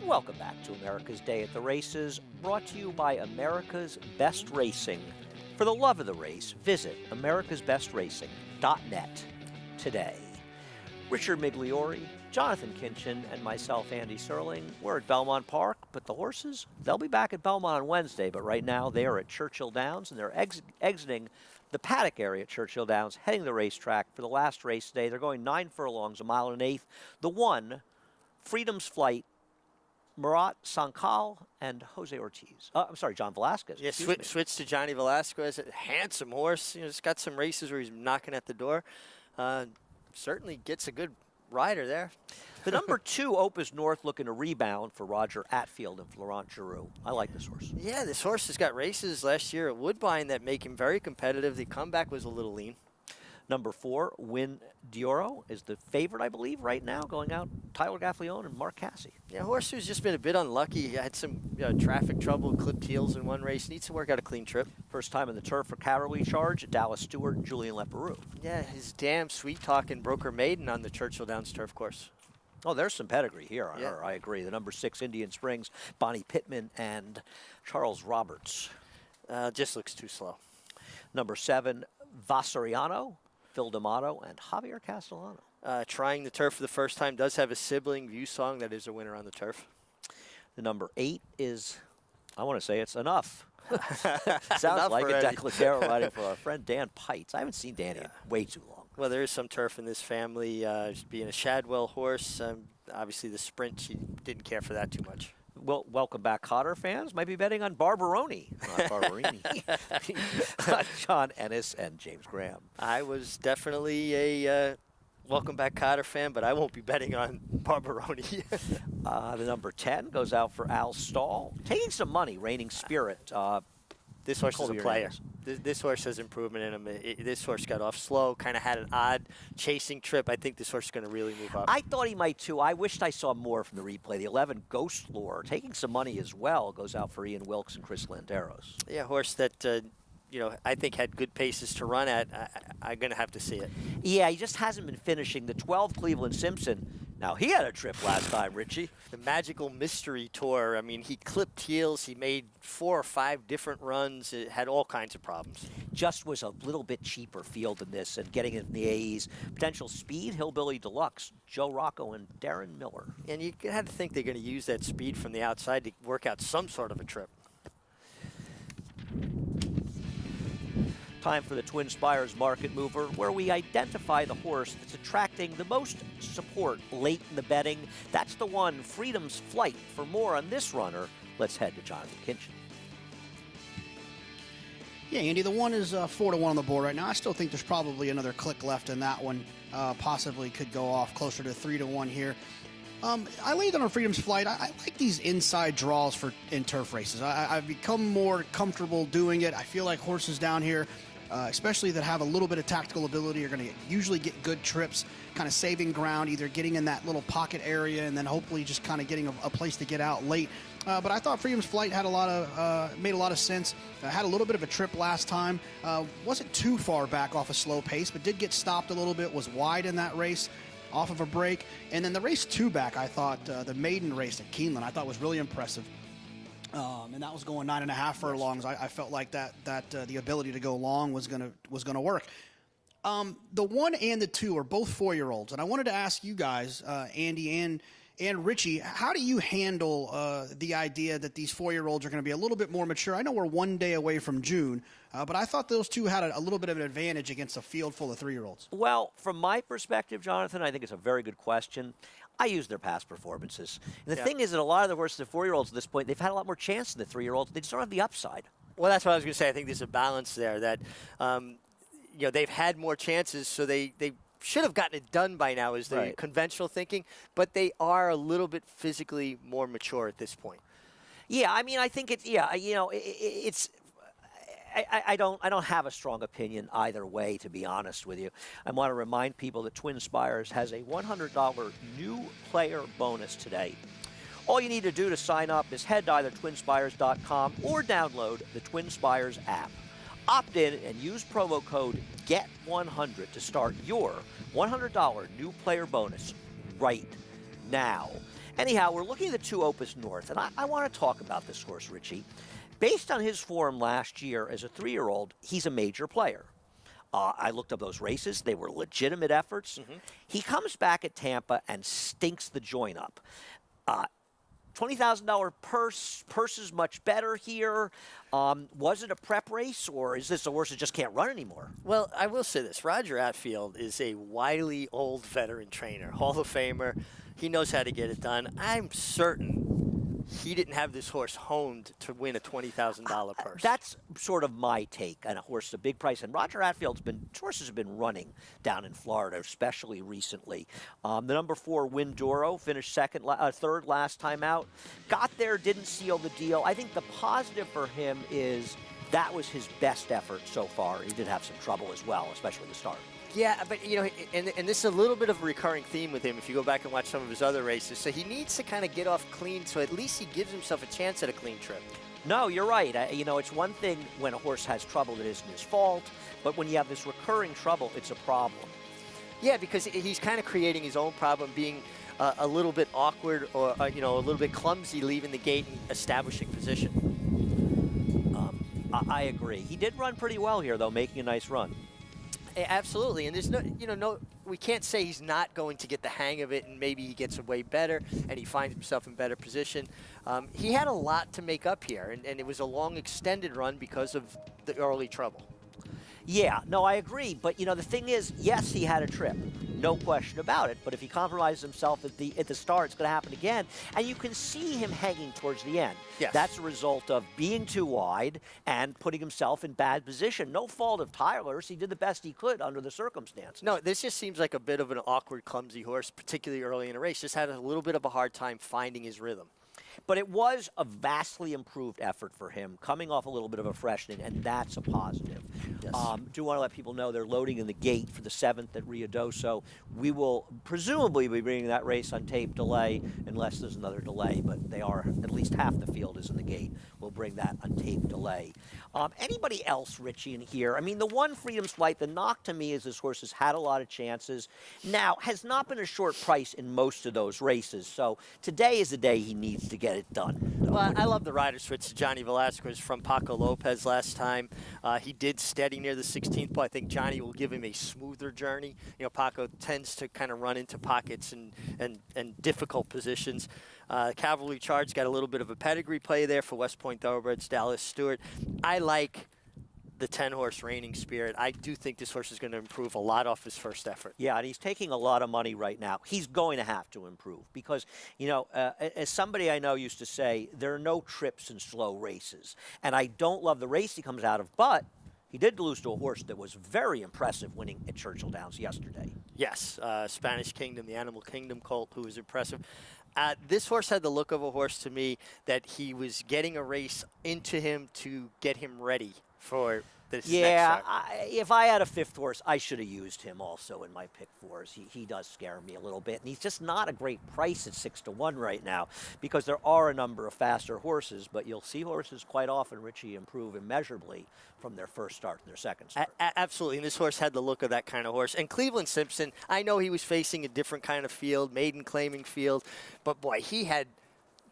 Welcome back to America's Day at the Races, brought to you by America's Best Racing. For the love of the race, visit americasbestracing.net today. Richard Migliori, Jonathan Kinchin, and myself, Andy Serling, we're at Belmont Park, but the horses, they'll be back at Belmont on Wednesday, but right now they are at Churchill Downs, and they're exiting the paddock area at Churchill Downs, heading to the racetrack for the last race today. They're going 9 furlongs, a mile and an eighth. The one, Freedom's Flight, Murat Sankal and Jose Ortiz. John Velasquez. Yeah, switch to Johnny Velasquez. A handsome horse. You know, he's got some races where he's knocking at the door. Certainly gets a good rider there. The number 2, Opus North, looking to rebound for Roger Atfield and Florent Giroux. I like this horse. Yeah, this horse has got races last year at Woodbine that make him very competitive. The comeback was a little lean. Number 4, Win Dioro, is the favorite, I believe, right now, going out Tyler Gaffleone and Mark Cassie. Yeah, horse who's just been a bit unlucky. He had some traffic trouble, clipped heels in one race. Needs to work out a clean trip. First time in the turf for Caraway Charge, Dallas Stewart and Julian Leperoux. Yeah, his damn sweet-talking broker maiden on the Churchill Downs turf course. Oh, there's some pedigree here on her, I agree. The number 6, Indian Springs, Bonnie Pittman and Charles Roberts. Just looks too slow. Number 7, Vasariano, Phil D'Amato, and Javier Castellano. Trying the turf for the first time, does have a sibling, View Song, that is a winner on the turf. The number 8 is, I want to say it's Enough. Sounds Enough like already. a Declatero riding for our friend Dan Pites. I haven't seen Danny in way too long. Well, there is some turf in this family. Just being a Shadwell horse, obviously the sprint, she didn't care for that too much. Well, welcome back, Cotter fans. Might be betting on Barbaroni, not Barbarini. John Ennis and James Graham. I was definitely a welcome back Cotter fan, but I won't be betting on Barbaroni. The number 10 goes out for Al Stahl. Taking some money, Reigning Spirit. This horse is a player. This horse has improvement in him. This horse got off slow, kind of had an odd chasing trip. I think this horse is going to really move up. I thought he might too. I wished I saw more from the replay. The 11, Ghost Lore, taking some money as well, goes out for Ian Wilkes and Chris Landeros. Yeah, horse that I think had good paces to run at. I'm going to have to see it. Yeah, he just hasn't been finishing. The 12, Cleveland Simpson, Now, he had a trip last time, Richie. The Magical Mystery Tour. I mean, he clipped heels. He made 4 or 5 different runs. It had all kinds of problems. Just was a little bit cheaper field than this, and getting in the A's. Potential speed, Hillbilly Deluxe, Joe Rocco and Darren Miller. And you had to think they're going to use that speed from the outside to work out some sort of a trip. Time for the Twin Spires Market Mover, where we identify the horse that's attracting the most support late in the betting. That's the one, Freedom's Flight. For more on this runner, let's head to Jonathan Kinchin. Yeah, Andy, the one is 4-1 on the board right now. I still think there's probably another click left in that one. Possibly could go off closer to 3-1 here. I laid on Freedom's Flight. I like these inside draws in turf races. I've become more comfortable doing it. I feel like horses down here, especially that have a little bit of tactical ability, are going to usually get good trips, kind of saving ground, either getting in that little pocket area and then hopefully just kind of getting a place to get out late. But I thought Freedom's Flight had made a lot of sense. Had a little bit of a trip last time. Wasn't too far back off a slow pace, but did get stopped a little bit. Was wide in that race, off of a break. And then the race 2 back, I thought the maiden race at Keeneland, I thought was really impressive. And that was going 9.5 furlongs. I felt like that the ability to go long was gonna work. The 1 and the 2 are both 4-year-olds, and I wanted to ask you guys, Andy and Richie, how do you handle the idea that these 4-year-olds are going to be a little bit more mature? I know we're 1 day away from June, but I thought those two had a little bit of an advantage against a field full of 3-year-olds. Well, from my perspective, Jonathan, I think it's a very good question. I use their past performances. And the thing is that a lot of the horses, the 4-year-olds at this point, they've had a lot more chance than the 3-year-olds. They just don't have the upside. Well, that's what I was going to say. I think there's a balance there that, they've had more chances, so they should have gotten it done by now is the conventional thinking, but they are a little bit physically more mature at this point. Yeah, I mean, I think it's I don't have a strong opinion either way, to be honest with you. I want to remind people that Twin Spires has a $100 new player bonus today. All you need to do to sign up is head to either twinspires.com or download the Twin Spires app. Opt in and use promo code GET100 to start your $100 new player bonus right now. Anyhow, we're looking at the 2 Opus North, and I want to talk about this horse, Richie. Based on his form last year as a 3-year-old, he's a major player. I looked up those races. They were legitimate efforts. He comes back at Tampa and stinks the joint up. $20,000 purse. Purse is much better here. Was it a prep race, or is this a horse that just can't run anymore? Well, I will say this. Roger Atfield is a wily old veteran trainer, Hall of Famer. He knows how to get it done. I'm certain he didn't have this horse honed to win a $20,000 purse. That's sort of my take on a horse, a big price. And Roger Atfield's horses have been running down in Florida, especially recently. The number 4, Windoro, finished third last time out. Got there, didn't seal the deal. I think the positive for him is that was his best effort so far. He did have some trouble as well, especially at the start. Yeah, but, and this is a little bit of a recurring theme with him if you go back and watch some of his other races. So he needs to kind of get off clean, so at least he gives himself a chance at a clean trip. No, you're right. It's one thing when a horse has trouble that isn't his fault, but when you have this recurring trouble, it's a problem. Yeah, because he's kind of creating his own problem, being a little bit awkward or, a little bit clumsy leaving the gate and establishing position. I agree. He did run pretty well here, though, making a nice run. Absolutely, and there's we can't say he's not going to get the hang of it, and maybe he gets away better, and he finds himself in better position. He had a lot to make up here, and it was a long, extended run because of the early trouble. Yeah, no, I agree. But, the thing is, yes, he had a trip. No question about it. But if he compromises himself at the start, it's going to happen again. And you can see him hanging towards the end. Yes. That's a result of being too wide and putting himself in bad position. No fault of Tyler's. He did the best he could under the circumstances. No, this just seems like a bit of an awkward, clumsy horse, particularly early in a race. Just had a little bit of a hard time finding his rhythm. But it was a vastly improved effort for him, coming off a little bit of a freshening, and that's a positive. Yes. Do want to let people know they're loading in the gate for the 7th at Ruidoso. We will presumably be bringing that race on tape delay unless there's another delay, but they are, at least half the field is in the gate. We'll bring that on tape delay. Anybody else, Richie, in here? I mean, the one Freedom's Flight, the knock to me is this horse has had a lot of chances. Now, has not been a short price in most of those races, so today is the day he needs to get it done. Well, I love the rider switch to Johnny Velasquez from Paco Lopez last time. He did steady near the 16th pole. I think Johnny will give him a smoother journey. You know, Paco tends to kind of run into pockets and difficult positions. Cavalry Charge got a little bit of a pedigree play there for West Point Thoroughbreds, Dallas Stewart. I like the 10-horse Reigning Spirit. I do think this horse is going to improve a lot off his first effort. Yeah, and he's taking a lot of money right now. He's going to have to improve because, you know, as somebody I know used to say, there are no trips in slow races. And I don't love the race he comes out of, but he did lose to a horse that was very impressive winning at Churchill Downs yesterday. Yes, Spanish Kingdom, the Animal Kingdom colt, who was impressive. This horse had the look of a horse to me that he was getting a race into him to get him ready for this next start. If I had a 5th horse, I should have used him also in my pick 4s. He does scare me a little bit, and he's just not a great price at 6-1 right now because there are a number of faster horses, but you'll see horses quite often, Richie, improve immeasurably from their first start to their second start. Absolutely, and this horse had the look of that kind of horse. And Cleveland Simpson, I know he was facing a different kind of field, maiden claiming field, but boy, he had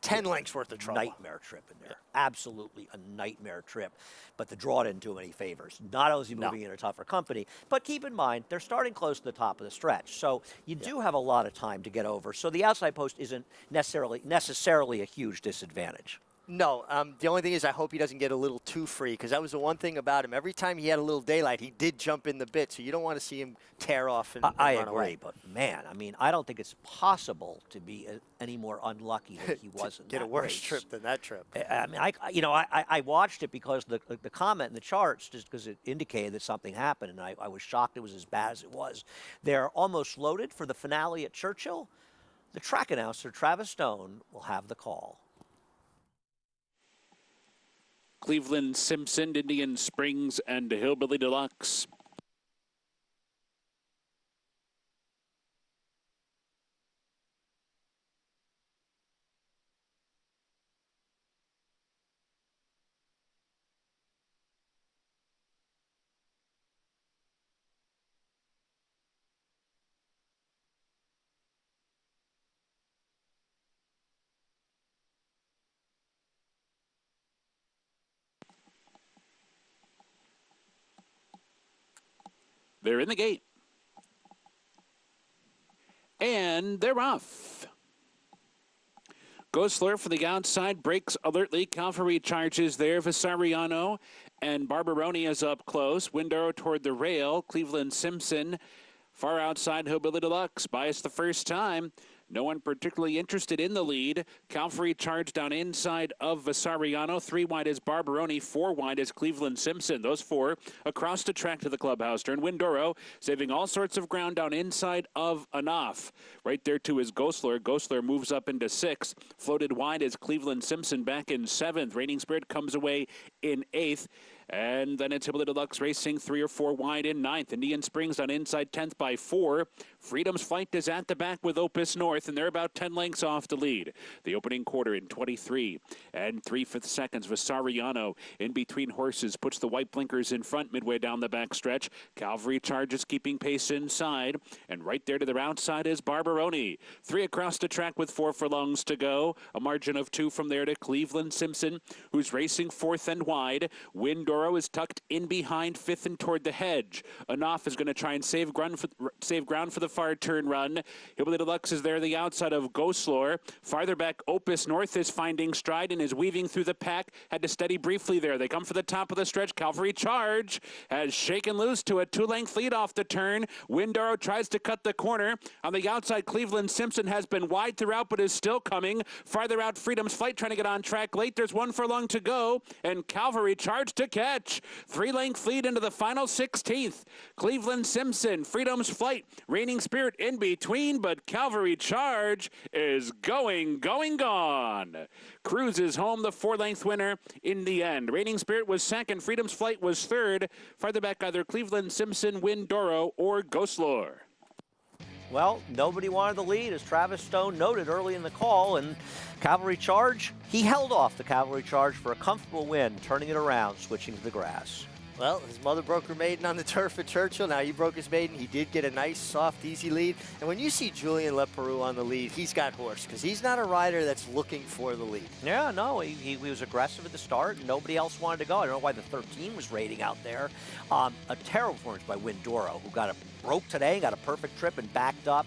10 lengths worth of trouble. Nightmare trip in there. Absolutely a nightmare trip. But the draw didn't do him any favors. Not only is he moving in a tougher company, but keep in mind, they're starting close to the top of the stretch. So you do have a lot of time to get over. So the outside post isn't necessarily a huge disadvantage. No, the only thing is I hope he doesn't get a little too free, because that was the one thing about him. Every time he had a little daylight, he did jump in the bit, so you don't want to see him tear off and I run agree, away. but man, I mean, I don't think it's possible to be any more unlucky than he was in Get that a worse race. trip than that trip. I mean, I watched it because the comment in the charts, just because it indicated that something happened, and I was shocked it was as bad as it was. They're almost loaded for the finale at Churchill. The track announcer, Travis Stone, will have the call. Cleveland Simpson, Indian Springs, and Hillbilly Deluxe. They're in the gate. And they're off. Gosler for the outside, breaks alertly. Cavalry Charges there. Vasariano and Barbaroni is up close. Windaro toward the rail. Cleveland Simpson far outside. Hillbilly Deluxe. Biased the first time. No one particularly interested in the lead. Cavalry Charge down inside of Vasariano. 3 wide is Barbaroni. 4 wide is Cleveland Simpson. Those 4 across the track to the clubhouse turn. Windoro saving all sorts of ground down inside of Enough. Right there too is Gosler. Gosler moves up into 6th. Floated wide is Cleveland Simpson back in 7th. Reigning Spirit comes away in 8th. And then it's Hillbilly Deluxe racing 3 or 4 wide in 9th. Indian Springs on inside 10th by 4. Freedom's Flight is at the back with Opus North, and they're about 10 lengths off the lead. The opening quarter in 23 and 3/5 seconds. Vasariano in between horses puts the white blinkers in front midway down the back stretch. Cavalry Charges keeping pace inside, and right there to their outside is Barbaroni. 3 across the track with 4 furlongs to go. A margin of 2 from there to Cleveland Simpson, who's racing 4th and wide. Windoro is tucked in behind 5th and toward the hedge. Enough is going to try and save ground for the far turn run. Hillbilly Deluxe is there the outside of Gosler. Farther back, Opus North is finding stride and is weaving through the pack. Had to steady briefly there. They come for the top of the stretch. Cavalry Charge has shaken loose to a 2-length lead off the turn. Windaro tries to cut the corner. On the outside, Cleveland Simpson has been wide throughout but is still coming. Farther out, Freedom's Flight trying to get on track late. There's 1 furlong to go, and Cavalry Charge to catch catch. 3-length lead into the final 16th. Cleveland Simpson, Freedom's Flight, Reigning Spirit in between, but Cavalry Charge is going, gone. Cruz is home, the 4-length winner in the end. Reigning Spirit was second, Freedom's Flight was third. Farther back, either Cleveland Simpson, Windoro, or Ghostlore. Well, nobody wanted the lead, as Travis Stone noted early in the call, and Cavalry Charge, he held off the Cavalry Charge for a comfortable win, turning it around, switching to the grass. Well, his mother broke her maiden on the turf at Churchill. Now he broke his maiden. He did get a nice, soft, easy lead. And when you see Julien Leparoux on the lead, he's got horse, because he's not a rider that's looking for the lead. Yeah, no, he was aggressive at the start, and nobody else wanted to go. I don't know why the 13 was raiding out there. A terrible performance by Windoro, who broke today, got a perfect trip and backed up.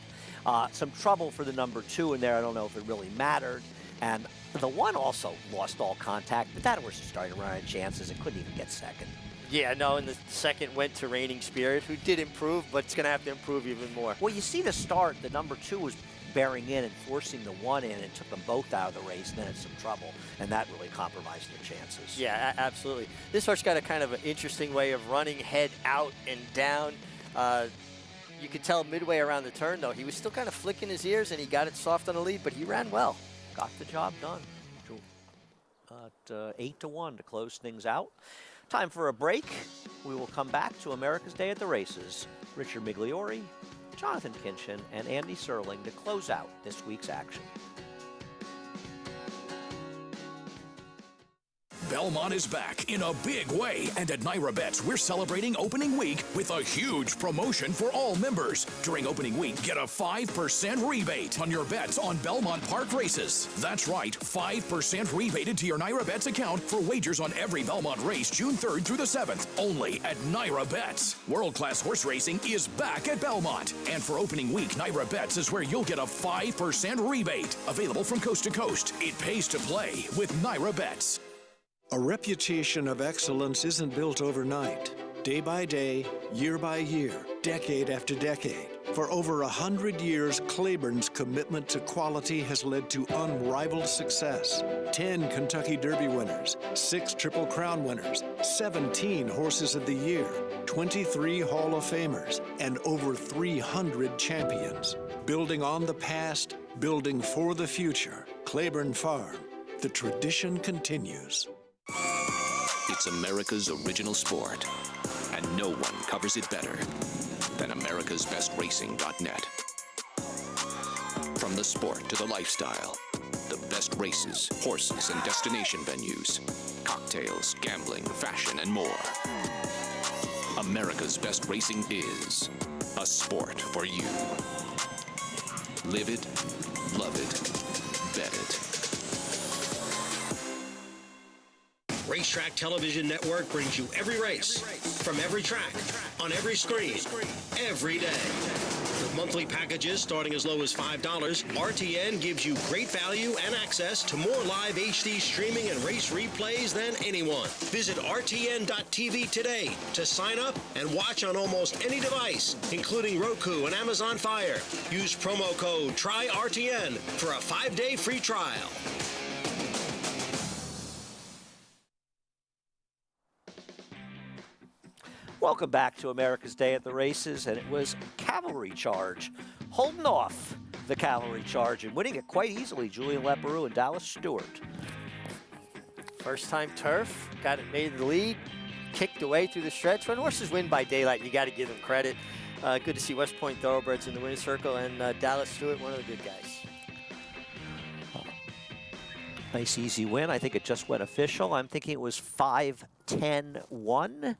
Some trouble for the number 2 in there. I don't know if it really mattered. And the 1 also lost all contact, but that horse is starting to run out of chances. It couldn't even get second. Yeah, no, and the second went to Reigning Spirit, who did improve, but it's going to have to improve even more. Well, you see the start, the number 2 was bearing in and forcing the 1 in, and took them both out of the race, and then it's some trouble, and that really compromised their chances. Yeah, absolutely. This horse got a kind of an interesting way of running head out and down. You could tell midway around the turn, though, he was still kind of flicking his ears, and he got it soft on the lead, but he ran well. Got the job done. At 8-1 to close things out. Time for a break. We will come back to America's Day at the Races. Richard Migliori, Jonathan Kinchin, and Andy Serling to close out this week's action. Belmont is back in a big way, and at Naira Bets, we're celebrating opening week with a huge promotion for all members. During opening week, get a 5% rebate on your bets on Belmont Park races. That's right, 5% rebated to your Naira Bets account for wagers on every Belmont race June 3rd through the 7th, only at Naira Bets. World-class horse racing is back at Belmont, and for opening week, Naira Bets is where you'll get a 5% rebate. Available from coast to coast. It pays to play with Naira Bets. A reputation of excellence isn't built overnight. Day by day, year by year, decade after decade. For over 100 years, Claiborne's commitment to quality has led to unrivaled success. 10 Kentucky Derby winners, 6 Triple Crown winners, 17 Horses of the Year, 23 Hall of Famers, and over 300 champions. Building on the past, building for the future. Claiborne Farm. The tradition continues. It's America's original sport, and no one covers it better than americasbestracing.net. From the sport to the lifestyle, the best races, horses, and destination venues, cocktails, gambling, fashion, and more. America's Best Racing is a sport for you. Live it, love it, bet it. Racetrack Television Network brings you every race, from every track, on every screen, every day. With monthly packages starting as low as $5, RTN gives you great value and access to more live HD streaming and race replays than anyone. Visit RTN.tv today to sign up and watch on almost any device, including Roku and Amazon Fire. Use promo code TRYRTN for a 5-day free trial. Welcome back to America's Day at the Races, and it was Cavalry Charge holding off the Cavalry Charge and winning it quite easily. Julien Leparoux and Dallas Stewart. First time turf, got it made the lead, kicked away through the stretch. When horses win by daylight, you got to give them credit. Good to see West Point Thoroughbreds in the winner's circle, and Dallas Stewart, one of the good guys. Nice easy win. I think it just went official. I'm thinking it was 5-10-1.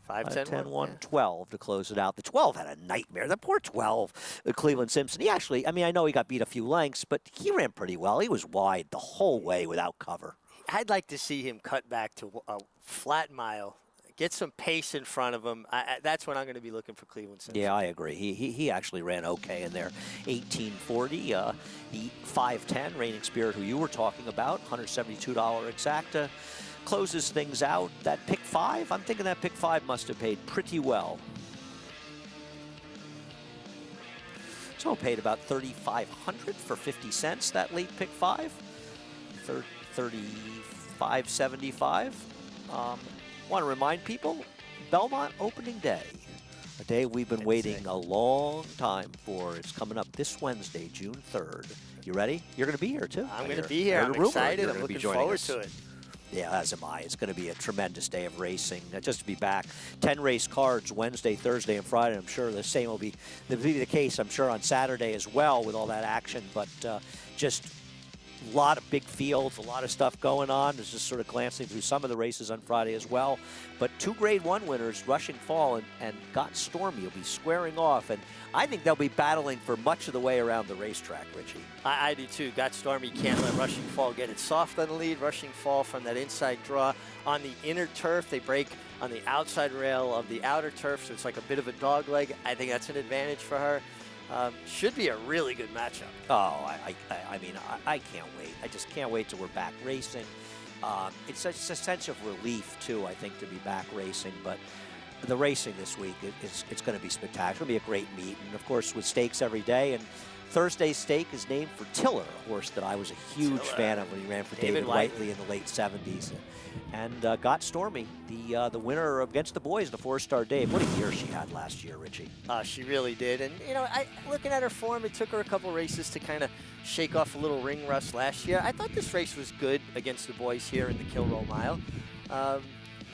5-10-1, 12 to close it out. The 12 had a nightmare. The poor 12, Cleveland Simpson. He actually, I mean, I know he got beat a few lengths, but he ran pretty well. He was wide the whole way without cover. I'd like to see him cut back to a flat mile, get some pace in front of him. That's when I'm going to be looking for Cleveland Simpson. Yeah, I agree. He actually ran okay in there. 1840, the 5-10 Reigning Spirit, who you were talking about, $172 exacta. Closes things out. That pick 5, I'm thinking that pick 5 must have paid pretty well. So it paid about $3,500 for 50 cents, that late pick 5. $35.75. Want to remind people, Belmont opening day. A day we've been waiting a long time for. It's coming up this Wednesday, June 3rd. You ready? You're going to be here, too. I'm going to be here. I'm excited. I'm looking forward to it. Yeah, as am I. It's going to be a tremendous day of racing. Just to be back, 10 race cards Wednesday, Thursday, and Friday. I'm sure the same will be the case, I'm sure, on Saturday as well with all that action. But just a lot of big fields, a lot of stuff going on. There's just sort of glancing through some of the races on Friday as well. But 2 Grade 1 winners, Rushing Fall and Got Stormy, will be squaring off. And I think they'll be battling for much of the way around the racetrack, Richie. I do too. Got Stormy can't let Rushing Fall get it soft on the lead. Rushing Fall from that inside draw on the inner turf. They break on the outside rail of the outer turf, so it's like a bit of a dog leg. I think that's an advantage for her. Should be a really good matchup. Oh, I mean, I can't wait. I just can't wait till we're back racing. It's a sense of relief, too, I think, to be back racing. But the racing this week, it's going to be spectacular. It's going to be a great meet. And, of course, with stakes every day. And Thursday's stake is named for Tiller, a horse that I was a huge fan of when he ran for David Whiteley in the late 70s. And Got Stormy, the winner against the boys, the 4-star Dave. What a year she had last year, Richie. She really did. And, you know, looking at her form, it took her a couple races to kind of shake off a little ring rust last year. I thought this race was good against the boys here in the Kilroe Mile.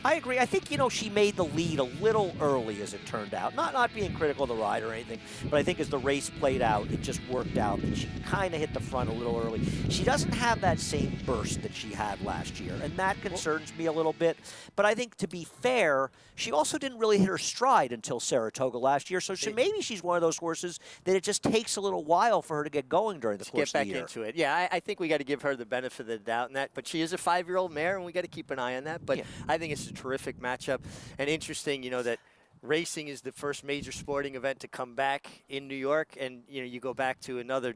I agree. I think, you know, she made the lead a little early, as it turned out. Not being critical of the rider or anything, but I think as the race played out, it just worked out that she kind of hit the front a little early. She doesn't have that same burst that she had last year, and that concerns me a little bit. But I think, to be fair, she also didn't really hit her stride until Saratoga last year, so maybe she's one of those horses that it just takes a little while for her to get going during the course of the year. Get back into it. Yeah, I think we got to give her the benefit of the doubt in that, but she is a 5-year-old mare, and we got to keep an eye on that. But yeah. I think it's a terrific matchup, and interesting, you know, that racing is the first major sporting event to come back in New York, and you know, you go back to another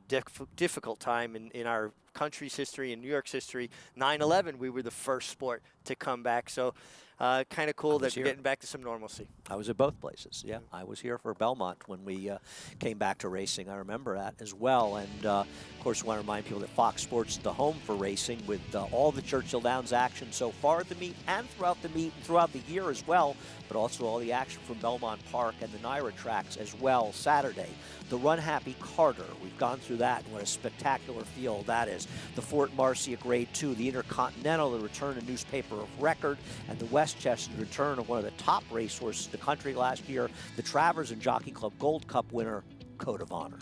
difficult time in our country's history, in New York's history. 9/11, we were the first sport to come back, so kind of cool that we're getting back to some normalcy. I was at both places, yeah. I was here for Belmont when we came back to racing. I remember that as well. And, of course, I want to remind people that Fox Sports is the home for racing with all the Churchill Downs action so far at the meet and throughout the meet and throughout the year as well, but also all the action from Belmont Park and the Naira tracks as well Saturday. The Run Happy Carter, we've gone through that, and what a spectacular field that is. The Fort Marcia Grade 2, the Intercontinental, the return of Newspaper of Record, and the Westchester, the return of one of the top racehorses in the country last year, the Travers and Jockey Club Gold Cup winner, Code of Honor.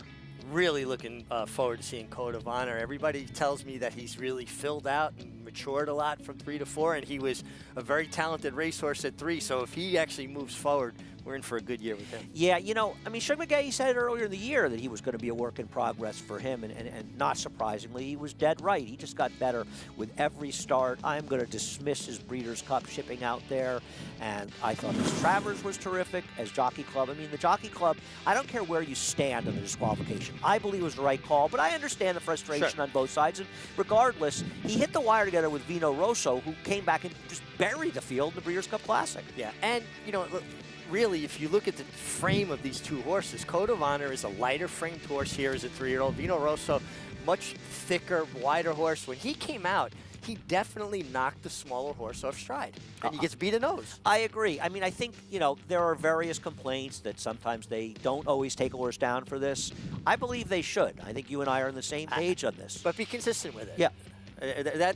Really looking forward to seeing Code of Honor. Everybody tells me that he's really filled out and matured a lot from 3 to 4, and he was a very talented racehorse at 3, so if he actually moves forward, we're in for a good year with him. Yeah, you know, I mean, Shug McGahee said earlier in the year that he was going to be a work in progress for him, and not surprisingly, he was dead right. He just got better with every start. I'm going to dismiss his Breeders' Cup shipping out there, and I thought his Travers was terrific as Jockey Club. I mean, the Jockey Club, I don't care where you stand on the disqualification. I believe it was the right call, but I understand the frustration on both sides, and regardless, he hit the wire together with Vino Rosso, who came back and just buried the field in the Breeders' Cup Classic. Yeah, and, you know, look, really, if you look at the frame of these two horses, Code of Honor is a lighter framed horse here as a 3-year-old. Vino Rosso, much thicker, wider horse. When he came out, he definitely knocked the smaller horse off stride, and he gets beat a nose. I agree. I mean, I think, you know, there are various complaints that sometimes they don't always take a horse down for this. I believe they should. I think you and I are on the same page on this. But be consistent with it. Yeah.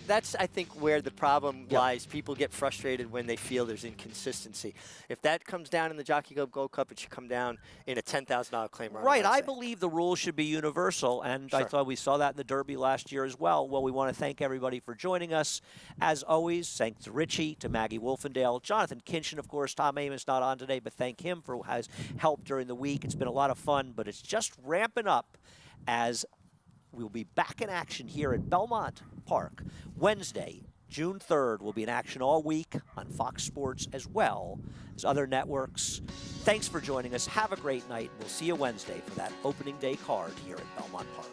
That's, I think, where the problem lies. People get frustrated when they feel there's inconsistency. If that comes down in the Jockey Club Gold Cup, it should come down in a $10,000 claim. Right. I believe the rules should be universal, and I thought we saw that in the Derby last year as well. Well, we want to thank everybody for joining us. As always, thanks to Richie, to Maggie Wolfendale, Jonathan Kinchin, of course. Tom Amos not on today, but thank him for his help during the week. It's been a lot of fun, but it's just ramping up as we'll be back in action here at Belmont Park. Wednesday, June 3rd, will be in action all week on Fox Sports as well as other networks. Thanks for joining us. Have a great night. We'll see you Wednesday for that opening day card here at Belmont Park.